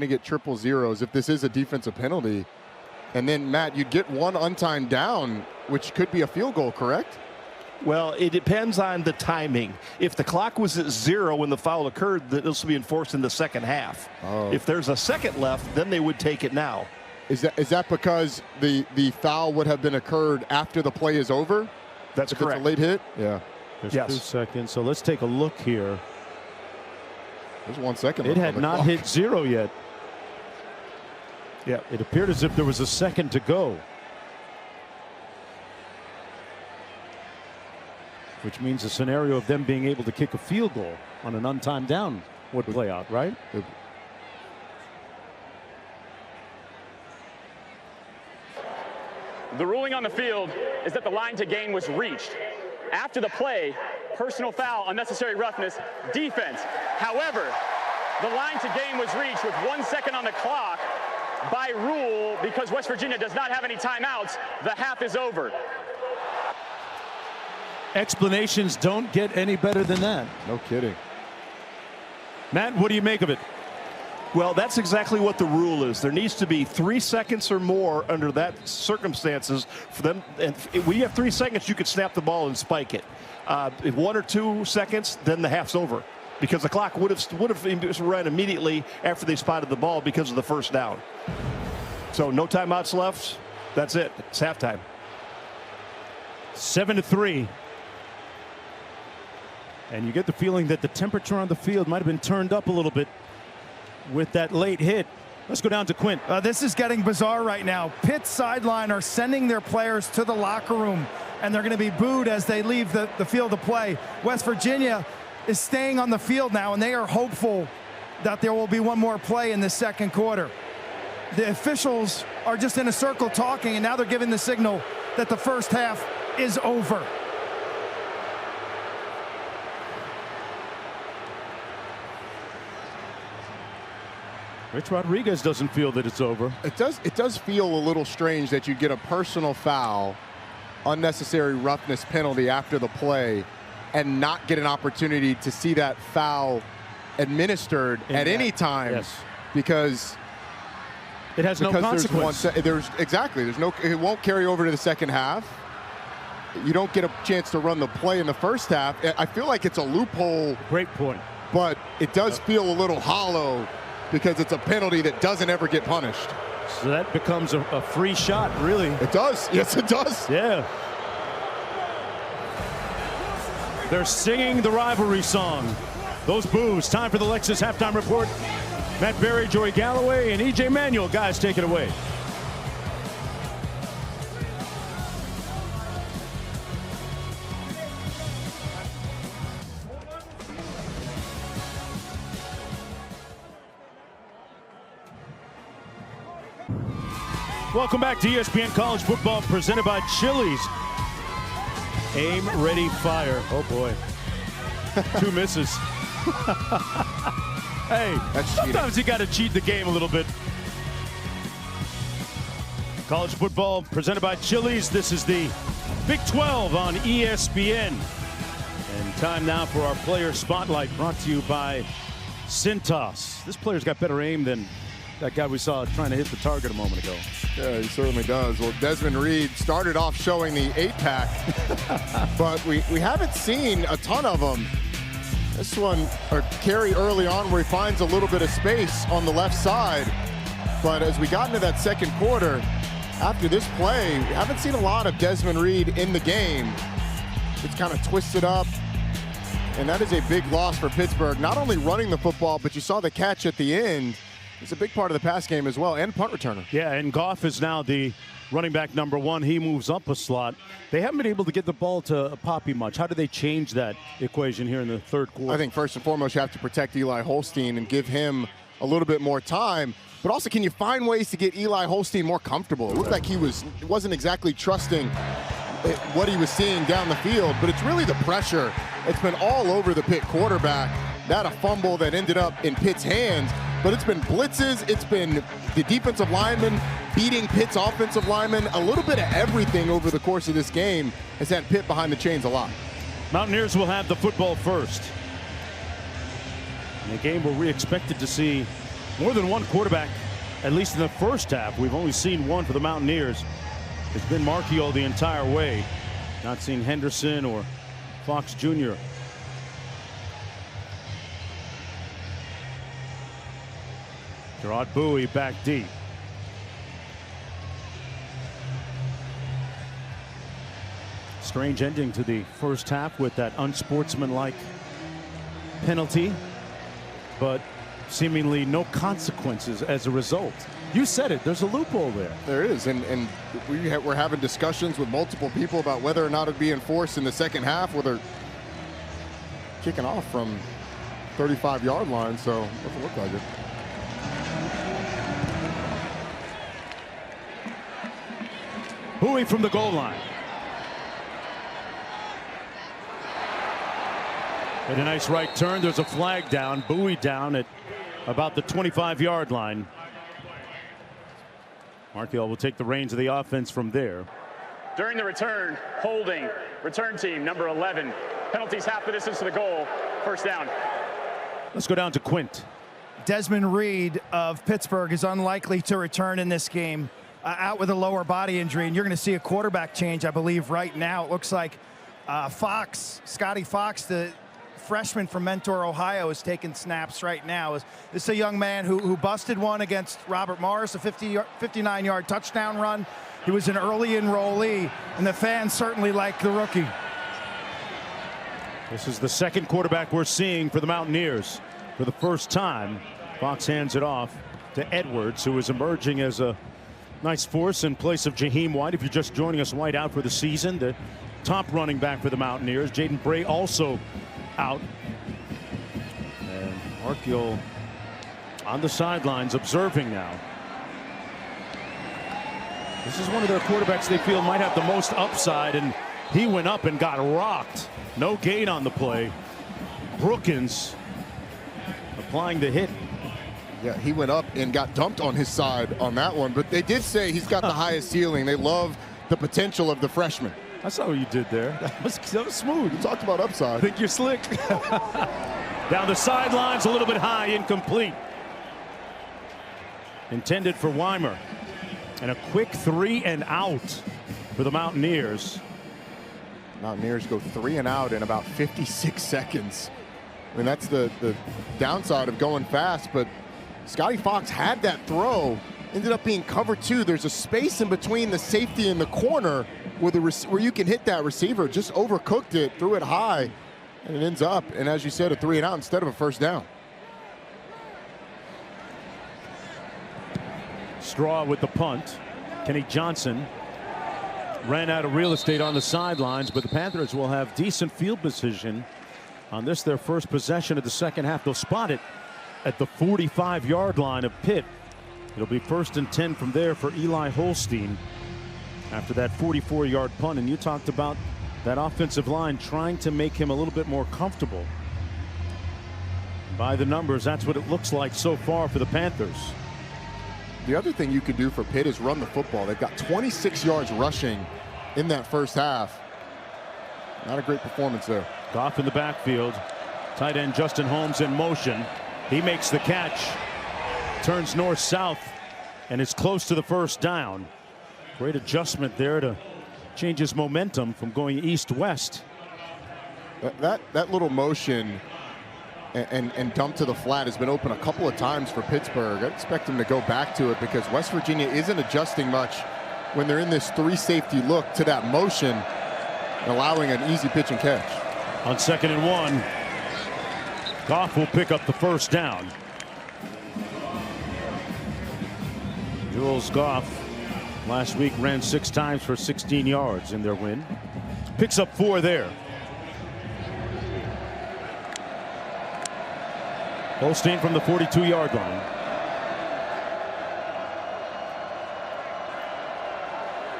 to get triple zeros if this is a defensive penalty. And then, Matt, you'd get one untimed down, which could be a field goal, correct? Well, it depends on the timing. If the clock was at 0 when the foul occurred, this will be enforced in the second half. Oh. If there's a second left, then they would take it now. Is that because the foul would have been occurred after the play is over? That's if correct. It's a late hit? Yeah. There's 2 seconds, so let's take a look here. There's 1 second. It had not hit 0 yet. Yeah. It appeared as if there was a second to go. Which means a scenario of them being able to kick a field goal on an untimed down would play out, right? The ruling on the field is that the line to gain was reached. After the play, personal foul, unnecessary roughness, defense. However, the line to gain was reached with 1 second on the clock. By rule, because West Virginia does not have any timeouts, the half is over. Explanations don't get any better than that. No kidding. Matt, what do you make of it? Well, that's exactly what the rule is. There needs to be 3 seconds or more under that circumstances for them. And when you have 3 seconds, you could snap the ball and spike it. If 1 or 2 seconds, then the half's over, because the clock would have run immediately after they spotted the ball because of the first down. So no timeouts left. That's it. It's halftime. 7-3. And you get the feeling that the temperature on the field might have been turned up a little bit with that late hit. Let's go down to Quint. This is getting bizarre right now. Pitt's sideline are sending their players to the locker room, and they're going to be booed as they leave the field of play. West Virginia is staying on the field now, and they are hopeful that there will be one more play in the second quarter. The officials are just in a circle talking, and now they're giving the signal that the first half is over. Rich Rodriguez doesn't feel that it's over. It does feel a little strange that you get a personal foul, unnecessary roughness penalty after the play, and not get an opportunity to see that foul administered at any time. Yes. Because it has no consequence. It won't carry over to the second half. You don't get a chance to run the play in the first half. I feel like it's a loophole. Great point. But it does feel a little hollow, because it's a penalty that doesn't ever get punished. So that becomes a free shot, really. It does. Yes, it does. Yeah. They're singing the rivalry song. Those boos. Time for the Lexus halftime report. Matt Berry, Joey Galloway, and E.J. Manuel. Guys, take it away. Welcome back to ESPN College Football, presented by Chili's. Aim, ready, fire. Oh, boy. 2 misses. Hey, sometimes you got to cheat the game a little bit. College football presented by Chili's. This is the Big 12 on ESPN. And time now for our player spotlight, brought to you by Cintas. This player's got better aim than that guy we saw trying to hit the target a moment ago. Yeah, he certainly does. Well, Desmond Reed started off showing the 8-pack, but we haven't seen a ton of them. This one, a carry early on where he finds a little bit of space on the left side. But as we got into that second quarter, after this play, we haven't seen a lot of Desmond Reed in the game. It's kind of twisted up, and that is a big loss for Pittsburgh. Not only running the football, but you saw the catch at the end. It's a big part of the pass game as well, and punt returner. Yeah, and Goff is now the running back #1. He moves up a slot. They haven't been able to get the ball to Poppy much. How do they change that equation here in the third quarter? I think first and foremost, you have to protect Eli Holstein and give him a little bit more time. But also, can you find ways to get Eli Holstein more comfortable? It looked like he wasn't exactly trusting what he was seeing down the field, but it's really the pressure. It's been all over the Pitt quarterback. That a fumble that ended up in Pitt's hands, but it's been blitzes, it's been the defensive lineman beating Pitt's offensive lineman. A little bit of everything over the course of this game has had Pitt behind the chains a lot. Mountaineers will have the football first. In a game where we expected to see more than one quarterback, at least in the first half. We've only seen one for the Mountaineers. It's been Marchiol the entire way. Not seen Henderson or Fox Jr. Gerard Bowie back deep. Strange ending to the first half with that unsportsmanlike penalty, but seemingly no consequences as a result. You said it, there's a loophole there. There is, and we're having discussions with multiple people about whether or not it'd be enforced in the second half, whether kicking off from 35-yard line, so it doesn't look like it. Bowie from the goal line. And a nice right turn. There's a flag down. Bowie down at about the 25-yard line. Marchiol will take the reins of the offense from there. During the return, holding, return team number 11. Penalties half the distance to the goal. First down. Let's go down to Quint. Desmond Reed of Pittsburgh is unlikely to return in this game, out with a lower body injury, and you're going to see a quarterback change, I believe, right now. It looks like Scotty Fox, the freshman from Mentor, Ohio, is taking snaps right now. This is a young man who busted one against Robert Morris, a 59-yard touchdown run. He was an early enrollee, and the fans certainly like the rookie. This is the second quarterback we're seeing for the Mountaineers. For the first time, Fox hands it off to Edwards, who is emerging as a nice force in place of Jaheim White. If you're just joining us, White out for the season, the top running back for the Mountaineers. Jaden Bray also out. And Marchiol on the sidelines observing now. This is one of their quarterbacks they feel might have the most upside, and he went up and got rocked. No gain on the play. Brookins applying the hit. Yeah, he went up and got dumped on his side on that one, but they did say he's got the highest ceiling. They love the potential of the freshman. I saw what you did there. That was smooth. You talked about upside. I think you're slick. Down the sidelines, a little bit high, incomplete. Intended for Weimer. And a quick 3 and out for the Mountaineers. Mountaineers go 3 and out in about 56 seconds. I mean, that's the downside of going fast, but Scotty Fox had that throw, ended up being cover 2. There's a space in between the safety and the corner where you can hit that receiver. Just overcooked it, threw it high, and it ends up, and as you said, a 3 and out instead of a first down. Straw with the punt. Kenny Johnson ran out of real estate on the sidelines, but the Panthers will have decent field position on this, their first possession of the second half. They'll spot it at the 45-yard line of Pitt. It'll be 1st and 10 from there for Eli Holstein after that 44-yard punt. And you talked about that offensive line trying to make him a little bit more comfortable. By the numbers, that's what it looks like so far for the Panthers. The other thing you could do for Pitt is run the football. They've got 26 yards rushing in that first half. Not a great performance there. Goff in the backfield. Tight end Justin Holmes in motion. He makes the catch. Turns north-south and is close to the first down. Great adjustment there to change his momentum from going east-west. That little motion and dump to the flat has been open a couple of times for Pittsburgh. I expect him to go back to it because West Virginia isn't adjusting much when they're in this 3-safety look to that motion, allowing an easy pitch and catch. On 2nd and 1, Goff will pick up the first down. Jules Goff last week ran 6 times for 16 yards in their win. Picks up 4 there. Holstein from the 42-yard line.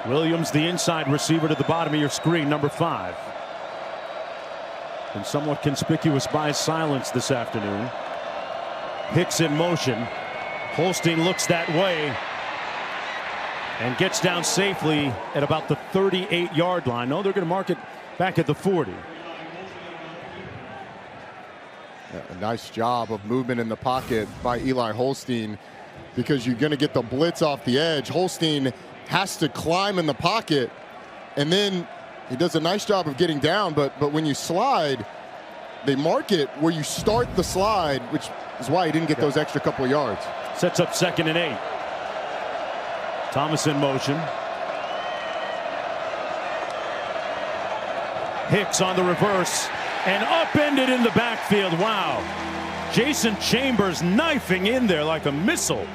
Williams, the inside receiver to the bottom of your screen, number 5. And somewhat conspicuous by silence this afternoon. Hicks in motion. Holstein looks that way and gets down safely at about the 38-yard line. No, they're going to mark it back at the 40. A nice job of movement in the pocket by Eli Holstein, because you're going to get the blitz off the edge. Holstein has to climb in the pocket, and then he does a nice job of getting down, but when you slide, they mark it where you start the slide, which is why he didn't get those extra couple of yards. Sets up 2nd and 8. Thomas in motion. Hicks on the reverse and upended in the backfield. Wow. Jason Chambers knifing in there like a missile.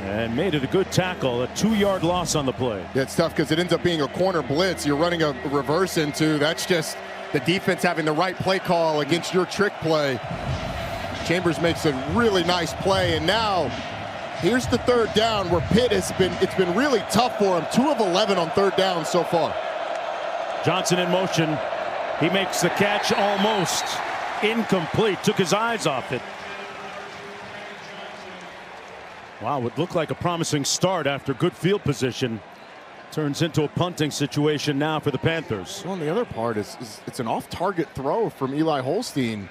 And made it a good tackle. A 2-yard loss on the play. Yeah, it's tough because it ends up being a corner blitz. You're running a reverse into. That's just the defense having the right play call against your trick play. Chambers makes a really nice play, and now here's the 3rd down where Pitt it's been really tough for him. 2 of 11 on 3rd down so far. Johnson in motion. He makes the catch, almost incomplete. Took his eyes off it. Wow, what looked like a promising start after good field position turns into a punting situation now for the Panthers. Well, and the other part is it's an off-target throw from Eli Holstein.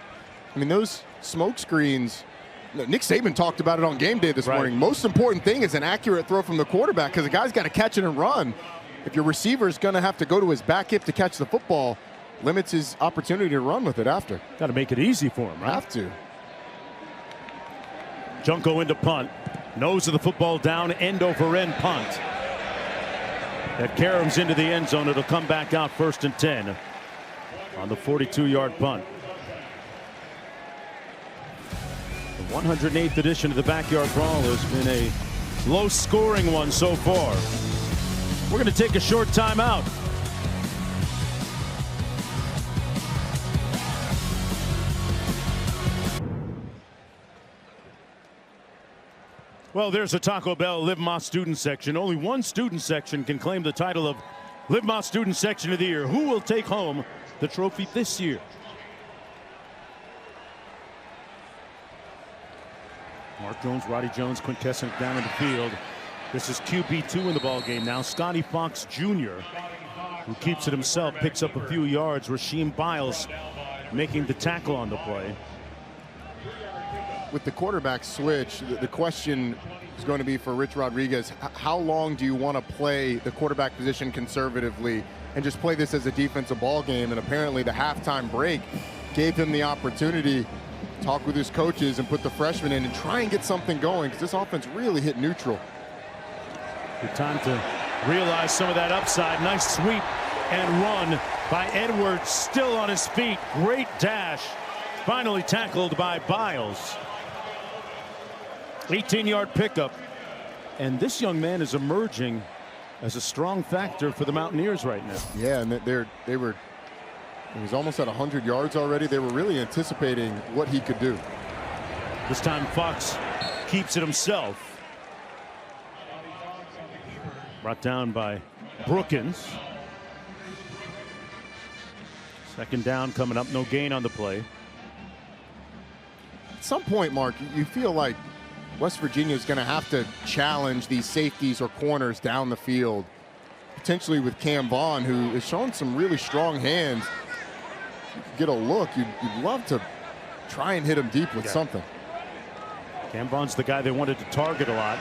I mean, those smoke screens, Nick Saban talked about it on game day this morning. Most important thing is an accurate throw from the quarterback, because the guy's got to catch it and run. If your receiver's going to have to go to his back hip to catch the football, limits his opportunity to run with it after. Got to make it easy for him, right? Have to. Junko into punt. Nose of the football down, end over end punt. That caroms into the end zone. It'll come back out 1st and 10 on the 42-yard punt. The 108th edition of the Backyard Brawl has been a low-scoring one so far. We're going to take a short timeout. Well, there's a Taco Bell Live Más student section. Only one student section can claim the title of Live Más Student Section of the Year. Who will take home the trophy this year? Mark Jones, Roddy Jones, Quintessence down in the field. This is QB2 in the ball game now. Scotty Fox Jr., who keeps it himself, picks up a few yards. Rasheem Biles making the tackle on the play. With the quarterback switch, the question is going to be for Rich Rodriguez, how long do you want to play the quarterback position conservatively and just play this as a defensive ball game? And apparently the halftime break gave him the opportunity to talk with his coaches and put the freshman in and try and get something going, because this offense really hit neutral. Good time to realize some of that upside. Nice sweep and run by Edwards, still on his feet. Great dash. Finally tackled by Biles. 18-yard pickup. And this young man is emerging as a strong factor for the Mountaineers right now. Yeah, and he was almost at 100 yards already. They were really anticipating what he could do. This time Fox keeps it himself. Brought down by Brookins. 2nd down coming up, no gain on the play. some point, Mark, you feel like West Virginia is going to have to challenge these safeties or corners down the field, potentially with Cam Vaughn, who is showing some really strong hands. You could get a look. You'd love to try and hit him deep with something. Cam Vaughn's the guy they wanted to target a lot.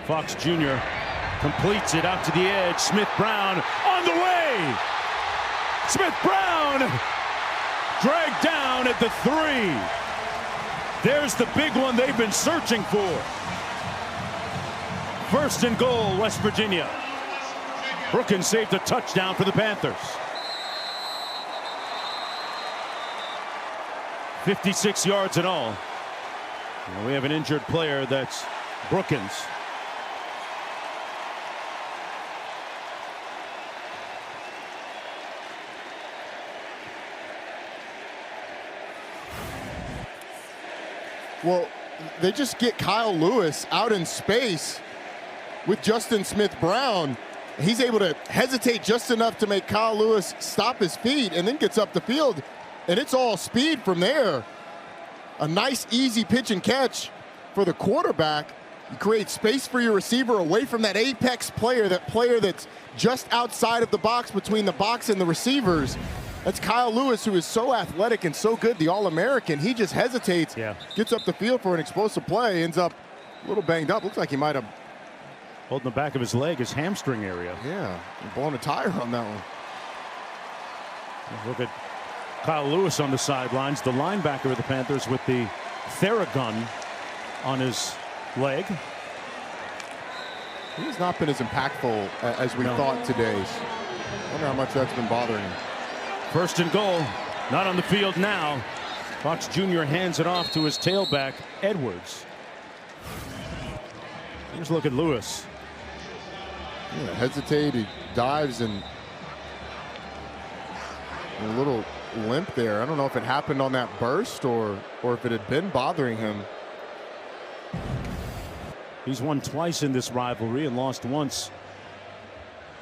Fox Jr. completes it out to the edge. Smith-Brown on the way. Smith-Brown dragged down at the 3. There's the big one they've been searching for. 1st and goal, West Virginia. Brookins saved a touchdown for the Panthers. 56 yards in all. And we have an injured player, that's Brookins. Well, they just get Kyle Lewis out in space with Justin Smith-Brown. He's able to hesitate just enough to make Kyle Lewis stop his feet and then gets up the field, and it's all speed from there. A nice, easy pitch and catch for the quarterback. You create space for your receiver away from that apex player, that player that's just outside of the box between the box and the receivers. That's Kyle Lewis, who is so athletic and so good, the All-American. He just hesitates, gets up the field for an explosive play, ends up a little banged up. Looks like he might have holding the back of his leg, his hamstring area. Yeah, blown a tire on that one. Look at Kyle Lewis on the sidelines, the linebacker of the Panthers with the Theragun on his leg. He's not been as impactful as we thought today. I wonder how much that's been bothering him. 1st and goal, not on the field now. Fox Jr. hands it off to his tailback, Edwards. Here's a look at Lewis. Yeah, hesitate, he dives, and a little limp there. I don't know if it happened on that burst or if it had been bothering him. He's won twice in this rivalry and lost once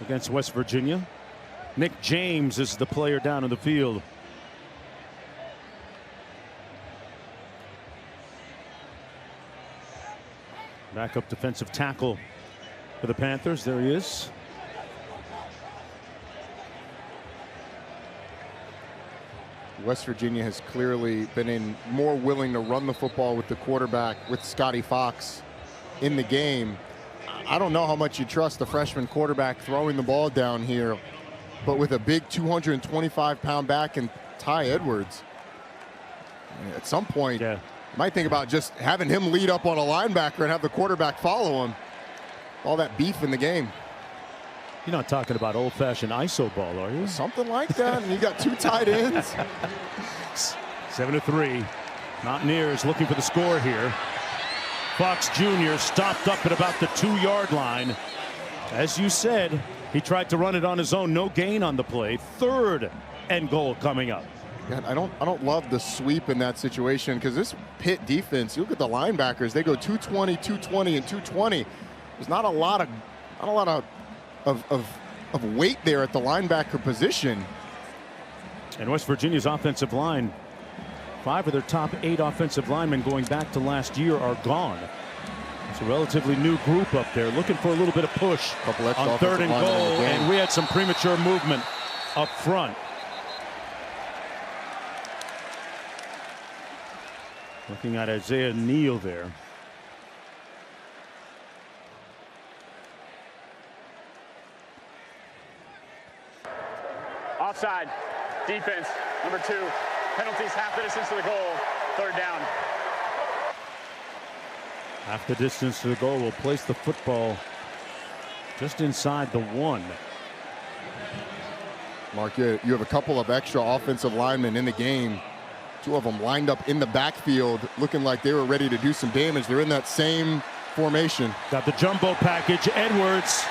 against West Virginia. Nick James is the player down in the field. Backup defensive tackle for the Panthers. There he is. West Virginia has clearly been more willing to run the football with the quarterback, with Scotty Fox in the game. I don't know how much you trust the freshman quarterback throwing the ball down here, but with a big 225-pound back and Ty Edwards, at some point, you might think about just having him lead up on a linebacker and have the quarterback follow him. All that beef in the game. You're not talking about old-fashioned ISO ball, are you? Something like that, and you got 2 tight ends. 7-3. Mountaineers looking for the score here. Fox Jr. stopped up at about the 2-yard line. As you said, he tried to run it on his own. No gain on the play. 3rd and goal coming up. God, I don't love the sweep in that situation, because this Pitt defense, you look at the linebackers, they go 220, 220, and 220. There's not a lot of weight there at the linebacker position. And West Virginia's offensive line, 5 of their top 8 offensive linemen going back to last year are gone. It's a relatively new group up there, looking for a little bit of push on 3rd and goal, and we had some premature movement up front. Looking at Isaiah Neal there. Offside. Defense. Number 2. Penalties half the distance to the goal. 3rd down. Half the distance to the goal will place the football just inside the 1. Mark, you have a couple of extra offensive linemen in the game. 2 of them lined up in the backfield, looking like they were ready to do some damage. They're in that same formation. Got the jumbo package. Edwards.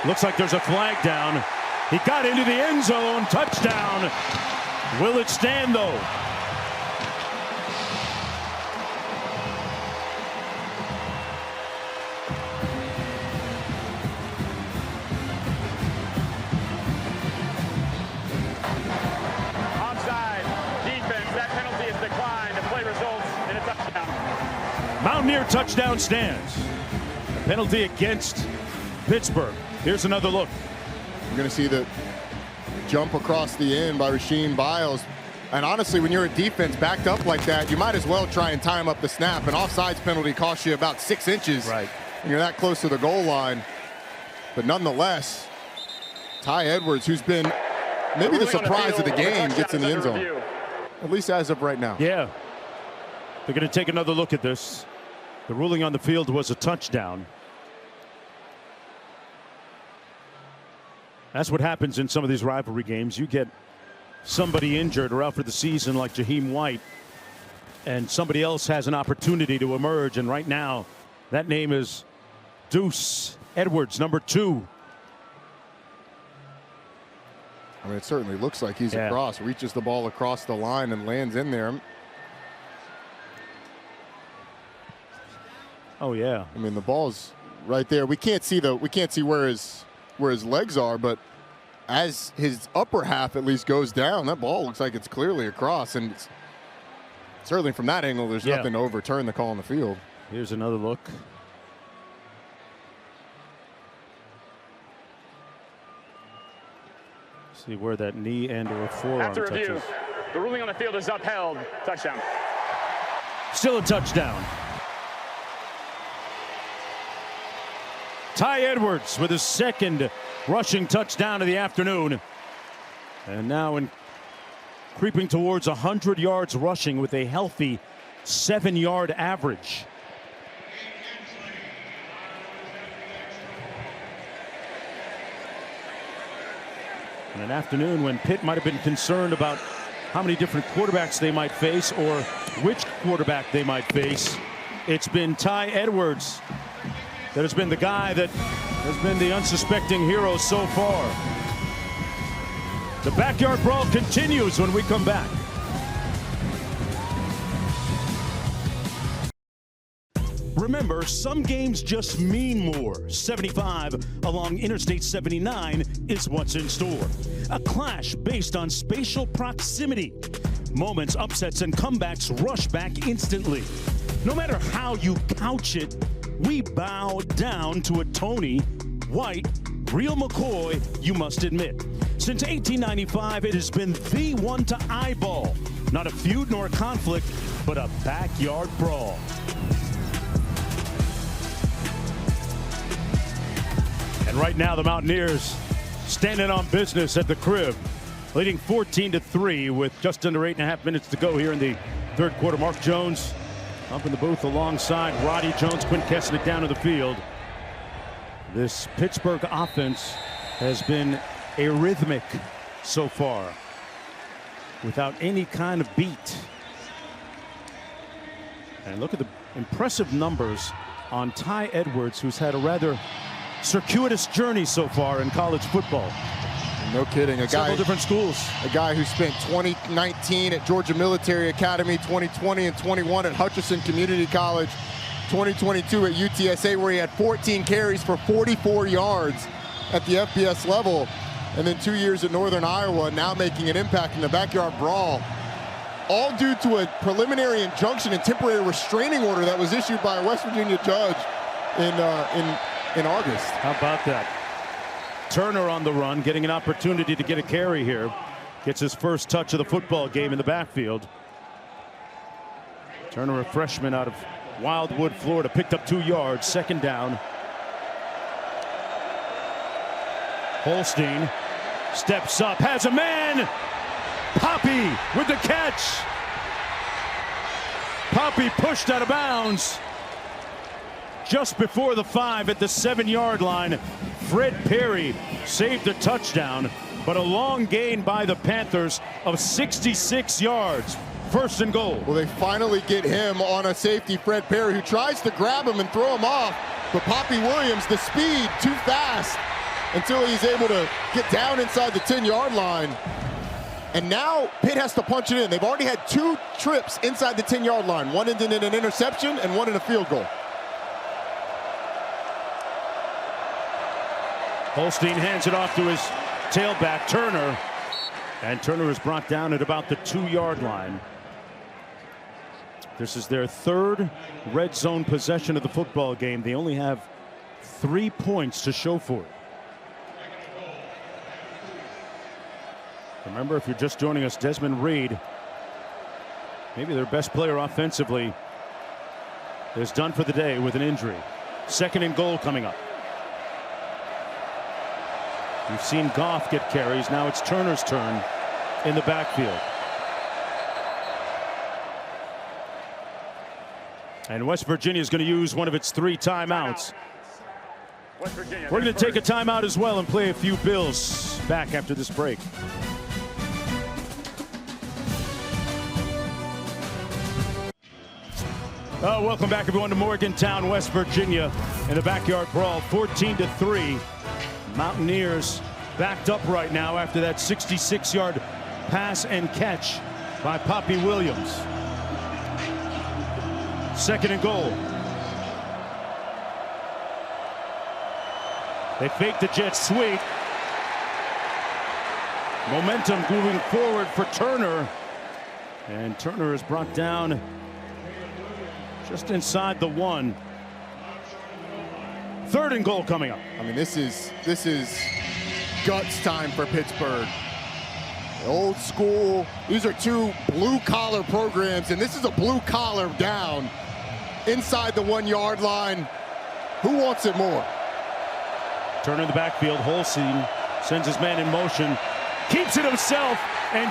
Looks like there's a flag down. He got into the end zone. Touchdown. Will it stand, though? Offside. Defense. That penalty is declined. The play results Mountaineer touchdown stands. A penalty against Pittsburgh. Here's another look. You're going to see the jump across the end by Rasheem Biles. And honestly, when you're a defense backed up like that, you might as well try and time up the snap. An offsides penalty costs you about 6 inches. Right. And you're that close to the goal line. But nonetheless, Ty Edwards, who's been maybe the surprise of the game, gets in the end zone. At least as of right now. Yeah. They're going to take another look at this. The ruling on the field was a touchdown. That's what happens in some of these rivalry games. You get somebody injured or out for the season like Jaheim White, and somebody else has an opportunity to emerge. And right now, that name is Deuce Edwards, number 2. I mean, it certainly looks like he's across, reaches the ball across the line and lands in there. Oh yeah. I mean, the ball's right there. We can't see where his legs are, but as his upper half at least goes down, that ball looks like it's clearly across, and it's, certainly from that angle, there's nothing to overturn the call on the field. Here's another look. See where that knee and or forearm After review, touches. the ruling on the field is upheld. Touchdown. Still a touchdown. Ty Edwards with his second rushing touchdown of the afternoon. And now creeping towards 100 yards rushing with a healthy 7-yard average. In an afternoon when Pitt might have been concerned about how many different quarterbacks they might face or which quarterback they might face, it's been Ty Edwards that has been the guy that has been the unsuspecting hero so far. The backyard brawl continues when we come back. Remember, some games just mean more. 75 along Interstate 79 is what's in store. A clash based on spatial proximity. Moments, upsets, and comebacks rush back instantly. No matter how you couch it, we bow down to a Tony, White, real McCoy, you must admit. Since 1895, it has been the one to eyeball. Not a feud nor a conflict, but a backyard brawl. And right now, the Mountaineers standing on business at the crib, leading 14-3 with just under 8.5 minutes to go here in the third quarter. Mark Jones up in the booth alongside Roddy Jones, Quinn Kesnick down to the field. This Pittsburgh offense has been arrhythmic so far, without any kind of beat. And look at the impressive numbers on Ty Edwards, who's had a rather circuitous journey so far in college football. No kidding. Several different schools. A guy who spent 2019 at Georgia Military Academy, 2020 and 21 at Hutchinson Community College, 2022 at UTSA, where he had 14 carries for 44 yards at the FBS level, and then 2 years at Northern Iowa, now making an impact in the backyard brawl. All due to a preliminary injunction and temporary restraining order that was issued by a West Virginia judge in August. How about that? Turner on the run, getting an opportunity to get a carry here. Gets his first touch of the football game in the backfield. Turner, a freshman out of Wildwood, Florida, picked up 2 yards, second down. Holstein steps up, has a man. Poppy with the catch. Poppy pushed out of bounds just before the 5 at the 7-yard line. Fred Perry saved a touchdown, but a long gain by the Panthers of 66 yards. First and goal. Well, they finally get him on a safety, Fred Perry, who tries to grab him and throw him off. But Poppy Williams, the speed, too fast until he's able to get down inside the 10-yard line. And now Pitt has to punch it in. They've already had 2 trips inside the 10-yard line. One ended in an interception and one in a field goal. Holstein hands it off to his tailback, Turner. And Turner is brought down at about the 2-yard line. This is their third red zone possession of the football game. They only have 3 points to show for it. Remember, if you're just joining us, Desmond Reed, maybe their best player offensively, is done for the day with an injury. 2nd and goal coming up. You've seen Goff get carries. Now it's Turner's turn in the backfield. And West Virginia is going to use one of its 3 timeouts. We're going to take a timeout as well and play a few Bills. Back after this break. Welcome back, everyone, to Morgantown, West Virginia, in the backyard brawl. 14-3. Mountaineers backed up right now after that 66-yard pass and catch by Poppy Williams. 2nd and goal. They fake the jet sweep. Momentum moving forward for Turner. And Turner is brought down just inside the 1. 3rd and goal coming up. I mean, this is guts time for Pittsburgh. Old school. These are 2 blue-collar programs, and this is a blue-collar down inside the 1-yard line. Who wants it more? Turner in the backfield. Holstein sends his man in motion, keeps it himself, and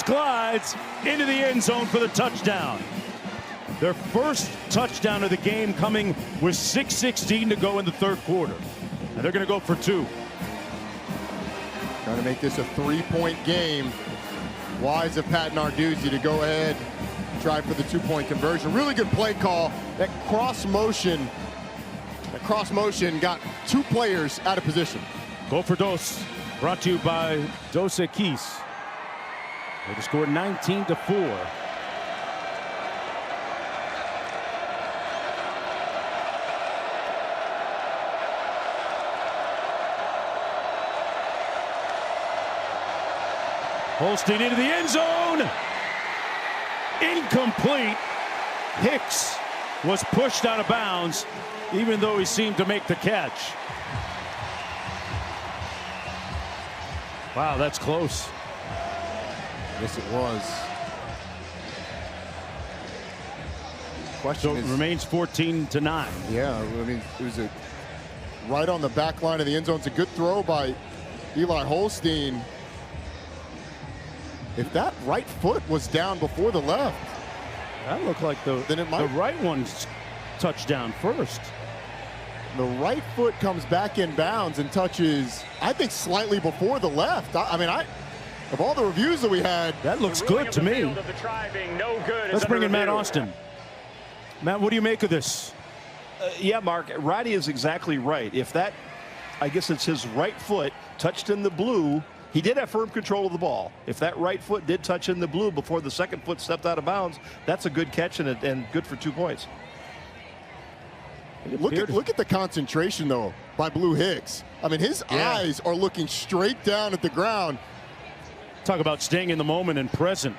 glides into the end zone for the touchdown. Their first touchdown of the game coming with 6:16 to go in the 3rd quarter. And they're going to go for 2. Trying to make this a 3-point game. Wise of Pat Narduzzi to go ahead, try for the 2-point conversion. Really good play call. That cross motion got 2 players out of position. Go for Dos. Brought to you by Dos Equis. They scored 19-4. Holstein into the end zone. Incomplete. Hicks was pushed out of bounds, even though he seemed to make the catch. Wow, that's close. Yes, it was. Question so it remains 14-9. Yeah, I mean, it was right on the back line of the end zone. It's a good throw by Eli Holstein. If that right foot was down before the left, that looked like the right one's touchdown first. The right foot comes back in bounds and touches, I think, slightly before the left. I mean, of all the reviews that we had, that looks good to me. Let's bring in Matt Austin. Matt, what do you make of this? Yeah, Mark, Roddy is exactly right. If that, I guess it's his right foot, touched in the blue, he did have firm control of the ball. If that right foot did touch in the blue before the second foot stepped out of bounds, that's a good catch and good for 2 points. Look at the concentration, though, by Blue Hicks. I mean, his eyes are looking straight down at the ground. Talk about staying in the moment and present.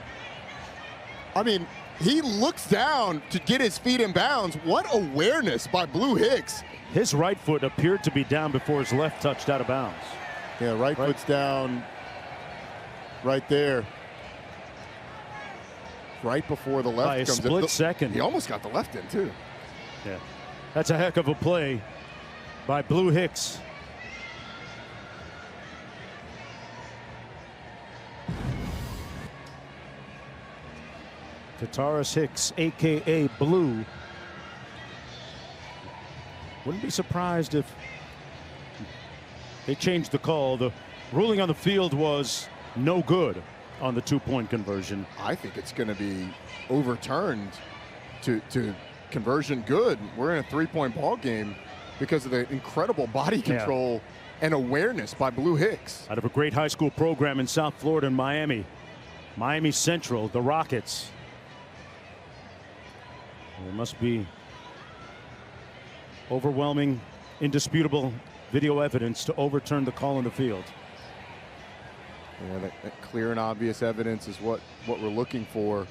I mean, he looks down to get his feet in bounds. What awareness by Blue Hicks. His right foot appeared to be down before his left touched out of bounds. Yeah, right foot's down right there. Right before the left by a comes split in. second. He almost got the left in, too. Yeah, that's a heck of a play by Blue Hicks. Tataris Hicks, a.k.a. Blue. Wouldn't be surprised if they changed the call. The ruling on the field was no good on the 2-point conversion. I think it's going to be overturned to conversion good. We're in a 3-point ball game because of the incredible body control and awareness by Blue Hicks. Out of a great high school program in South Florida and Miami. Miami Central, the Rockets. There must be overwhelming, indisputable video evidence to overturn the call on the field. Yeah, that clear and obvious evidence is what we're looking for.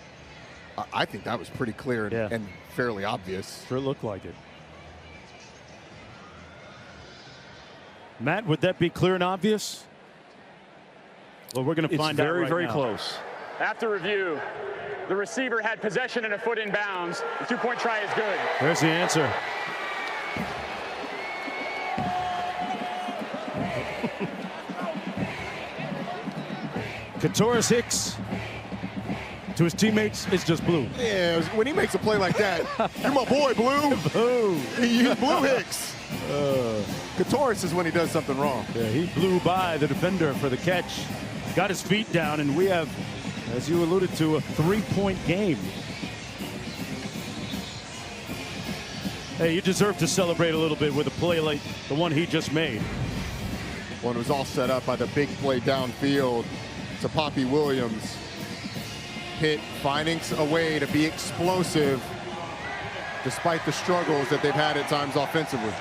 I think that was pretty clear and fairly obvious. Sure looked like it. Matt, would that be clear and obvious? Well, we're going to find out right now. It's very, very close. After review, the receiver had possession and a foot in bounds. The two-point try is good. There's the answer. Katoris Hicks to his teammates, it's just Blue. Yeah, when he makes a play like that, you're my boy, Blue. Blue. He's Blue Hicks. Katoris is when he does something wrong. Yeah, he blew by the defender for the catch. Got his feet down, and we have, as you alluded to, a 3-point game. Hey, you deserve to celebrate a little bit with a play like the one he just made. One was all set up by the big play downfield to Poppy Williams. Pitt finding a way to be explosive despite the struggles that they've had at times offensively.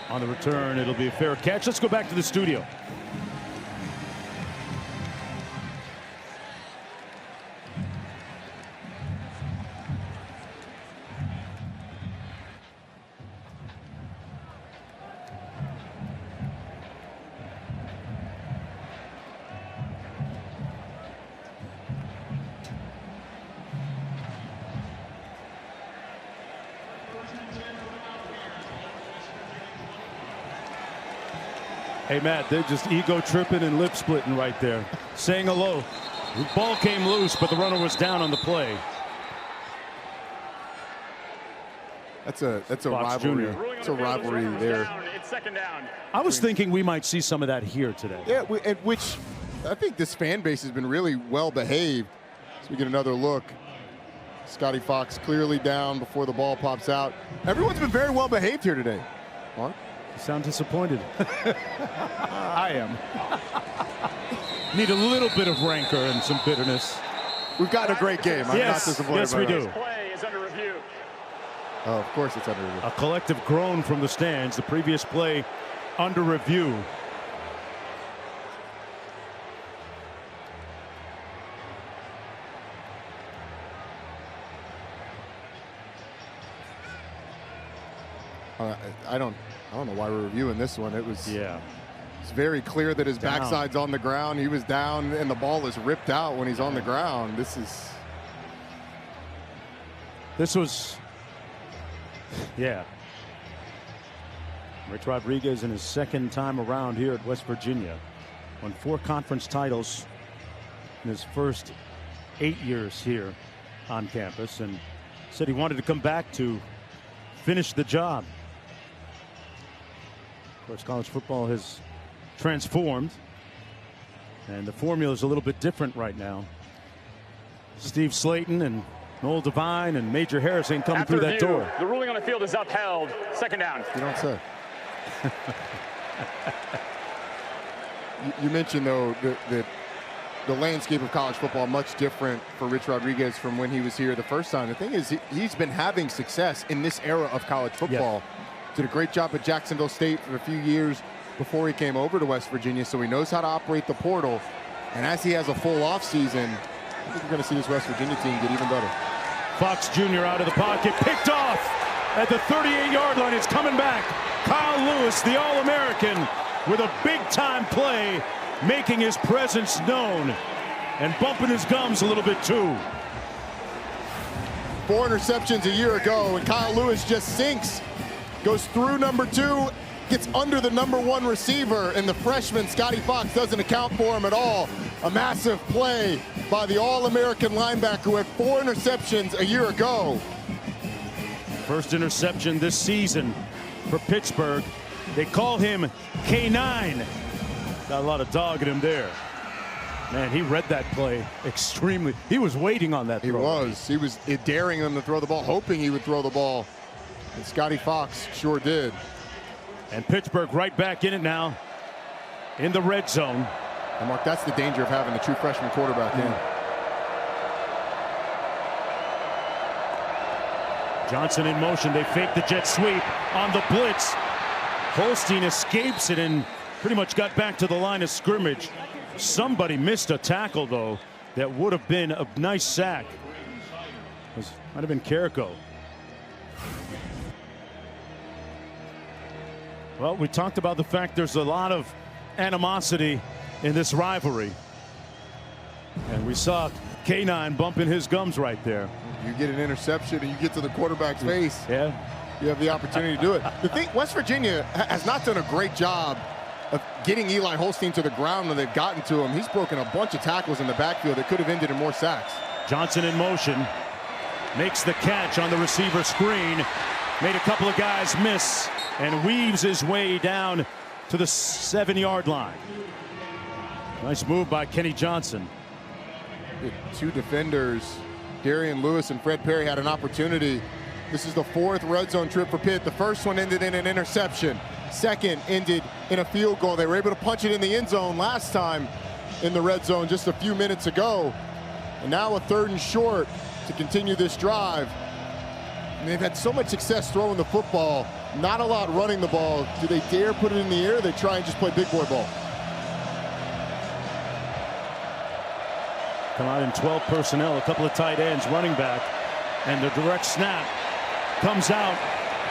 On the return, it'll be a fair catch. Let's go back to the studio. Hey, Matt, they're just ego tripping and lip splitting right there. Saying hello. The ball came loose, but the runner was down on the play. That's a Fox rivalry. Jr. It's a rivalry there. It's second down. I was thinking we might see some of that here today. Yeah, which I think this fan base has been really well behaved. So we get another look. Scotty Fox clearly down before the ball pops out. Everyone's been very well behaved here today. Mark? You sound disappointed. I am. Need a little bit of rancor and some bitterness. We've got a great game. I'm not disappointed. Yes, we do. This play is under review. Oh, of course it's under review. A collective groan from the stands. The previous play under review. I don't know why we're reviewing this one. It's very clear that his Down. backside's on the ground. He was down, and the ball is ripped out when he's on the ground. This was, Rich Rodriguez in his second time around here at West Virginia. Won 4 conference titles in his first 8 years here on campus, and said he wanted to come back to finish the job. Of course, college football has transformed, and the formula is a little bit different right now. Steve Slayton and Noel Devine and Major Harris ain't coming through that door. The ruling on the field is upheld. Second down. You don't say. You mentioned, though, the landscape of college football much different for Rich Rodriguez from when he was here the first time. The thing is, he's been having success in this era of college football. Yeah. Did a great job at Jacksonville State for a few years before he came over to West Virginia, so he knows how to operate the portal. And as he has a full offseason, I think we're going to see this West Virginia team get even better. Fox Jr. out of the pocket, picked off at the 38-yard line. It's coming back. Kyle Lewis, the All-American, with a big-time play, making his presence known and bumping his gums a little bit too. 4 interceptions a year ago, and Kyle Lewis just sinks. Goes through number 2, gets under the number 1 receiver, and the freshman Scotty Fox doesn't account for him at all. A massive play by the All-American linebacker who had 4 interceptions a year ago. First interception this season for Pittsburgh. They call him K9. Got a lot of dog in him there. Man, he read that play extremely. He was waiting on that throw. He was daring him to throw the ball, hoping he would throw the ball. And Scotty Fox sure did. And Pittsburgh right back in it now in the red zone. And Mark, that's the danger of having a true freshman quarterback in. Johnson in motion. They fake the jet sweep on the blitz. Holstein escapes it, and pretty much got back to the line of scrimmage. Somebody missed a tackle, though, that would have been a nice sack. Might have been Carrico. Well, we talked about the fact there's a lot of animosity in this rivalry. And we saw K9 bumping his gums right there. You get an interception and you get to the quarterback's face. Yeah. You have the opportunity to do it. The thing, West Virginia has not done a great job of getting Eli Holstein to the ground when they've gotten to him. He's broken a bunch of tackles in the backfield that could have ended in more sacks. Johnson in motion. Makes the catch on the receiver screen. Made a couple of guys miss and weaves his way down to the 7-yard line. Nice move by Kenny Johnson. The two defenders, Darian Lewis and Fred Perry, had an opportunity. This is the 4th red zone trip for Pitt. The first one ended in an interception. Second ended in a field goal. They were able to punch it in the end zone last time in the red zone just a few minutes ago. And now a 3rd and short to continue this drive. And they've had so much success throwing the football, not a lot running the ball. Do they dare put it in the air? They try and just play big boy ball. Come out in 12 personnel, a couple of tight ends, running back, and the direct snap comes out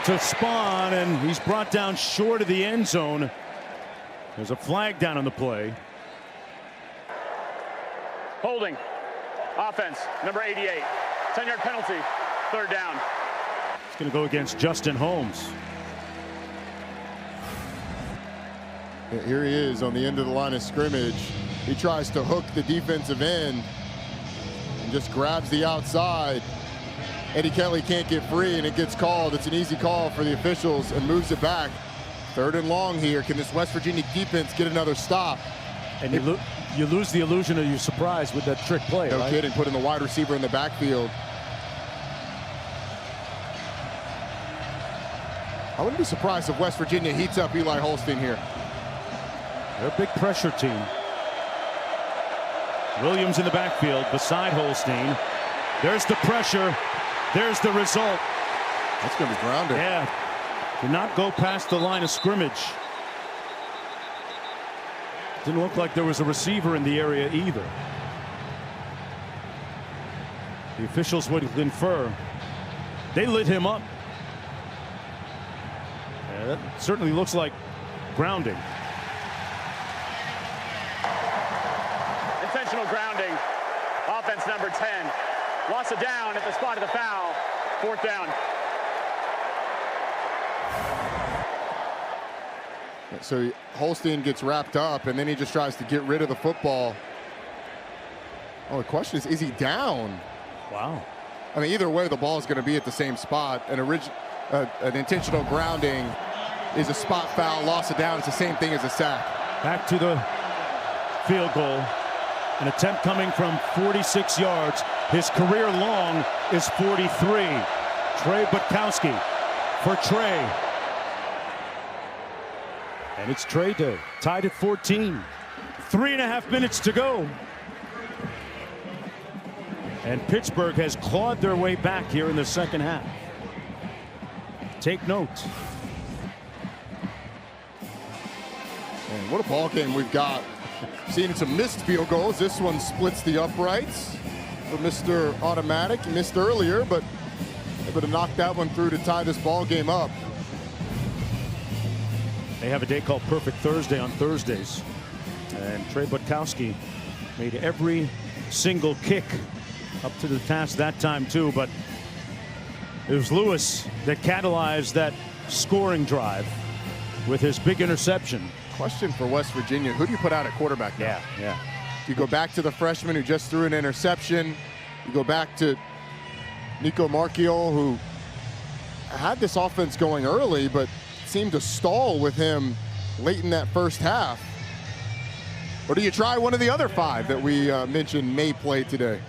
to Spawn, and he's brought down short of the end zone. There's a flag down on the play. Holding. Offense, number 88. 10-yard penalty, 3rd down. It's going to go against Justin Holmes. Here he is on the end of the line of scrimmage. He tries to hook the defensive end and just grabs the outside. Eddie Kelly can't get free, and it gets called. It's an easy call for the officials and moves it back. 3rd and long here. Can this West Virginia defense get another stop? And you lose the illusion of your surprise with that trick play. No right? kidding, putting the wide receiver in the backfield. I wouldn't be surprised if West Virginia heats up Eli Holstein here. They're a big pressure team. Williams in the backfield beside Holstein. There's the pressure. There's the result. That's going to be grounded. Yeah. Did not go past the line of scrimmage. Didn't look like there was a receiver in the area either. The officials would infer they lit him up. Yeah, that certainly looks like grounding. Intentional grounding. Offense number 10. Lost it down at the spot of the foul. 4th down. So Holstein gets wrapped up, and then he just tries to get rid of the football. Oh, the question is he down? Wow. I mean, either way, the ball is going to be at the same spot. An intentional grounding is a spot foul. Loss of down. It's the same thing as a sack. Back to the field goal. An attempt coming from 46 yards. His career long is 43. Trey Butkowski for Trey. And it's Trey Day, tied at 14. 3.5 minutes to go. And Pittsburgh has clawed their way back here in the second half. Take note. And what a ball game we've got. Seeing some missed field goals. This one splits the uprights for Mr. Automatic. He missed earlier, but able to knock that one through to tie this ball game up. They have a day called Perfect Thursday on Thursdays. And Trey Butkowski made every single kick up to the task that time too, but it was Lewis that catalyzed that scoring drive with his big interception. Question for West Virginia, who do you put out at quarterback now? Yeah. You go back to the freshman who just threw an interception. You go back to Nico Marchiol, who had this offense going early, but seemed to stall with him late in that first half. Or do you try one of the other 5 that we mentioned may play today?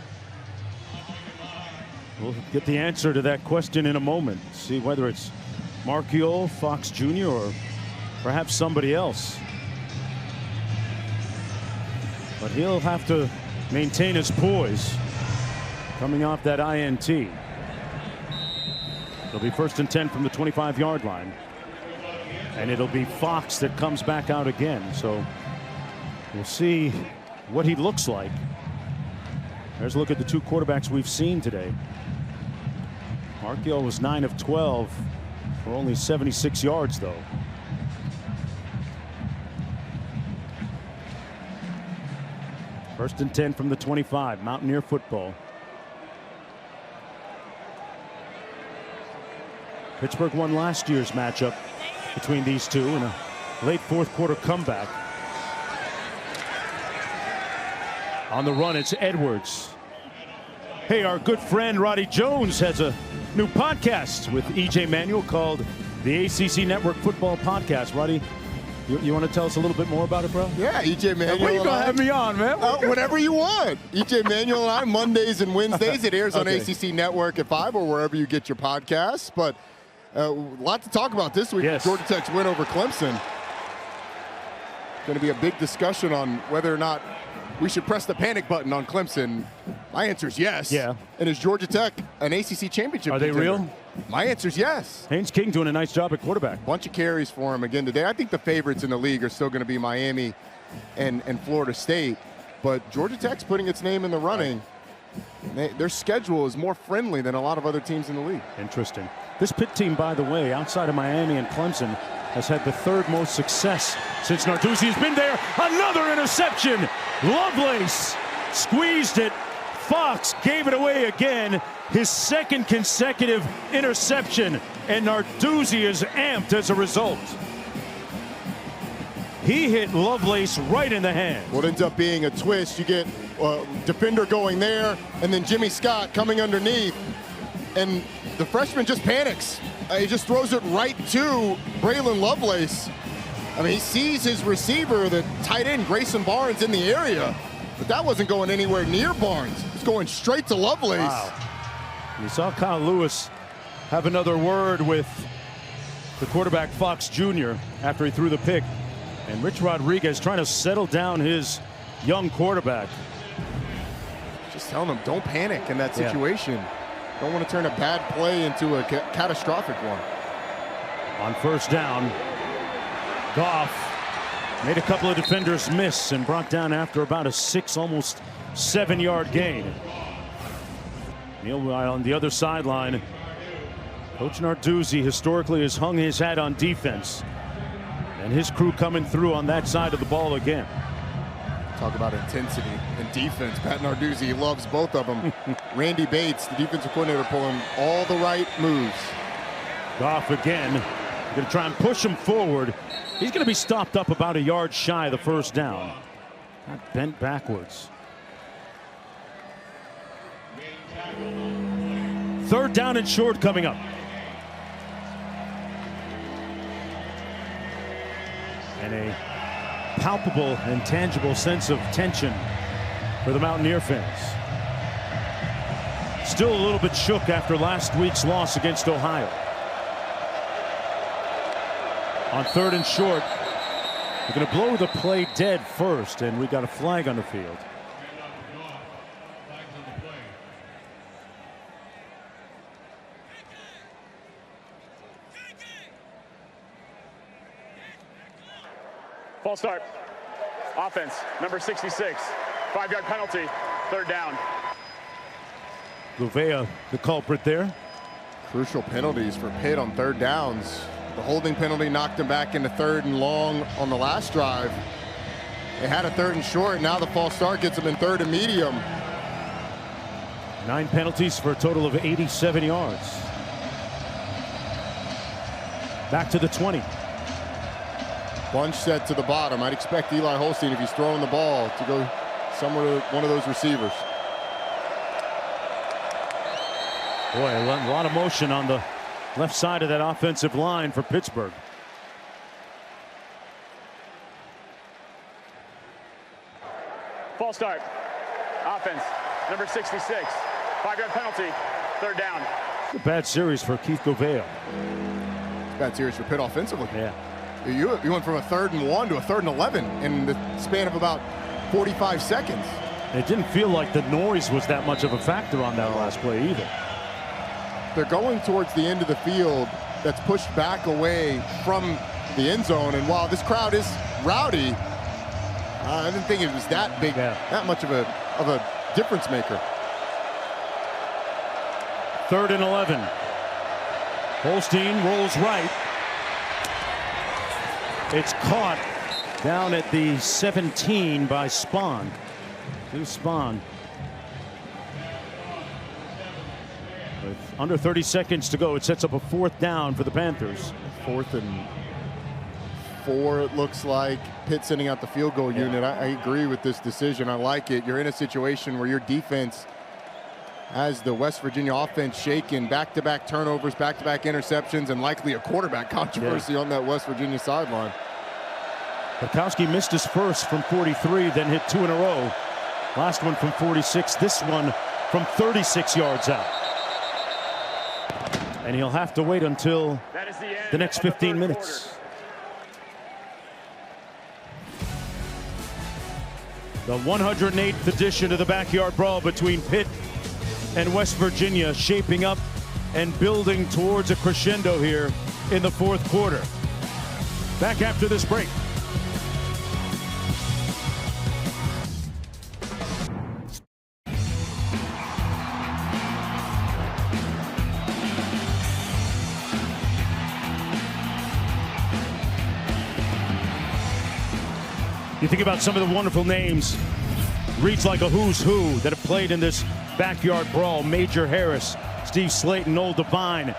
We'll get the answer to that question in a moment. See whether it's Marchiol, Fox Jr., or perhaps somebody else. But he'll have to maintain his poise coming off that INT. It'll be 1st and 10 from the 25-yard line. And it'll be Fox that comes back out again. So we'll see what he looks like. There's a look at the two quarterbacks we've seen today. Markiel was 9 of 12 for only 76 yards, though. First and 10 from the 25. Mountaineer football. Pittsburgh won last year's matchup between these two in a late fourth quarter comeback. On the run, it's Edwards. Hey, our good friend Roddy Jones has a new podcast with EJ Manuel called the ACC Network Football Podcast. Roddy, you want to tell us a little bit more about it, bro? Yeah, EJ Manuel. When are you going to have me on, man? Whenever you want. EJ Manuel and I, Mondays and Wednesdays. It airs on ACC Network at 5 or wherever you get your podcasts. But a lot to talk about this week. Yes. Georgia Tech's win over Clemson. Going to be a big discussion on whether or not we should press the panic button on Clemson. My answer is yes. Yeah. And is Georgia Tech an ACC championship Are they contender? real? My answer is yes. Haynes King doing a nice job at quarterback. Bunch of carries for him again today. I think the favorites in the league are still going to be Miami and Florida State. But Georgia Tech's putting its name in the running. Their schedule is more friendly than a lot of other teams in the league. Interesting. This Pitt team, by the way, outside of Miami and Clemson, has had the third most success since Narduzzi has been there. Another interception. Lovelace squeezed it. Fox gave it away again. His second consecutive interception, and Narduzzi is amped as a result. He hit Lovelace right in the hand. What ends up being a twist, you get defender going there, and then Jimmy Scott coming underneath, and the freshman just panics. He just throws it right to Braylon Lovelace. I mean, he sees his receiver, the tight end, Grayson Barnes, in the area, but that wasn't going anywhere near Barnes. It's going straight to Lovelace. Wow. You saw Kyle Lewis have another word with the quarterback Fox Jr. after he threw the pick. And Rich Rodriguez trying to settle down his young quarterback. Just telling him, don't panic in that situation. Yeah. Don't want to turn a bad play into a catastrophic one. On first down, Goff made a couple of defenders miss and brought down after about a 6, almost 7-yard gain. Meanwhile, on the other sideline, Coach Narduzzi historically has hung his hat on defense. And his crew coming through on that side of the ball again. Talk about intensity and defense. Pat Narduzzi loves both of them. Randy Bates, the defensive coordinator, pulling all the right moves. Goff again. Going to try and push him forward. He's going to be stopped up about a yard shy of the first down. Got bent backwards. Third down and short coming up. And a palpable and tangible sense of tension for the Mountaineer fans. Still a little bit shook after last week's loss against Ohio. On third and short, we're going to blow the play dead first, and we got a flag on the field. False start. Offense, number 66. 5-yard penalty, third down. Gouveia, the culprit there. Crucial penalties for Pitt on third downs. The holding penalty knocked him back into third and long on the last drive. They had a third and short. Now the false start gets them in third and medium. 9 penalties for a total of 87 yards. Back to the 20. Bunch set to the bottom. I'd expect Eli Holstein, if he's throwing the ball, to go somewhere to one of those receivers. Boy, a lot of motion on the left side of that offensive line for Pittsburgh. False start. Offense, number 66. 5-yard penalty, third down. A bad series for Keith Gouveia. Bad series for Pitt offensively. Yeah. You went from a 3rd and 1 to a 3rd and 11 in the span of about 45 seconds. It didn't feel like the noise was that much of a factor on that last play either. They're going towards the end of the field that's pushed back away from the end zone. And while this crowd is rowdy, I didn't think it was that big, that much of a difference maker. 3rd and 11. Holstein rolls right. It's caught down at the 17 by Spahn. Here's Spahn. With under 30 seconds to go, it sets up a 4th down for the Panthers. 4th and 4, it looks like. Pitt sending out the field goal unit. I agree with this decision. I like it. You're in a situation where your defense has the West Virginia offense shaken. Back-to-back turnovers, back-to-back interceptions, and likely a quarterback controversy on that West Virginia sideline. Bukowski missed his first from 43, then hit 2 in a row. Last one from 46, this one from 36 yards out. And he'll have to wait until the next 15 minutes. The 108th edition of the Backyard Brawl between Pitt and West Virginia shaping up and building towards a crescendo here in the 4th quarter. Back after this break. You think about some of the wonderful names, reads like a who's who, that have played in this Backyard Brawl. Major Harris, Steve Slayton, Noel Devine,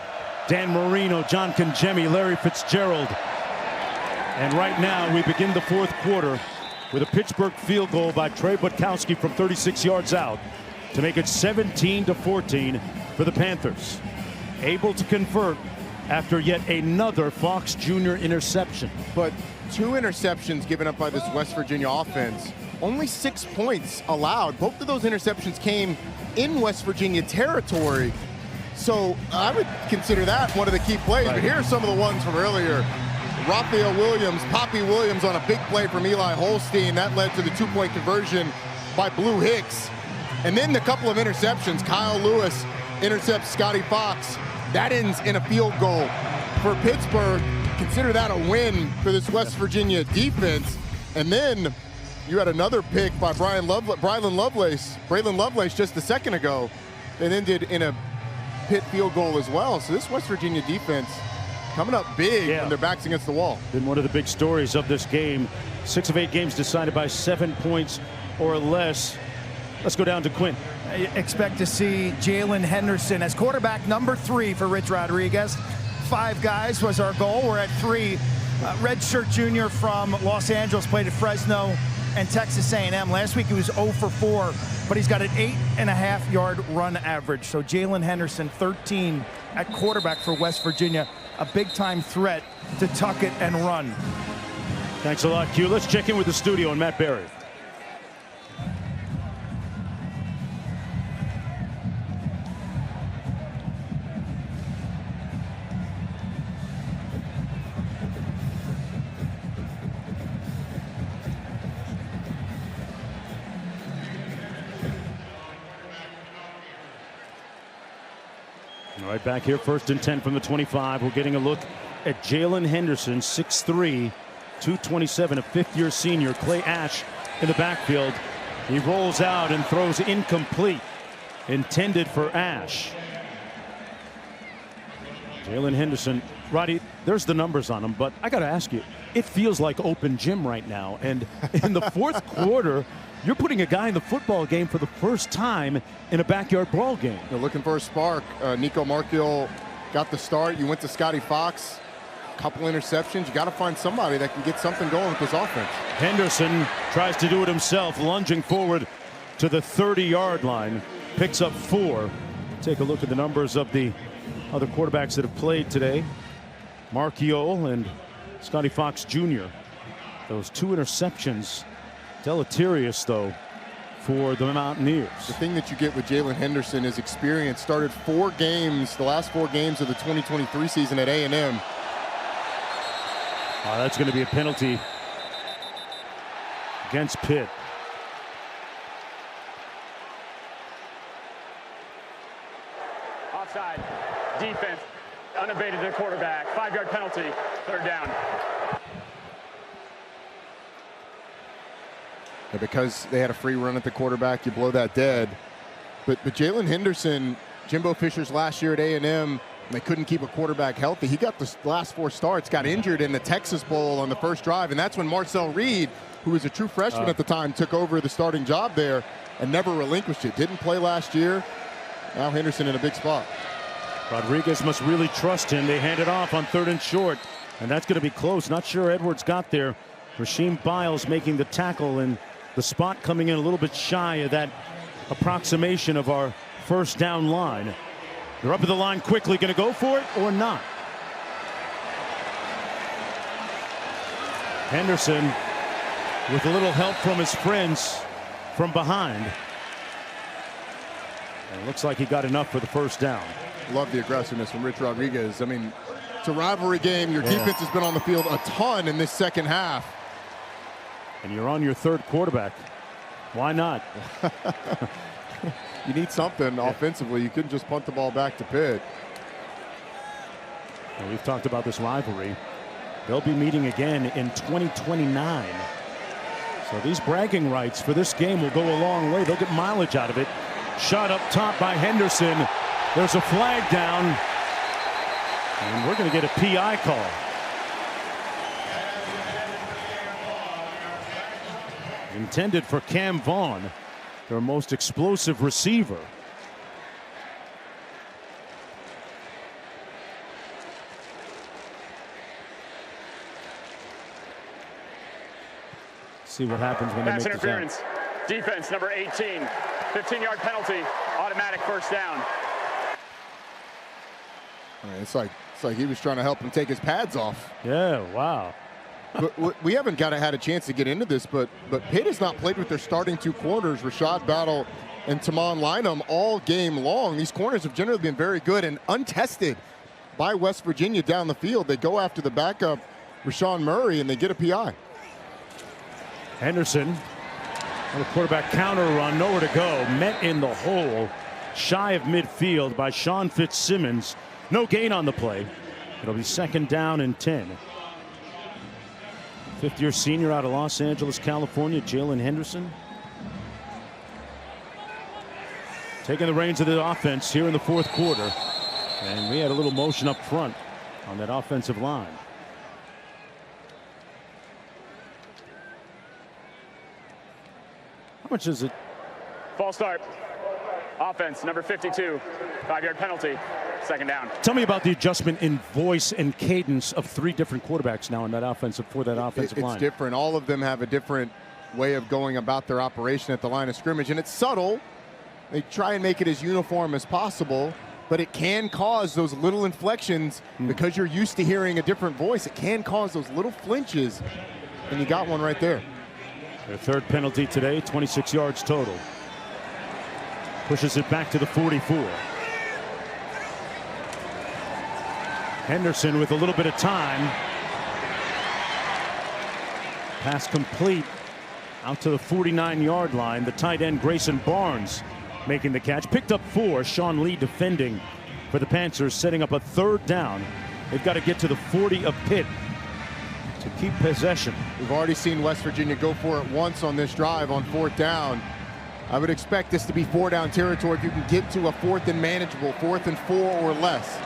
Dan Marino, John Congemi, Larry Fitzgerald. And right now we begin the 4th quarter with a Pittsburgh field goal by Trey Bukowski from 36 yards out to make it 17-14 for the Panthers. Able to convert after yet another Fox Jr. interception. But 2 interceptions given up by this West Virginia offense. Only 6 points allowed. Both of those interceptions came in West Virginia territory. So I would consider that one of the key plays. Right. But here are some of the ones from earlier. Raphael Williams, Poppy Williams on a big play from Eli Holstein. That led to the 2-point conversion by Blue Hicks. And then the couple of interceptions. Kyle Lewis intercepts Scotty Fox. That ends in a field goal for Pittsburgh. Consider that a win for this West Virginia defense. And then you had another pick by Braylon Lovelace just a second ago that ended in a Pitt field goal as well. So this West Virginia defense coming up big when their backs against the wall. Been one of the big stories of this game. 6 of 8 games decided by 7 points or less. Let's go down to Quinn. I expect to see Jalen Henderson as quarterback number 3 for Rich Rodriguez. 5 guys was our goal. We're at 3. Redshirt junior from Los Angeles played at Fresno and Texas A&M. Last week he was 0 for 4, but he's got an 8.5-yard run average. So Jalen Henderson, 13 at quarterback for West Virginia. A big-time threat to tuck it and run. Thanks a lot, Q. Let's check in with the studio and Matt Berry. All right, back here, 1st and 10 from the 25. We're getting a look at Jalen Henderson, 6'3", 227, a 5th-year senior. Clay Ash in the backfield. He rolls out and throws incomplete, intended for Ash. Jalen Henderson, Roddy, there's the numbers on him, but I got to ask you, it feels like open gym right now. And in the 4th quarter, you're putting a guy in the football game for the first time in a Backyard Brawl game. You're looking for a spark. Nico Markiel got the start. You went to Scotty Fox. A couple interceptions. You got to find somebody that can get something going with this offense. Henderson tries to do it himself, lunging forward to the 30-yard line. Picks up 4. Take a look at the numbers of the other quarterbacks that have played today. Markiel and Scotty Fox Jr. Those 2 interceptions. Deleterious, though, for the Mountaineers. The thing that you get with Jalen Henderson is experience. Started 4 games, the last 4 games of the 2023 season at A&M. That's going to be a penalty against Pitt. Offside. Defense unabated to quarterback. 5-yard penalty. 3rd down. And because they had a free run at the quarterback, you blow that dead. But Jalen Henderson, Jimbo Fisher's last year at A&M, they couldn't keep a quarterback healthy. He got the last 4 starts, got injured in the Texas Bowl on the first drive, and that's when Marcel Reed, who was a true freshman at the time, took over the starting job there and never relinquished it. Didn't play last year. Now Henderson in a big spot. Rodriguez must really trust him. They hand it off on 3rd and short, and that's going to be close. Not sure Edwards got there. Rasheem Biles making the tackle, and the spot coming in a little bit shy of that approximation of our first down line. They're up at the line quickly. Going to go for it or not? Henderson with a little help from his friends from behind. And it looks like he got enough for the first down. Love the aggressiveness from Rich Rodriguez. I mean, it's a rivalry game. Your defense has been on the field a ton in this second half. And you're on your 3rd quarterback. Why not? You need something offensively. You couldn't just punt the ball back to Pitt. And we've talked about this rivalry. They'll be meeting again in 2029. So these bragging rights for this game will go a long way. They'll get mileage out of it. Shot up top by Henderson. There's a flag down. And we're going to get a PI call. Intended for Cam Vaughn, their most explosive receiver. See what happens when Pass they make interference. Defense number 18. 15-yard penalty. Automatic first down. I mean, it's like he was trying to help him take his pads off. Yeah, wow. But we haven't had a chance to get into this, but Pitt has not played with their starting 2 corners, Rashad Battle and Tamon Lynham, all game long. These corners have generally been very good and untested by West Virginia down the field. They go after the backup, Rashawn Murray, and they get a PI. Henderson on a quarterback counter run, nowhere to go. Met in the hole, shy of midfield by Sean Fitzsimmons. No gain on the play. It'll be 2nd down and 10. 5th-year senior out of Los Angeles, California, Jalen Henderson. Taking the reins of the offense here in the 4th quarter. And we had a little motion up front on that offensive line. How much is it? False start. Offense number 52. 5-yard penalty. 2nd down. Tell me about the adjustment in voice and cadence of 3 different quarterbacks now in that offensive line. It's different. All of them have a different way of going about their operation at the line of scrimmage, and it's subtle. They try and make it as uniform as possible, but it can cause those little inflections because you're used to hearing a different voice. It can cause those little flinches, and you got one right there. Their 3rd penalty today, 26 yards total. Pushes it back to the 44. Henderson with a little bit of time. Pass complete out to the 49-yard line. The tight end Grayson Barnes making the catch. Picked up 4. Sean Lee defending for the Panthers, setting up a 3rd down. They've got to get to the 40 of Pitt to keep possession. We've already seen West Virginia go for it once on this drive on 4th down. I would expect this to be 4-down territory if you can get to a 4th and manageable, 4th and 4 or less.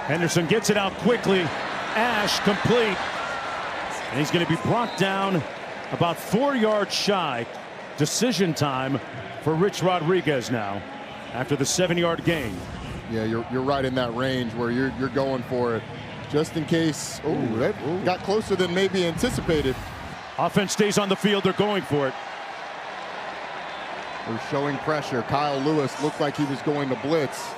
Henderson gets it out quickly. Ash complete. And he's going to be brought down about 4 yards shy. Decision time for Rich Rodriguez now after the 7-yard gain. Yeah, you're right in that range where you're going for it. Just in case. Oh, that got closer than maybe anticipated. Offense stays on the field. They're going for it. They're showing pressure. Kyle Lewis looked like he was going to blitz.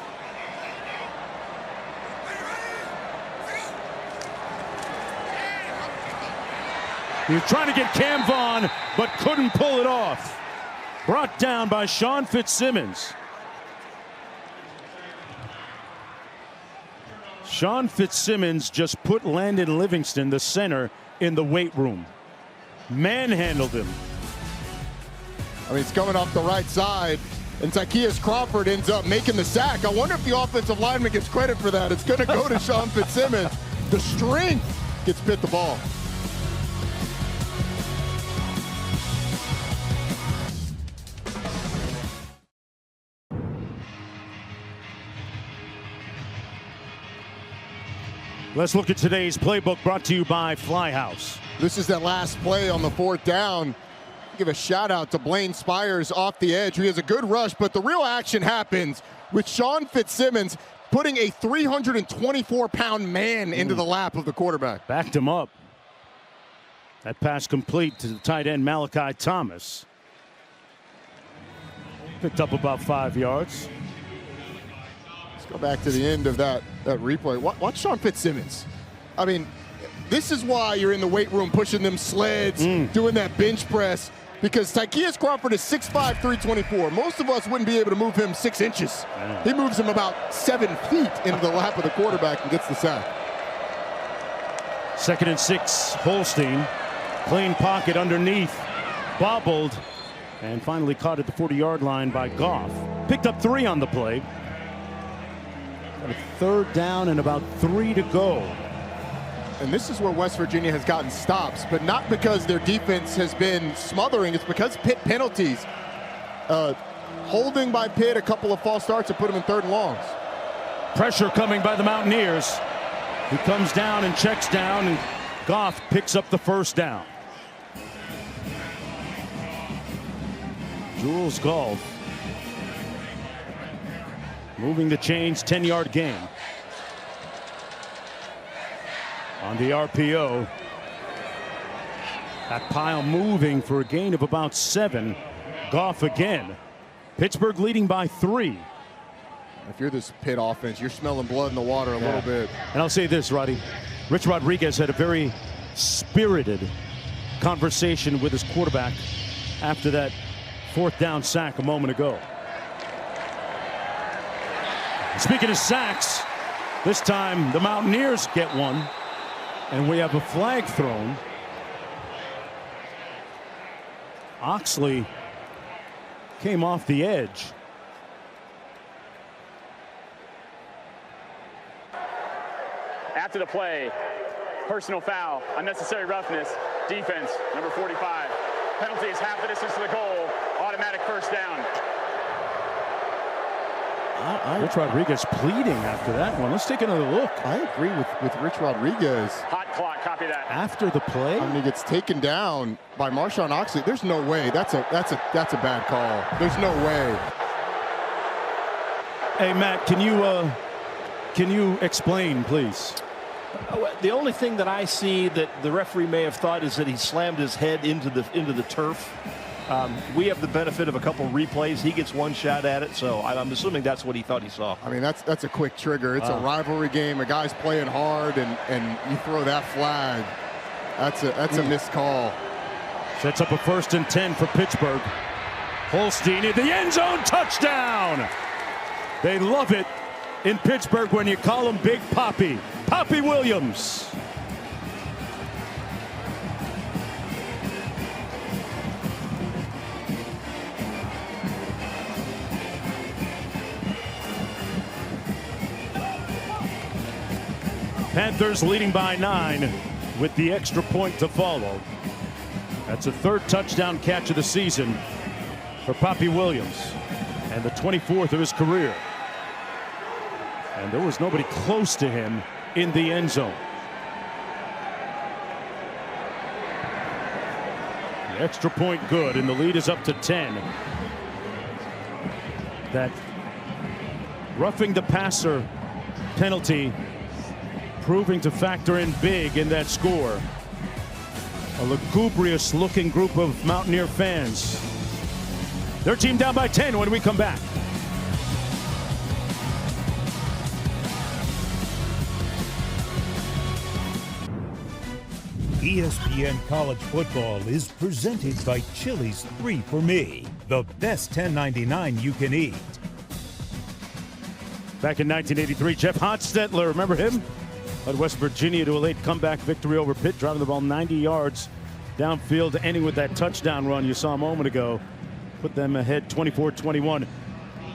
He was trying to get Cam Vaughn, but couldn't pull it off. Brought down by Sean Fitzsimmons. Sean Fitzsimmons just put Landon Livingston, the center, in the weight room. Manhandled him. I mean, it's coming off the right side, and Tykeus Crawford ends up making the sack. I wonder if the offensive lineman gets credit for that. It's going to go to Sean Fitzsimmons. The strength gets Pitt the ball. Let's look at today's playbook brought to you by Flyhouse. This is that last play on the 4th down. Give a shout out to Blaine Spires off the edge. He has a good rush, but the real action happens with Sean Fitzsimmons putting a 324-pound man into the lap of the quarterback. Backed him up. That pass complete to the tight end Malachi Thomas. Picked up about 5 yards. Let's go back to the end of that replay. Watch Sean Fitzsimmons. I mean, this is why you're in the weight room pushing them sleds, doing that bench press, because Tykeus Crawford is 6'5", 324. Most of us wouldn't be able to move him 6 inches. He moves him about 7 feet into the lap of the quarterback and gets the sack. 2nd and 6, Holstein. Clean pocket underneath. Bobbled. And finally caught at the 40-yard line by Goff. Picked up 3 on the play. Got a 3rd down and about 3 to go. And this is where West Virginia has gotten stops, but not because their defense has been smothering. It's because Pitt penalties. Holding by Pitt, a couple of false starts to put them in 3rd and longs. Pressure coming by the Mountaineers. He comes down and checks down, and Goff picks up the 1st down. Jules Golf moving the chains, 10-yard gain. On the RPO. That pile moving for a gain of about 7. Goff again. Pittsburgh leading by 3. If you're this Pitt offense, you're smelling blood in the water a little bit. And I'll say this, Roddy. Rich Rodriguez had a very spirited conversation with his quarterback after that 4th down sack a moment ago. Speaking of sacks, this time the Mountaineers get one, and we have a flag thrown. Oxley came off the edge. After the play, personal foul, unnecessary roughness, defense, number 45. Penalty is half the distance to the goal, automatic 1st down. Rich Rodriguez pleading after that one. Let's take another look. I agree with Rich Rodriguez. Hot clock, copy that. After the play, I mean, he gets taken down by Marshawn Oxley. There's no way. That's a bad call. There's no way. Hey Matt, can you explain, please? The only thing that I see that the referee may have thought is that he slammed his head into the turf. We have the benefit of a couple replays. He gets one shot at it, so I'm assuming that's what he thought he saw. I mean, that's a quick trigger. It's a rivalry game. A guy's playing hard, and you throw that flag. That's a missed call. Sets up a 1st and 10 for Pittsburgh. Holstein in the end zone, touchdown! They love it in Pittsburgh when you call him Big Poppy. Poppy Williams. Panthers leading by 9 with the extra point to follow. That's a 3rd touchdown catch of the season for Poppy Williams and the 24th of his career. And there was nobody close to him in the end zone. The extra point good, and the lead is up to 10. That roughing the passer penalty proving to factor in big in that score. A lugubrious looking group of Mountaineer fans. Their team down by 10 when we come back. ESPN College Football is presented by Chili's 3 for Me, the best $10.99 you can eat. Back in 1983, Jeff Hotstetler, remember him? Led West Virginia to a late comeback victory over Pitt, driving the ball 90 yards downfield, ending with that touchdown run you saw a moment ago. Put them ahead 24-21.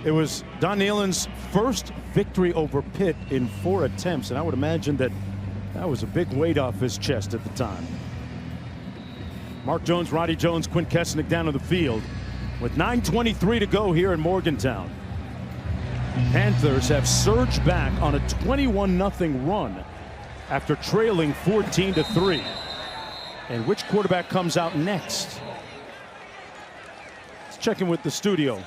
It was Don Nehlen's first victory over Pitt in 4 attempts, and I would imagine that was a big weight off his chest at the time. Mark Jones, Roddy Jones, Quint Kesnick down on the field with 9:23 to go here in Morgantown. Panthers have surged back on a 21-0 run after trailing 14-3. And which quarterback comes out next? Let's check in with the studio.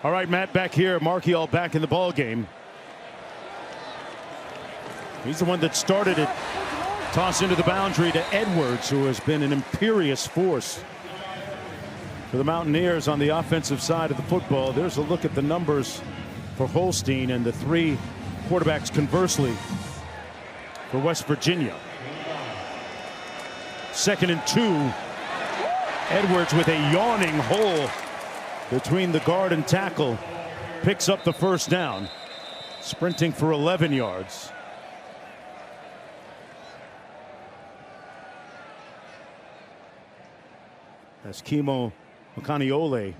All right, Matt, back here. Marchiol back in the ball game. He's the one that started it. Toss into the boundary to Edwards, who has been an imperious force for the Mountaineers on the offensive side of the football. There's a look at the numbers for Holstein and the three quarterbacks conversely for West Virginia. 2nd and 2. Edwards with a yawning hole between the guard and tackle picks up the first down, sprinting for 11 yards. As Kimo Makaniole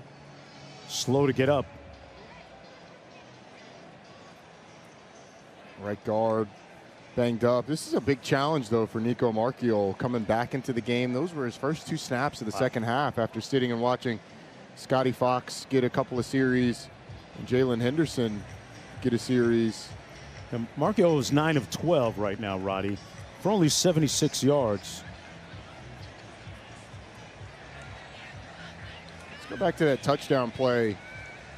slow to get up. Right guard banged up. This is a big challenge, though, for Nico Marchiol coming back into the game. Those were his first 2 snaps of the second half after sitting and watching Scotty Fox get a couple of series and Jalen Henderson get a series. And Marchiol is 9 of 12 right now, Roddy, for only 76 yards. Let's go back to that touchdown play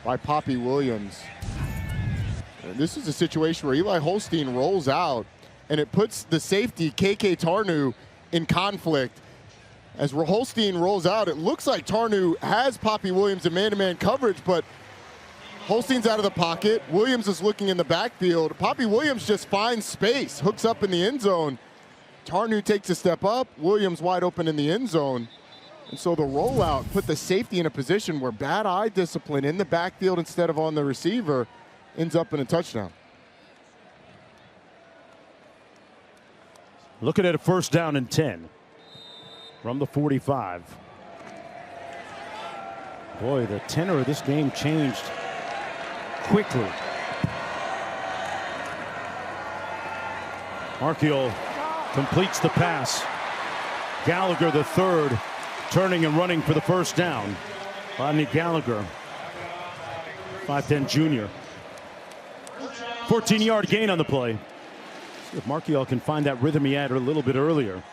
by Poppy Williams. And this is a situation where Eli Holstein rolls out, and it puts the safety, KK Tarnu, in conflict. As Holstein rolls out, it looks like Tarnu has Poppy Williams in man-to-man coverage, but Holstein's out of the pocket. Williams is looking in the backfield. Poppy Williams just finds space, hooks up in the end zone. Tarnu takes a step up. Williams wide open in the end zone. And so the rollout put the safety in a position where bad eye discipline in the backfield instead of on the receiver ends up in a touchdown. Looking at a 1st down and 10 from the 45. Boy, the tenor of this game changed quickly. Marchiol completes the pass. Gallagher, the third, turning and running for the 1st down. Rodney Gallagher, 5'10" junior. 14-yard gain on the play. See if Marchiol can find that rhythm he had a little bit earlier.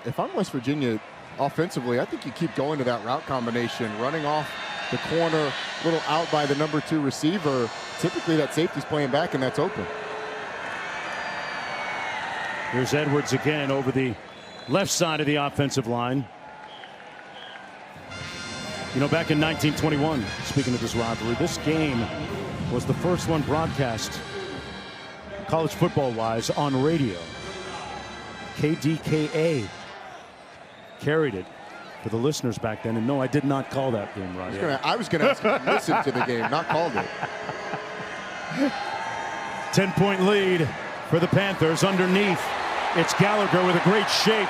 If I'm West Virginia offensively, I think you keep going to that route combination, running off the corner, a little out by the number 2 receiver. Typically that safety's playing back and that's open. Here's Edwards again over the left side of the offensive line. You know, back in 1921, speaking of this rivalry, this game was the first one broadcast college football-wise on radio. KDKA carried it for the listeners back then. And no, I did not call that game, Roddy. I was going to ask you to listen to the game, not called it. 10-point lead for the Panthers. Underneath, it's Gallagher with a great shake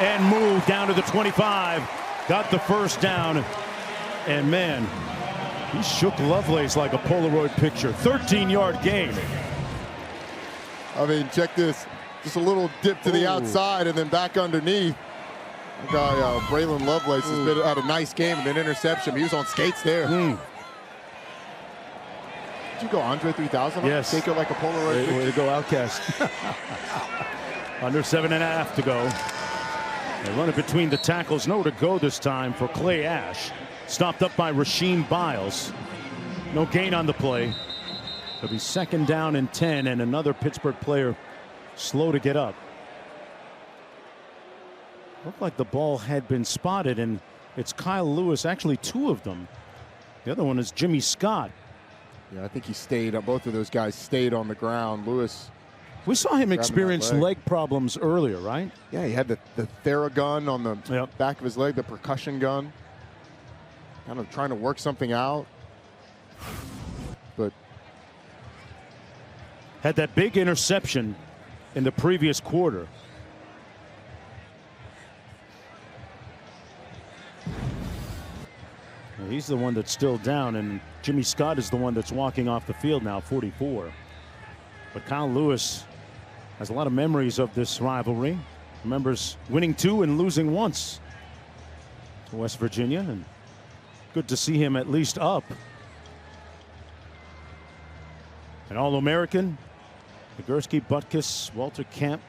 and move down to the 25. Got the 1st down. And man, he shook Lovelace like a Polaroid picture. 13-yard gain. I mean, check this. Just a little dip to the outside and then back underneath. The guy, Braylon Lovelace, has been had a nice game and an interception. He was on skates there. Did you go Andre 3000? Yes. Take it like a Polaroid. Way to go, Outcast. Under 7.5 to go. They run it between the tackles. Nowhere to go this time for Clay Ash. Stopped up by Rasheem Biles. No gain on the play. It'll be 2nd down and 10, and another Pittsburgh player slow to get up. Looked like the ball had been spotted, and it's Kyle Lewis, actually 2 of them. The other one is Jimmy Scott. Yeah, I think he stayed. Both of those guys stayed on the ground. Lewis. We saw him experience leg problems earlier, right? Yeah, he had the Theragun on the back of his leg, the percussion gun. Kind of trying to work something out. But had that big interception in the previous quarter. He's the one that's still down, and Jimmy Scott is the one that's walking off the field now, 44. But Kyle Lewis has a lot of memories of this rivalry. Remembers winning 2 and losing once to West Virginia, and good to see him at least up. An All-American, Nagurski Butkus Walter Camp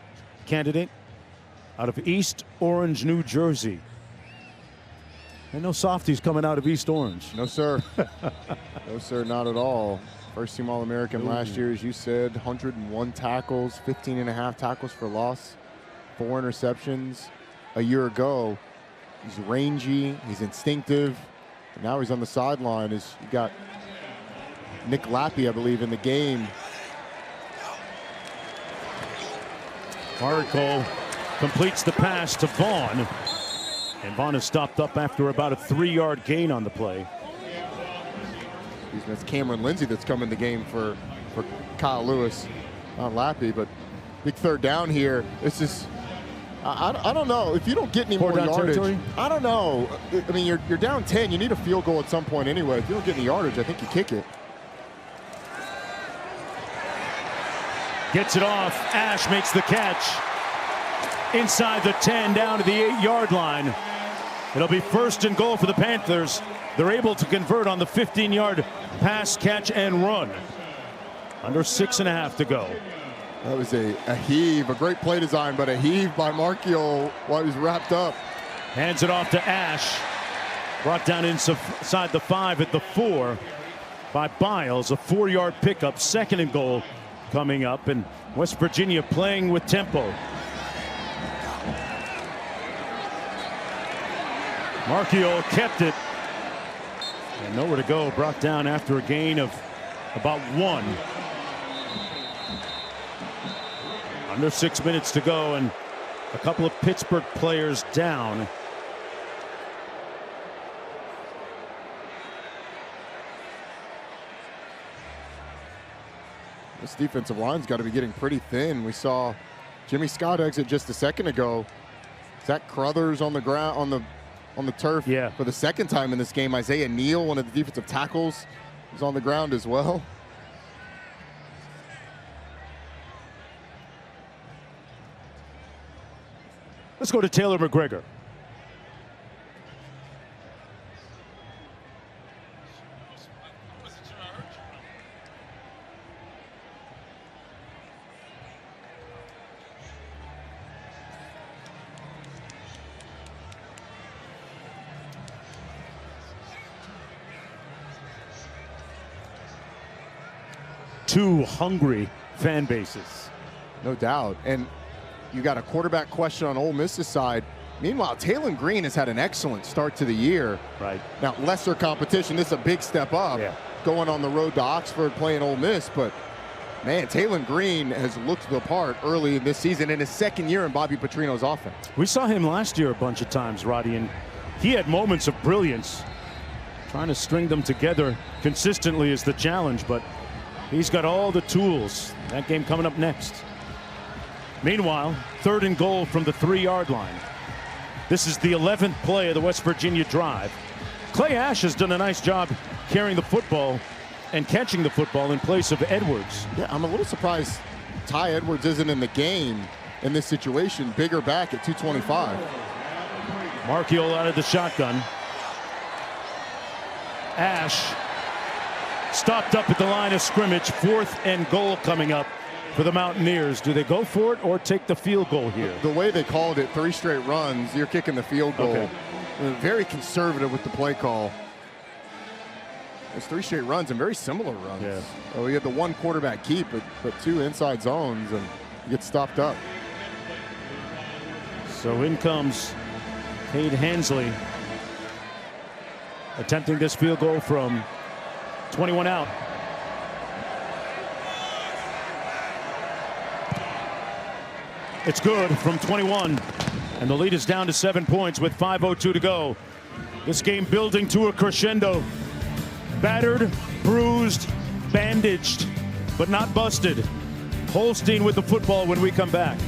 candidate out of East Orange, New Jersey. And no softies coming out of East Orange. No, sir. No, sir, not at all. First team All-American last year, as you said, 101 tackles, 15.5 tackles for loss, 4 interceptions. A year ago, he's rangy, he's instinctive, and now he's on the sideline. You got Nick Lappy, I believe, in the game. Oracle completes the pass to Vaughn. And Vaughn is stopped up after about a 3-yard gain on the play. That's Cameron Lindsay that's come in the game for Kyle Lewis, not Lappy, but big third down here. This is, I don't know, if you don't get any more yardage, territory? I don't know. I mean, you're down 10, you need a field goal at some point anyway. If you don't get any yardage, I think you kick it. Gets it off, Ash makes the catch. Inside the 10, down to the 8-yard line. It'll be 1st and goal for the Panthers. They're able to convert on the 15-yard pass, catch, and run. Under 6.5 to go. That was a heave, a great play design, but a heave by Marchiol while he was wrapped up. Hands it off to Ash. Brought down inside the 5 at the 4 by Biles. A 4-yard pickup, 2nd and goal coming up, and West Virginia playing with tempo. Marchiol kept it. And nowhere to go. Brought down after a gain of about 1. Under 6 minutes to go, and a couple of Pittsburgh players down. This defensive line's got to be getting pretty thin. We saw Jimmy Scott exit just a second ago. Zach Crothers on the ground, on the turf for the 2nd time in this game. Isaiah Neal, one of the defensive tackles, is on the ground as well. Let's go to Taylor McGregor. Two hungry fan bases. No doubt. And you got a quarterback question on Ole Miss's side. Meanwhile, Taylon Green has had an excellent start to the year. Right. Now, lesser competition. This is a big step up. Going on the road to Oxford, playing Ole Miss. But, man, Taylon Green has looked the part early in this season in his 2nd year in Bobby Petrino's offense. We saw him last year a bunch of times, Roddy, and he had moments of brilliance. Trying to string them together consistently is the challenge, but he's got all the tools. That game coming up next. Meanwhile, 3rd and goal from the 3-yard line. This is the 11th play of the West Virginia drive. Clay Ash has done a nice job carrying the football and catching the football in place of Edwards. Yeah, I'm a little surprised Ty Edwards isn't in the game in this situation. Bigger back at 225. Marchiol out of the shotgun. Ash stopped up at the line of scrimmage. 4th and goal coming up for the Mountaineers. Do they go for it or take the field goal here? The way they called it, 3 straight runs, you're kicking the field goal. Okay. Very conservative with the play call. There's 3 straight runs and very similar runs. Yeah. Oh, we had the 1 quarterback keep, but 2 inside zones, and you get stopped up. So in comes Cade Hensley, attempting this field goal from 21 out. It's good from 21, and the lead is down to 7 points with 5:02 to go. This game building to a crescendo. Battered, bruised, bandaged, but not busted. Holstein with the football when we come back.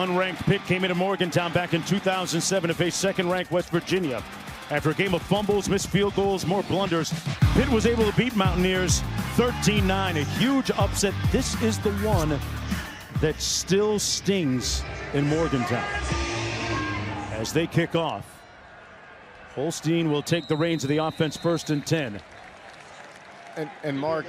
unranked Pitt came into Morgantown back in 2007 to face second-ranked West Virginia. After a game of fumbles, missed field goals, more blunders, Pitt was able to beat Mountaineers 13-9, a huge upset. This is the one that still stings in Morgantown. As they kick off, Holstein will take the reins of the offense, 1st and 10. And Mark,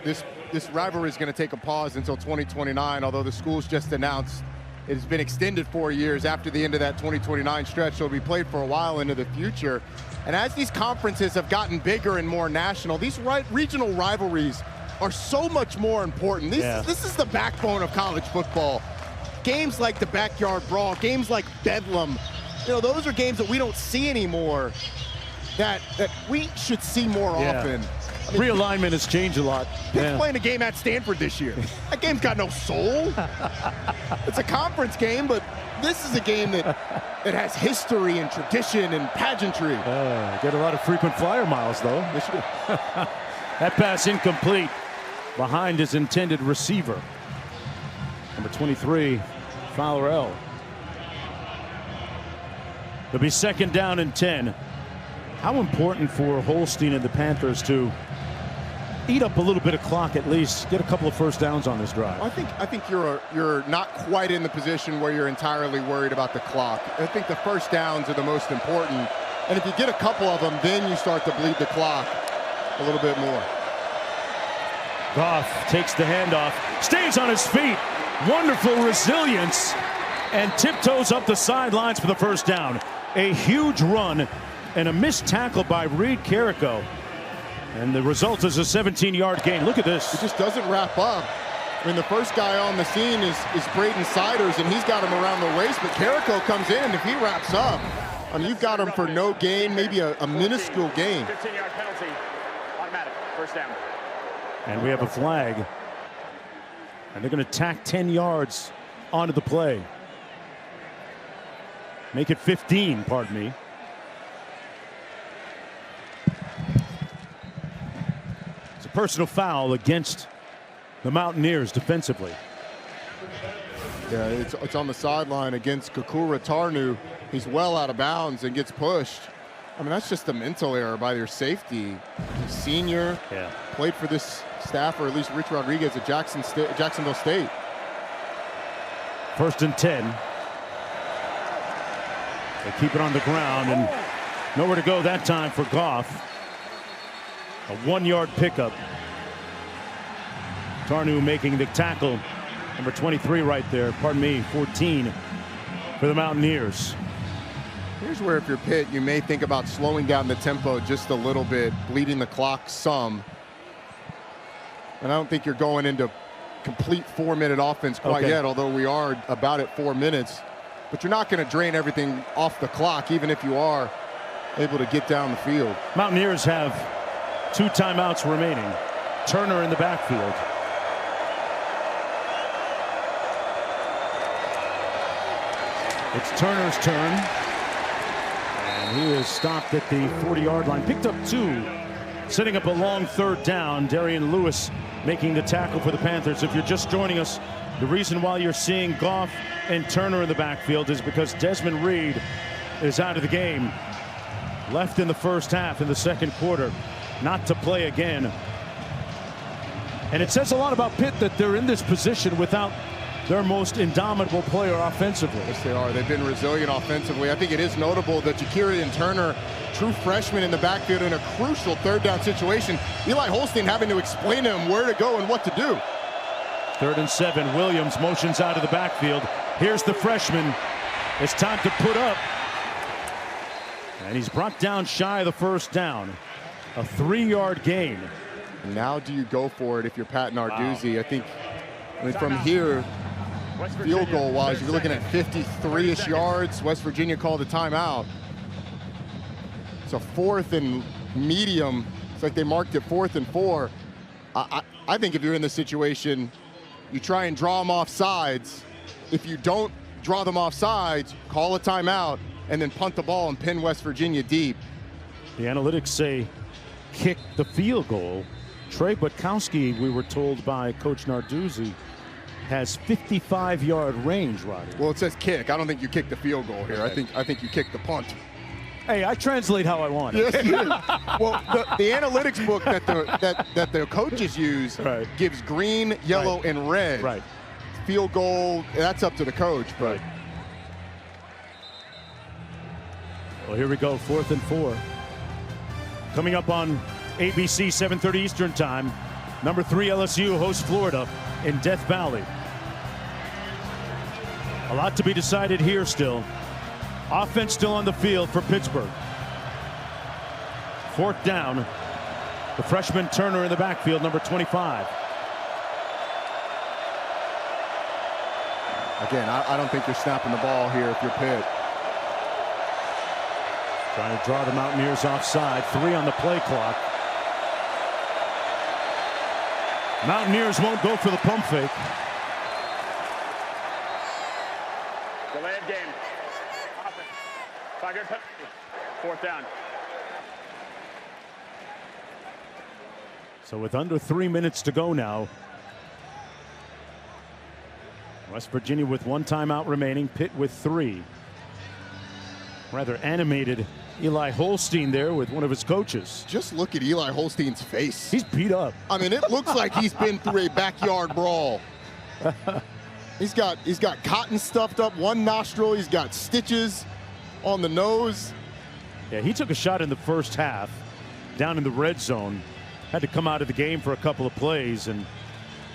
this rivalry is going to take a pause until 2029, although the school's just announced it has been extended 4 years after the end of that 2029 stretch, so it'll be played for a while into the future. And as these conferences have gotten bigger and more national, these regional rivalries are so much more important. This is the backbone of college football. Games like the Backyard Brawl, games like Bedlam, you know, those are games that we don't see anymore that we should see more often. I mean, realignment has changed a lot. Pitt's playing a game at Stanford this year. That game's got no soul. It's a conference game, but this is a game that has history and tradition and pageantry. Get a lot of frequent flyer miles, though. That pass incomplete behind his intended receiver. Number 23, Fowler. It'll be 2nd down and 10. How important for Holstein and the Panthers to eat up a little bit of clock, at least get a couple of first downs on this drive? I think you're not quite in the position where you're entirely worried about the clock. I think the first downs are the most important, and if you get a couple of them, then you start to bleed the clock a little bit more. Goff takes the handoff, stays on his feet, wonderful resilience, and tiptoes up the sidelines for the first down. A huge run and a missed tackle by Reed Carrico. And the result is a 17-yard gain. Look at this. It just doesn't wrap up. I mean, the first guy on the scene is Braden Siders, and he's got him around the waist, but Carrico comes in, and if he wraps up, I mean, you've got him for no gain, maybe a minuscule gain. 15-yard penalty, automatic, first down. And we have a flag. And they're going to tack 10 yards onto the play. Make it 15, pardon me. It's a personal foul against the Mountaineers defensively. Yeah, it's on the sideline against Kakura Tarnu. He's well out of bounds and gets pushed. I mean, that's just a mental error by their safety. He's senior, played for this staff, or at least Rich Rodriguez at Jacksonville State. 1st and 10. They keep it on the ground and nowhere to go that time for Goff. A 1-yard pickup. Tarnu making the tackle. Number 23 right there. Pardon me, 14 for the Mountaineers. Here's where, if you're Pitt, you may think about slowing down the tempo just a little bit, bleeding the clock some. And I don't think you're going into complete 4-minute offense quite yet, although we are about at 4 minutes. But you're not going to drain everything off the clock, even if you are able to get down the field. Mountaineers have 2 timeouts remaining. Turner in the backfield. It's Turner's turn. And he is stopped at the 40-yard line. Picked up 2. Setting up a long 3rd down. Darian Lewis making the tackle for the Panthers. If you're just joining us, the reason why you're seeing Goff and Turner in the backfield is because Desmond Reed is out of the game. Left in the first half in the 2nd quarter. Not to play again. And it says a lot about Pitt that they're in this position without their most indomitable player offensively. Yes, they are. They've been resilient offensively. I think it is notable that Jakirian Turner, true freshman in the backfield in a crucial 3rd down situation. Eli Holstein having to explain to him where to go and what to do. 3rd and 7. Williams motions out of the backfield. Here's the freshman. It's time to put up. And he's brought down shy of the first down. A 3-yard gain. Now do you go for it if you're Pat Narduzzi? Wow. I mean, from here, field goal wise, you're looking at 53-ish yards. West Virginia called a timeout. It's a 4th and medium. It's like they marked it 4th and 4. I think if you're in this situation, you try and draw them off sides. If you don't draw them off sides, call a timeout and then punt the ball and pin West Virginia deep. The analytics say kick the field goal. Trey Butkowski, we were told by Coach Narduzzi, has 55-yard range, Roddy. Well, it says kick. I don't think you kick the field goal here. Okay. I think you kick the punt. Hey, I translate how I want it. Yes, you do. Well, the analytics book that the coaches use gives green, yellow, and red. Right. Field goal, that's up to the coach. But well, here we go, 4th and 4. Coming up on ABC, 7:30 Eastern Time. Number 3 LSU hosts Florida in Death Valley. A lot to be decided here still. Offense still on the field for Pittsburgh. 4th down. The freshman Turner in the backfield, number 25. Again, I don't think you're snapping the ball here if you're Pitt. Trying to draw the Mountaineers offside. 3 on the play clock. Mountaineers won't go for the pump fake. Delay of game. Offense. 5-yard penalty. 4th down. So with under 3 minutes to go now, West Virginia with 1 timeout remaining, Pitt with 3. Rather animated Eli Holstein there with one of his coaches. Just look at Eli Holstein's face. He's beat up. I mean, it looks like he's been through a backyard brawl. He's got cotton stuffed up one nostril. He's got stitches on the nose. Yeah, he took a shot in the first half down in the red zone. Had to come out of the game for a couple of plays, and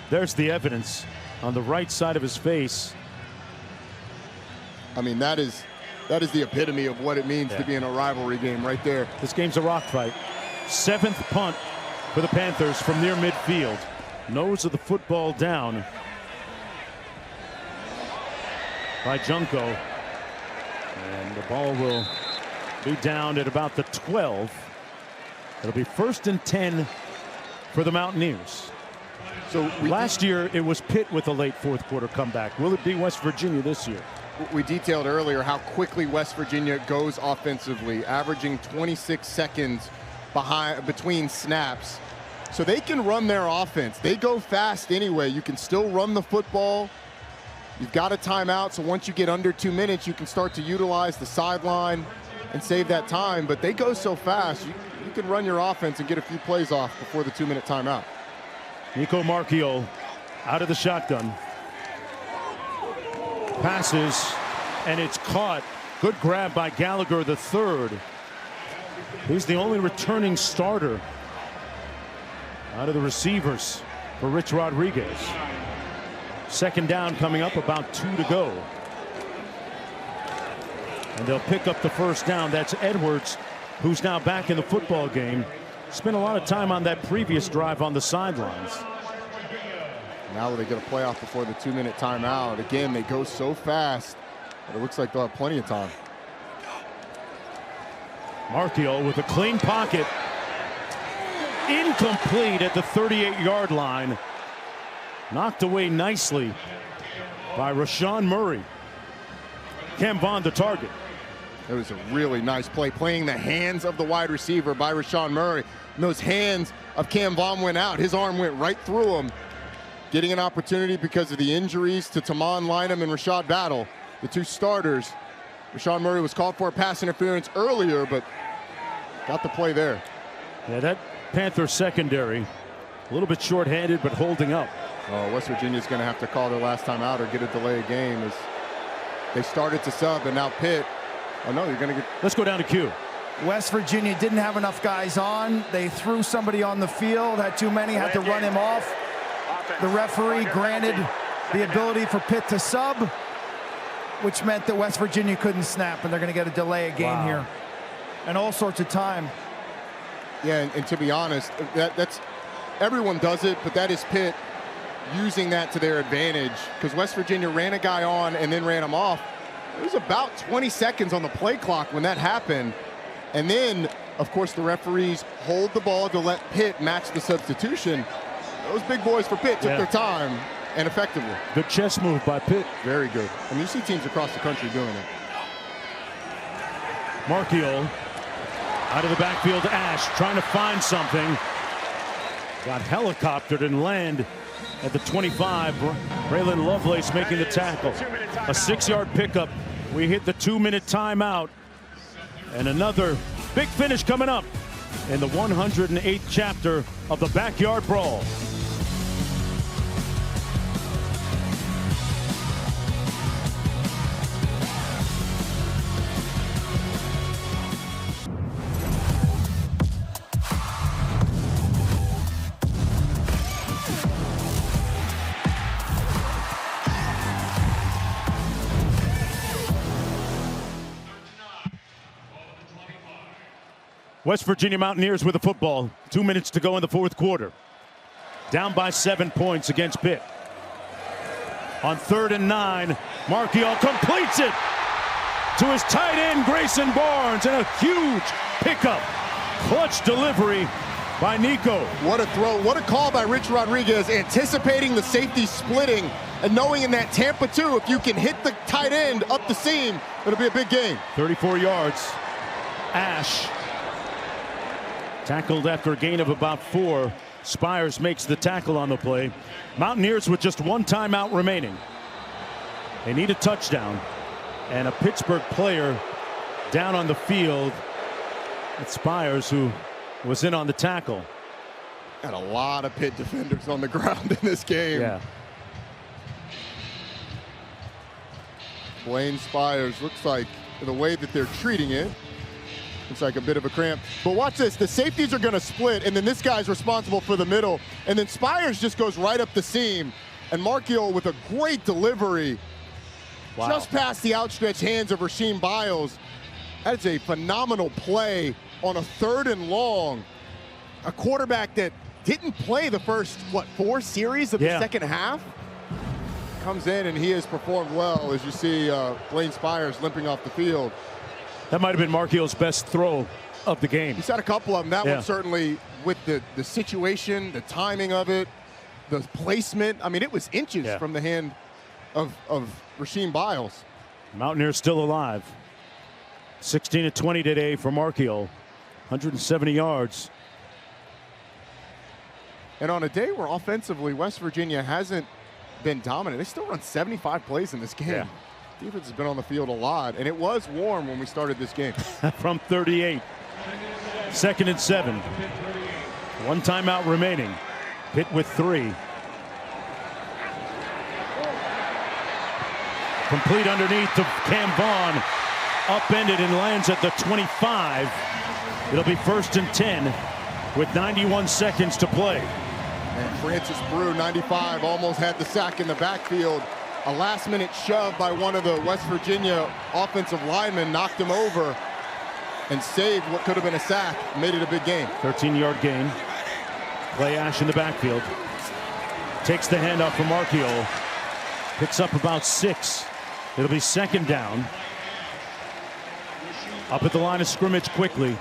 there's the evidence on the right side of his face. I mean, that is the epitome of what it means to be in a rivalry game right there. This game's a rock fight. 7th punt for the Panthers from near midfield. Nose of the football down by Junko. And the ball will be down at about the 12. It'll be 1st and 10 for the Mountaineers. So last year it was Pitt with a late 4th quarter comeback. Will it be West Virginia this year? We detailed earlier how quickly West Virginia goes offensively, averaging 26 seconds between snaps. So they can run their offense. They go fast anyway. You can still run the football. You've got a timeout, so once you get under 2 minutes, you can start to utilize the sideline and save that time. But they go so fast, you can run your offense and get a few plays off before the 2-minute timeout. Nico Marchiol out of the shotgun. Passes, and it's caught. Good grab by Gallagher III. He's the only returning starter out of the receivers for Rich Rodriguez. 2nd down coming up, about 2 to go. And they'll pick up the 1st down. That's Edwards, who's now back in the football game. Spent a lot of time on that previous drive on the sidelines. Now they get a playoff before the 2-minute timeout. Again, they go so fast, but it looks like they'll have plenty of time. Marchiol with a clean pocket. Incomplete at the 38-yard line. Knocked away nicely by Rashawn Murray. Cam Vaughn the target. It was a really nice play, playing the hands of the wide receiver by Rashawn Murray. And those hands of Cam Vaughn went out. His arm went right through him. Getting an opportunity because of the injuries to Taman Lynham and Rashad Battle, the 2 starters. Rashawn Murray was called for a pass interference earlier, but got the play there. Yeah, that Panther secondary, a little bit short-handed, but holding up. Oh, West Virginia's going to have to call their last time out or get a delay of game as they started to sub, and now Pitt. Oh, no, you're going to get... Let's go down to Q. West Virginia didn't have enough guys on. They threw somebody on the field, had too many, had to run him off. The referee granted the ability for Pitt to sub, which meant that West Virginia couldn't snap, and they're going to get a delay of game here. And all sorts of time. Yeah, and to be honest, that's everyone does it, but that is Pitt using that to their advantage, because West Virginia ran a guy on and then ran him off. It was about 20 seconds on the play clock when that happened. And then, of course, the referees hold the ball to let Pitt match the substitution. Those big boys for Pitt took their time, and effectively. Good chess move by Pitt. Very good. I mean, you see teams across the country doing it. Marchiol out of the backfield. Ash trying to find something. Got helicoptered and land at the 25. Braylon Lovelace making the tackle. A 6-yard pickup. We hit the 2-minute timeout. And another big finish coming up in the 108th chapter of the Backyard Brawl. West Virginia Mountaineers with the football. 2 minutes to go in the fourth quarter. Down by 7 points against Pitt. On 3rd and 9, Marchiol completes it to his tight end, Grayson Barnes, and a huge pickup. Clutch delivery by Nico. What a throw. What a call by Rich Rodriguez, anticipating the safety splitting and knowing in that Tampa 2, if you can hit the tight end up the seam, it'll be a big game. 34 yards. Ash tackled after a gain of about 4. Spires makes the tackle on the play. Mountaineers with just 1 timeout remaining. They need a touchdown. And a Pittsburgh player down on the field. It's Spires who was in on the tackle. Got a lot of Pitt defenders on the ground in this game. Yeah. Blaine Spires, looks like the way that they're treating it, looks like a bit of a cramp. But watch this, the safeties are gonna split, and then this guy's responsible for the middle, and then Spires just goes right up the seam, and Marchiol with a great delivery. Wow. Just past the outstretched hands of Rasheem Biles. That's a phenomenal play on a 3rd and long. A quarterback that didn't play the first, 4 series of the second half? Comes in and he has performed well, as you see Blaine Spires limping off the field. That might have been Marchiol's best throw of the game. He's had a couple of them. That one certainly, with the situation, the timing of it, the placement. I mean, it was inches from the hand of Rasheem Biles. Mountaineers still alive. 16-20 today for Marchiol. 170 yards. And on a day where offensively West Virginia hasn't been dominant, they still run 75 plays in this game. Yeah. Defense has been on the field a lot, and it was warm when we started this game. From 38. 2nd and 7. 1 timeout remaining. Pitt with 3. Complete underneath to Cam Vaughn. Upended and lands at the 25. It'll be 1st and 10 with 91 seconds to play. And Francis Brew, 95, almost had the sack in the backfield. A last-minute shove by one of the West Virginia offensive linemen knocked him over and saved what could have been a sack, made it a big game. 13-yard gain. Clay Ash in the backfield. Takes the handoff from Marchiol. Picks up about 6. It'll be 2nd down. Up at the line of scrimmage quickly.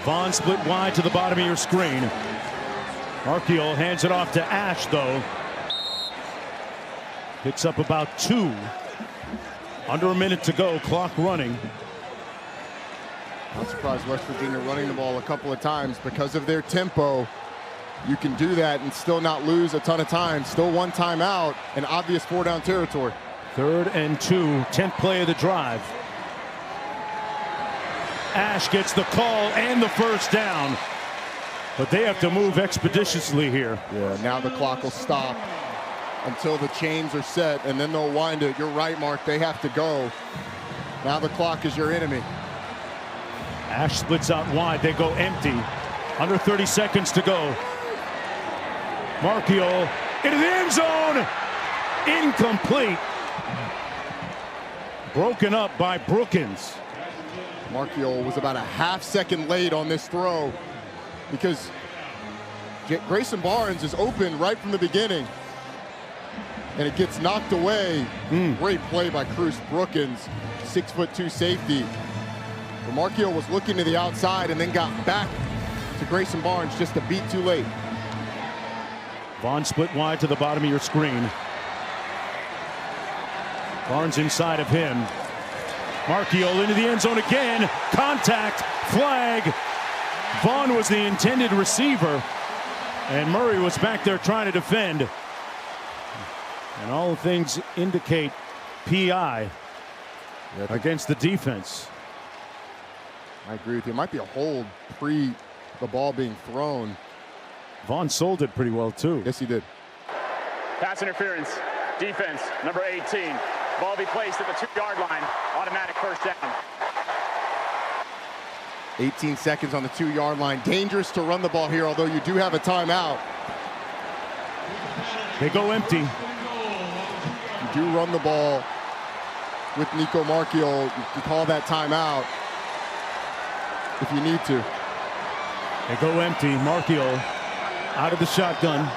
Vaughn split wide to the bottom of your screen. Marchiol hands it off to Ash, though. Picks up about 2. Under a minute to go, clock running. Not surprised West Virginia running the ball a couple of times because of their tempo. You can do that and still not lose a ton of time. Still 1 timeout and obvious 4-down territory. 3rd and 2, 10th play of the drive. Ash gets the call and the first down. But they have to move expeditiously here. Yeah, now the clock will stop until the chains are set, and then they'll wind it. You're right, Mark, they have to go. Now the clock is your enemy. Ash splits out wide, they go empty. Under 30 seconds to go. Marchiol into the end zone. Incomplete. Broken up by Brookins. Marchiol was about a half-second late on this throw because Grayson Barnes is open right from the beginning. And it gets knocked away. Great play by Cruz Brookins, 6'2" safety. But Marchiol was looking to the outside and then got back to Grayson Barnes just a beat too late. Vaughn split wide to the bottom of your screen. Barnes inside of him. Marchiol into the end zone again. Contact, flag. Vaughn was the intended receiver. And Murray was back there trying to defend. And all things indicate PI against the defense. I agree with you. It might be a hold pre the ball being thrown. Vaughn sold it pretty well, too. Yes, he did. Pass interference. Defense, number 18. Ball be placed at the 2-yard line. Automatic first down. 18 seconds on the 2-yard line. Dangerous to run the ball here, although you do have a timeout. They go empty. You do run the ball with Nico Marchiol. You can call that timeout if you need to. They go empty. Marchiol out of the shotgun.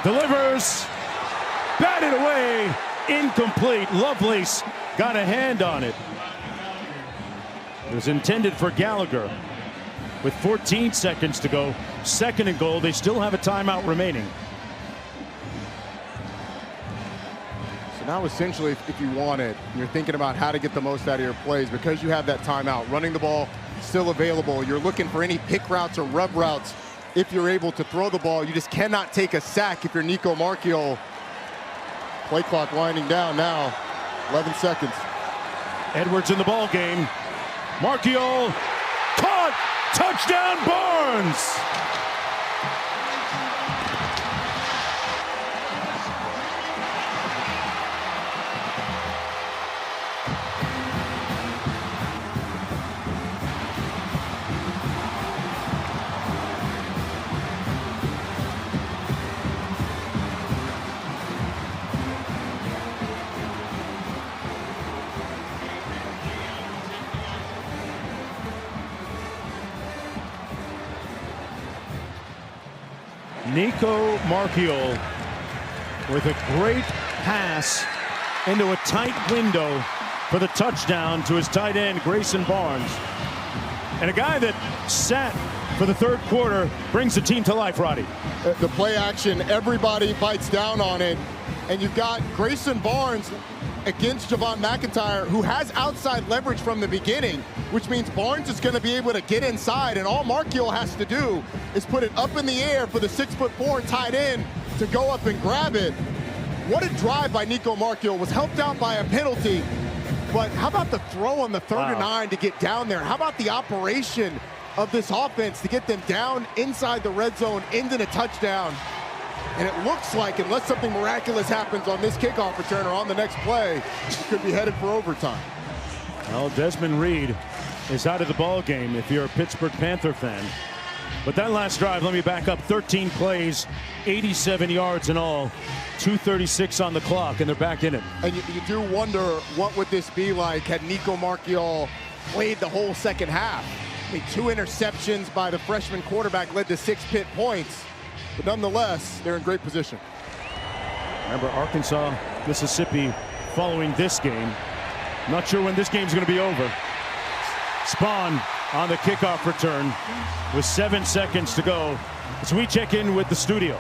Delivers. Batted away. Incomplete. Lovelace got a hand on it. It was intended for Gallagher. With 14 seconds to go, 2nd and goal. They still have a timeout remaining. So now essentially, if you want it, you're thinking about how to get the most out of your plays because you have that timeout. Running the ball still available. You're looking for any pick routes or rub routes if you're able to throw the ball. You just cannot take a sack if you're Nico Marchiol. Play clock winding down now. 11 seconds. Edwards in the ball game. Marchiol caught. Touchdown Barnes. Nico Marchiol with a great pass into a tight window for the touchdown to his tight end, Grayson Barnes. And a guy that sat for the 3rd quarter brings the team to life, Roddy. The play action, everybody bites down on it. And you've got Grayson Barnes against Javon McIntyre, who has outside leverage from the beginning, which means Barnes is going to be able to get inside, and all Marchiol has to do is put it up in the air for the 6'4" tight end to go up and grab it. What a drive by Nico Marchiol. Was helped out by a penalty, but how about the throw on the 3rd and 9 to get down there? How about the operation of this offense to get them down inside the red zone into the touchdown? And it looks like, unless something miraculous happens on this kickoff return or on the next play, it could be headed for overtime. Well, Desmond Reed is out of the ball game if you're a Pittsburgh Panther fan. But that last drive, let me back up, 13 plays, 87 yards in all, 2:36 on the clock, and they're back in it. And you do wonder, what would this be like had Nico Marchiol played the whole second half? I mean, 2 interceptions by the freshman quarterback led to 6 pit points. But nonetheless, they're in great position. Remember, Arkansas, Mississippi following this game. Not sure when this game's going to be over. Spawn on the kickoff return with 7 seconds to go as we check in with the studio.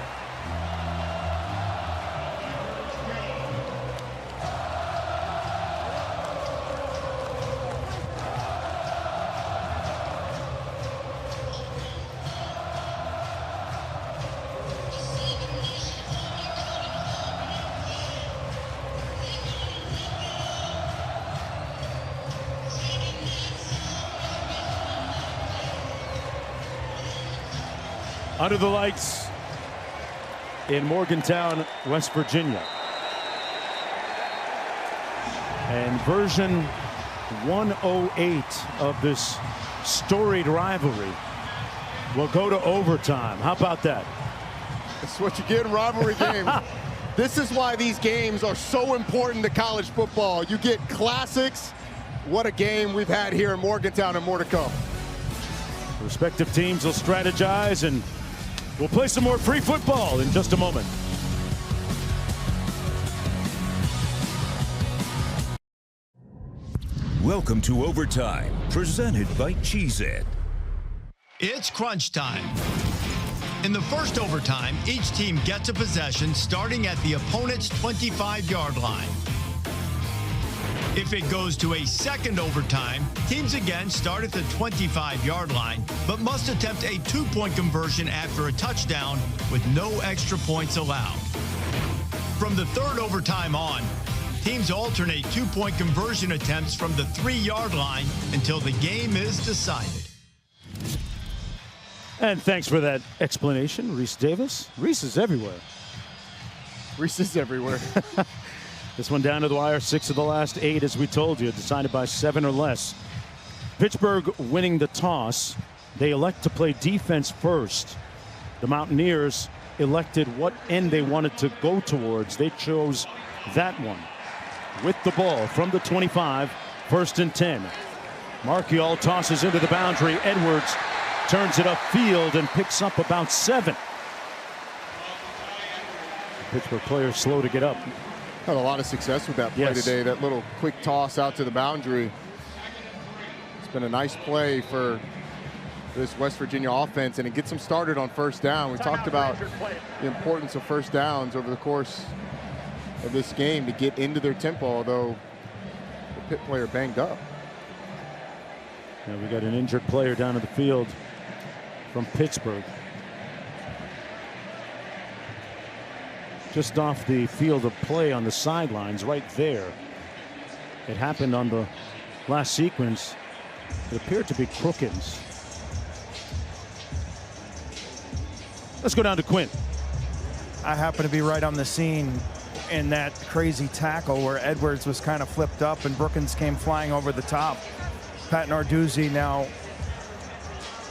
Under the lights in Morgantown, West Virginia. And version 108 of this storied rivalry will go to overtime. How about that? That's what you get in rivalry games. This is why these games are so important to college football. You get classics. What a game we've had here in Morgantown, and more to come. The respective teams will strategize, and we'll play some more free football in just a moment. Welcome to Overtime, presented by GWES. It's crunch time. In the first overtime, each team gets a possession starting at the opponent's 25-yard line. If it goes to a second overtime, teams again start at the 25-yard line, but must attempt a 2-point conversion after a touchdown with no extra points allowed. From the third overtime on, teams alternate 2-point conversion attempts from the 3-yard line until the game is decided. And thanks for that explanation, Reese Davis. Reese is everywhere. Reese is everywhere. This one down to the wire, 6 of the last 8, as we told you, decided by 7 or less. Pittsburgh winning the toss. They elect to play defense first. The Mountaineers elected what end they wanted to go towards. They chose that one. With the ball from the 25, 1st and 10. Marchiol tosses into the boundary. Edwards turns it upfield and picks up about 7. The Pittsburgh players slow to get up. Had a lot of success with that play today. That little quick toss out to the boundary. It's been a nice play for this West Virginia offense, and it gets them started on 1st down. We talked about the importance of 1st downs over the course of this game to get into their tempo, although the Pitt player banged up. Yeah, we got an injured player down in the field from Pittsburgh. Just off the field of play on the sidelines right there. It happened on the last sequence. It appeared to be Crookins. Let's go down to Quinn. I happen to be right on the scene in that crazy tackle where Edwards was kind of flipped up and Brookins came flying over the top. Pat Narduzzi now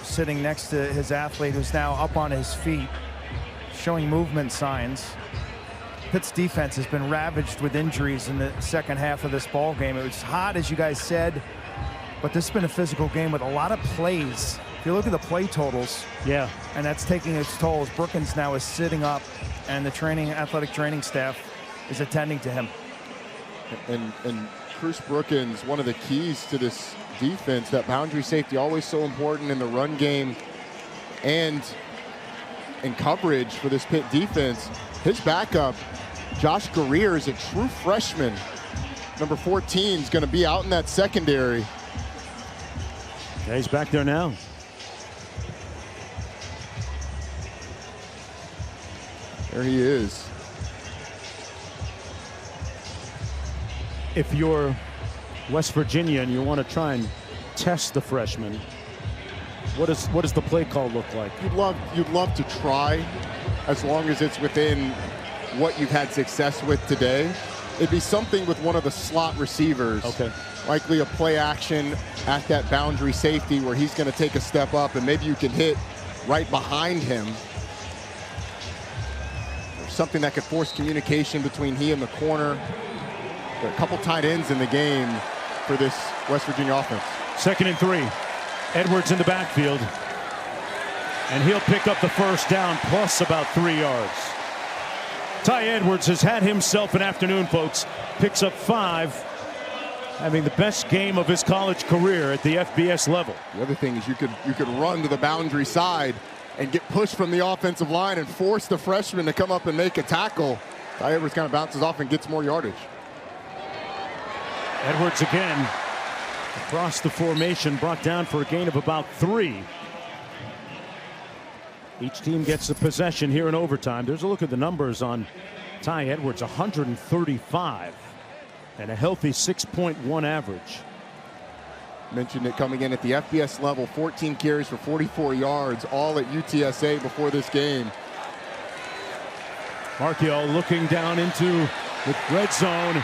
sitting next to his athlete, who's now up on his feet, showing movement signs. Pitt's defense has been ravaged with injuries in the second half of this ball game. It was hot, as you guys said, but this has been a physical game with a lot of plays. If you look at the play totals, yeah, and that's taking its toll as Brookins now is sitting up and the athletic training staff is attending to him. And Bruce Brookins, one of the keys to this defense, that boundary safety, always so important in the run game and in coverage for this Pitt defense. His backup, Josh Guerrier, is a true freshman. Number 14 is going to be out in that secondary. Yeah, he's back there now. There he is. If you're West Virginia and you want to try and test the freshman, what does the play call look like? You'd love to try, as long as it's within what you've had success with today. It'd be something with one of the slot receivers. Okay. Likely a play action at that boundary safety where he's going to take a step up and maybe you can hit right behind him. Or something that could force communication between he and the corner. There are a couple tight ends in the game for this West Virginia offense. 2nd and 3. Edwards in the backfield. And he'll pick up the 1st down plus about 3 yards. Ty Edwards has had himself an afternoon, folks. Picks up 5, having the best game of his college career at the FBS level. The other thing is you could run to the boundary side and get pushed from the offensive line and force the freshman to come up and make a tackle. Ty Edwards kind of bounces off and gets more yardage. Edwards again across the formation, brought down for a gain of about 3. Each team gets a possession here in overtime. There's a look at the numbers on Ty Edwards. 135 and a healthy 6.1 average. Mentioned it coming in at the FBS level. 14 carries for 44 yards, all at UTSA before this game. Marchiol looking down into the red zone.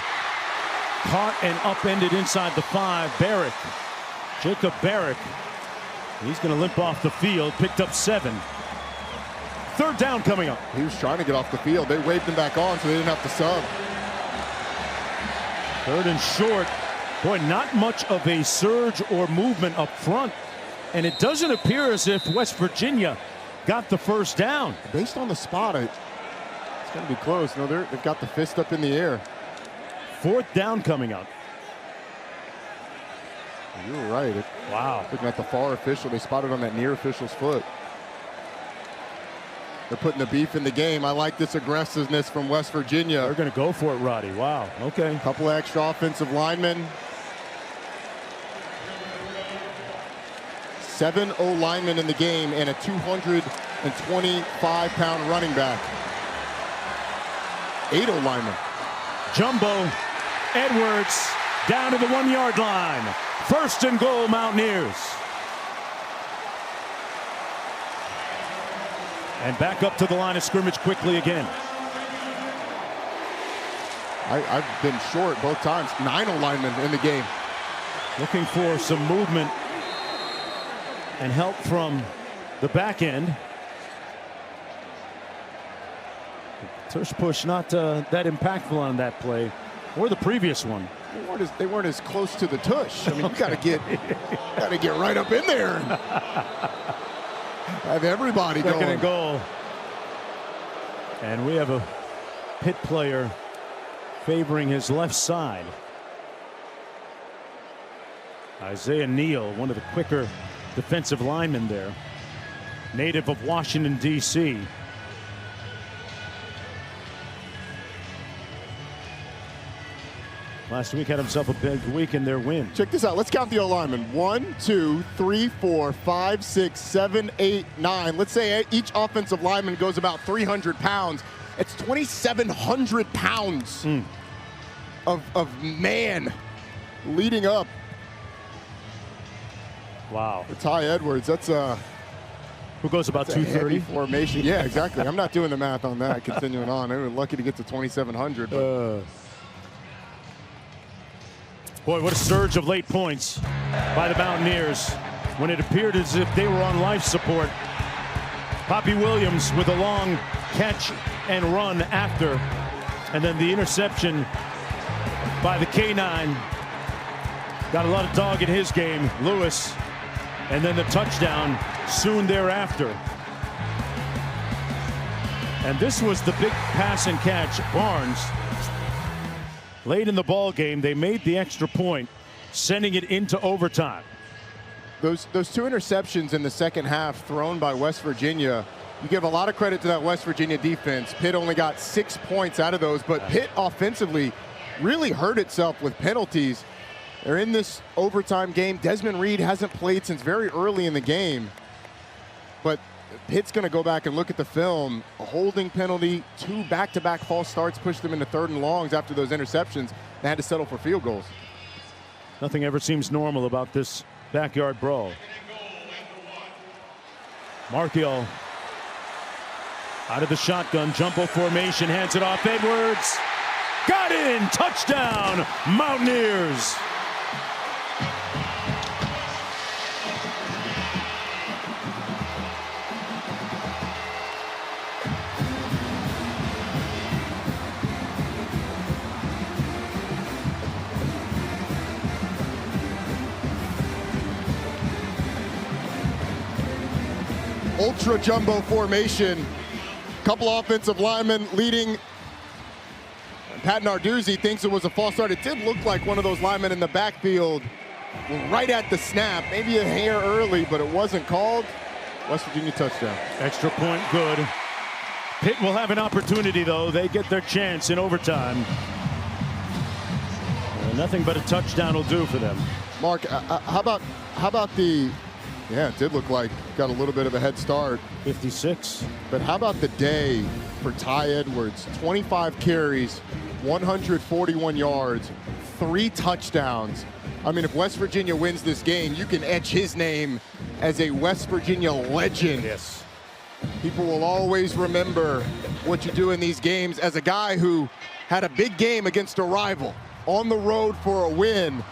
Caught and upended inside the 5. Barrick, Jacob Barrick. He's going to limp off the field. Picked up 7. 3rd down coming up. He was trying to get off the field. They waved him back on, so they didn't have to sub. 3rd and short. Boy, not much of a surge or movement up front. And it doesn't appear as if West Virginia got the 1st down. Based on the spot, it's going to be close. No, they've got the fist up in the air. 4th down coming up. You were right. Wow. Looking at the far official, they spotted on that near official's foot. They're putting the beef in the game. I like this aggressiveness from West Virginia. They're going to go for it, Roddy. Wow. Okay. A couple of extra offensive linemen. 7 O-linemen in the game and a 225-pound running back. 8 O-linemen. Jumbo Edwards down to the 1-yard line. 1st and goal, Mountaineers. And back up to the line of scrimmage quickly again. I've been short both times. 9 O-linemen in the game. Looking for some movement and help from the back end. Tush push not that impactful on that play, or the previous one. They weren't as close to the tush. I mean, you got to get right up in there and have everybody going. 2nd and goal, and we have a Pitt player favoring his left side. Isaiah Neal, one of the quicker defensive linemen there, native of Washington, D.C. Last week had himself a big week in their win. Check this out. Let's count the O-linemen. 1, 2, 3, 4, 5, 6, 7, 8, 9. Let's say each offensive lineman goes about 300 pounds. It's 2,700 pounds of man leading up. Wow. For Ty Edwards, that's who goes about 230 formation. Yeah, exactly. I'm not doing the math on that. Continuing on, they were lucky to get to 2,700. Boy, what a surge of late points by the Mountaineers when it appeared as if they were on life support. Poppy Williams with a long catch and run after, and then the interception by the K9. Got a lot of dog in his game, Lewis, and then the touchdown soon thereafter. And this was the big pass and catch. Barnes, late in the ball game, they made the extra point, sending it into overtime. Those 2 interceptions in the second half thrown by West Virginia, you give a lot of credit to that West Virginia defense. Pitt only got 6 points out of those, but Pitt offensively really hurt itself with penalties. They're in this overtime game. Desmond Reed hasn't played since very early in the game, but Pitt's going to go back and look at the film. A holding penalty, 2 back-to-back false starts pushed them into 3rd and longs after those interceptions. They had to settle for field goals. Nothing ever seems normal about this backyard brawl. Marchiol out of the shotgun, jumbo formation, hands it off. Edwards got in, touchdown, Mountaineers. Ultra jumbo formation. Couple offensive linemen leading. Pat Narduzzi thinks it was a false start. It did look like one of those linemen in the backfield right at the snap. Maybe a hair early, but it wasn't called. West Virginia touchdown. Extra point good. Pitt will have an opportunity, though. They get their chance in overtime. Nothing but a touchdown will do for them. Mark, how about the... Yeah, it did look like got a little bit of a head start. 56. But how about the day for Ty Edwards? 25 carries, 141 yards, 3 touchdowns. I mean, if West Virginia wins this game, you can etch his name as a West Virginia legend. Yes. People will always remember what you do in these games as a guy who had a big game against a rival on the road for a win.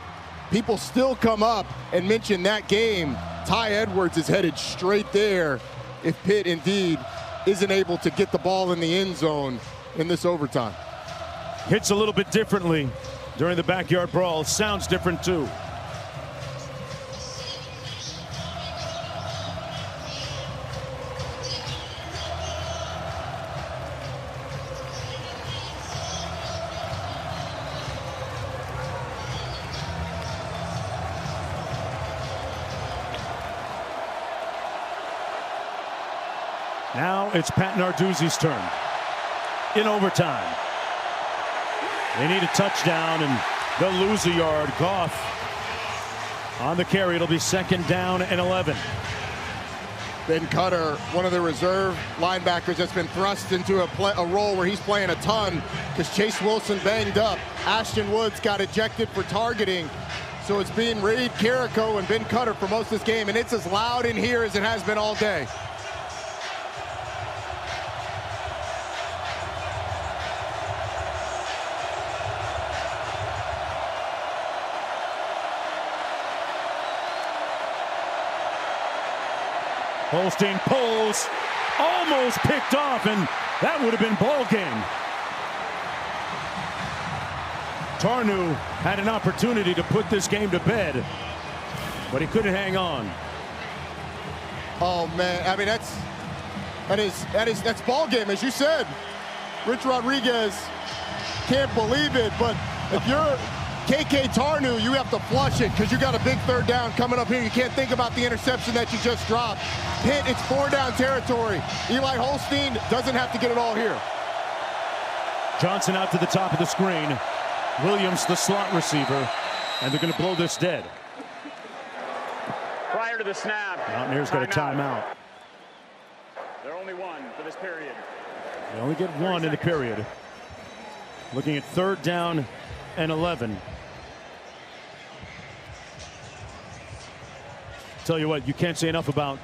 People still come up and mention that game. Ty Edwards is headed straight there if Pitt indeed isn't able to get the ball in the end zone in this overtime. Hits a little bit differently during the backyard brawl. Sounds different too. Now it's Pat Narduzzi's turn. In overtime. They need a touchdown, and they'll lose a yard. Goff on the carry. It'll be 2nd down and 11. Ben Cutter, one of the reserve linebackers that's been thrust into a role where he's playing a ton because Chase Wilson banged up. Ashton Woods got ejected for targeting. So it's being Reed, Carrico, and Ben Cutter for most of this game, and it's as loud in here as it has been all day. Holstein pulls, almost picked off, and that would have been ball game. Tarnu had an opportunity to put this game to bed, but he couldn't hang on. Oh man, I mean that's ball game, as you said. Rich Rodriguez can't believe it, but if you're KK Tarnu, you have to flush it because you got a big 3rd down coming up here. You can't think about the interception that you just dropped. Pitt, it's 4-down territory. Eli Holstein doesn't have to get it all here. Johnson out to the top of the screen. Williams, the slot receiver, and they're going to blow this dead. Prior to the snap, Mountaineers got a timeout. They're only one for this period. They only get 1 in the period. Looking at 3rd down and 11. Tell you what, you can't say enough about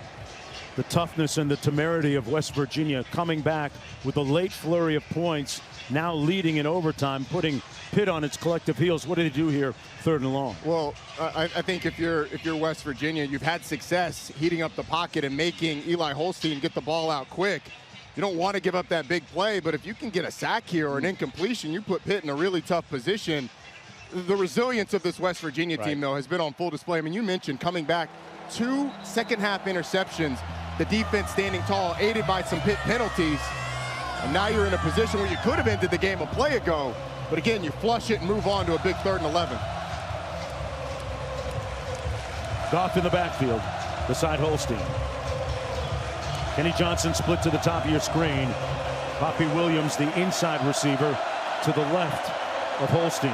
the toughness and the temerity of West Virginia coming back with a late flurry of points, now leading in overtime, putting Pitt on its collective heels. What did he do here, 3rd and long? Well, I think if you're West Virginia, you've had success heating up the pocket and making Eli Holstein get the ball out quick. You don't want to give up that big play, but if you can get a sack here or an incompletion, you put Pitt in a really tough position. The resilience of this West Virginia team, though, has been on full display. I mean, you mentioned coming back 2 second-half interceptions, the defense standing tall, aided by some Pitt penalties. And now you're in a position where you could have ended the game a play ago. But again, you flush it and move on to a big 3rd and 11. Goff in the backfield beside Holstein. Kenny Johnson split to the top of your screen. Poppy Williams, the inside receiver, to the left of Holstein.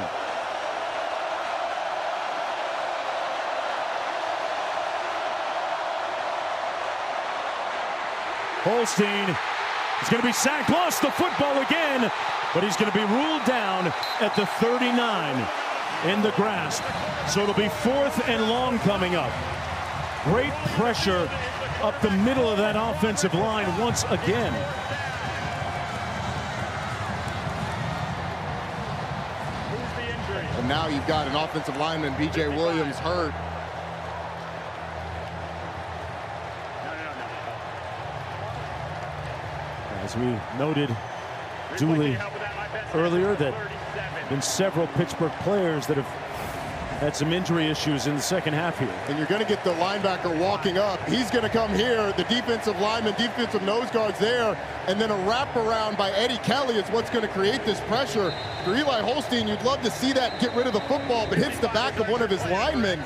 Holstein is going to be sacked, lost the football again, but he's going to be ruled down at the 39 in the grasp. So it'll be 4th and long coming up. Great pressure up the middle of that offensive line once again. And now you've got an offensive lineman, B.J. Williams, hurt. As we noted duly earlier, that been several Pittsburgh players that have had some injury issues in the second half here. And you're going to get the linebacker walking up. He's going to come here. The defensive lineman, defensive nose guards there. And then a wraparound by Eddie Kelly is what's going to create this pressure. For Eli Holstein, you'd love to see that get rid of the football, but hits the back of one of his linemen.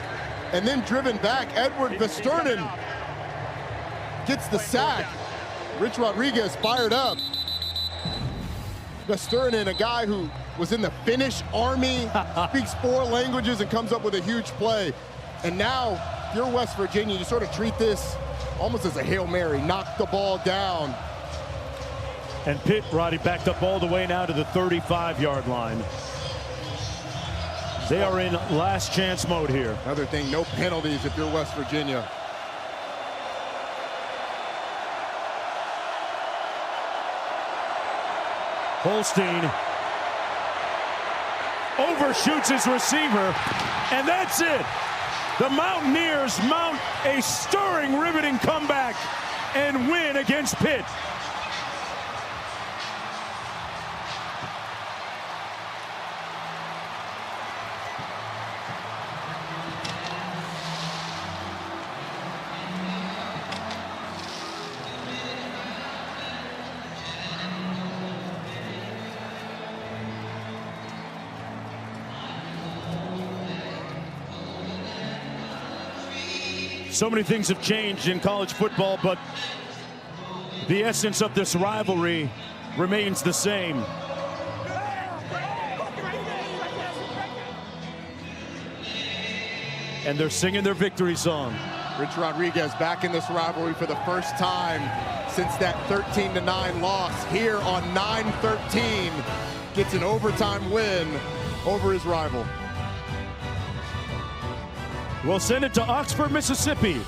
And then driven back, Edward Vesternen gets the sack. Rich Rodriguez fired up. Vesternen, a guy who was in the Finnish army, speaks 4 languages and comes up with a huge play. And now, if you're West Virginia, you sort of treat this almost as a Hail Mary, knock the ball down. And Pitt, Roddy, backed up all the way now to the 35-yard line. They are in last chance mode here. Another thing, no penalties if you're West Virginia. Holstein overshoots his receiver, and that's it. The Mountaineers mount a stirring, riveting comeback and win against Pitt. So many things have changed in college football, but the essence of this rivalry remains the same. And they're singing their victory song. Rich Rodriguez back in this rivalry for the first time since that 13-9 loss here on 9-13. Gets an overtime win over his rival. We'll send it to Oxford, Mississippi.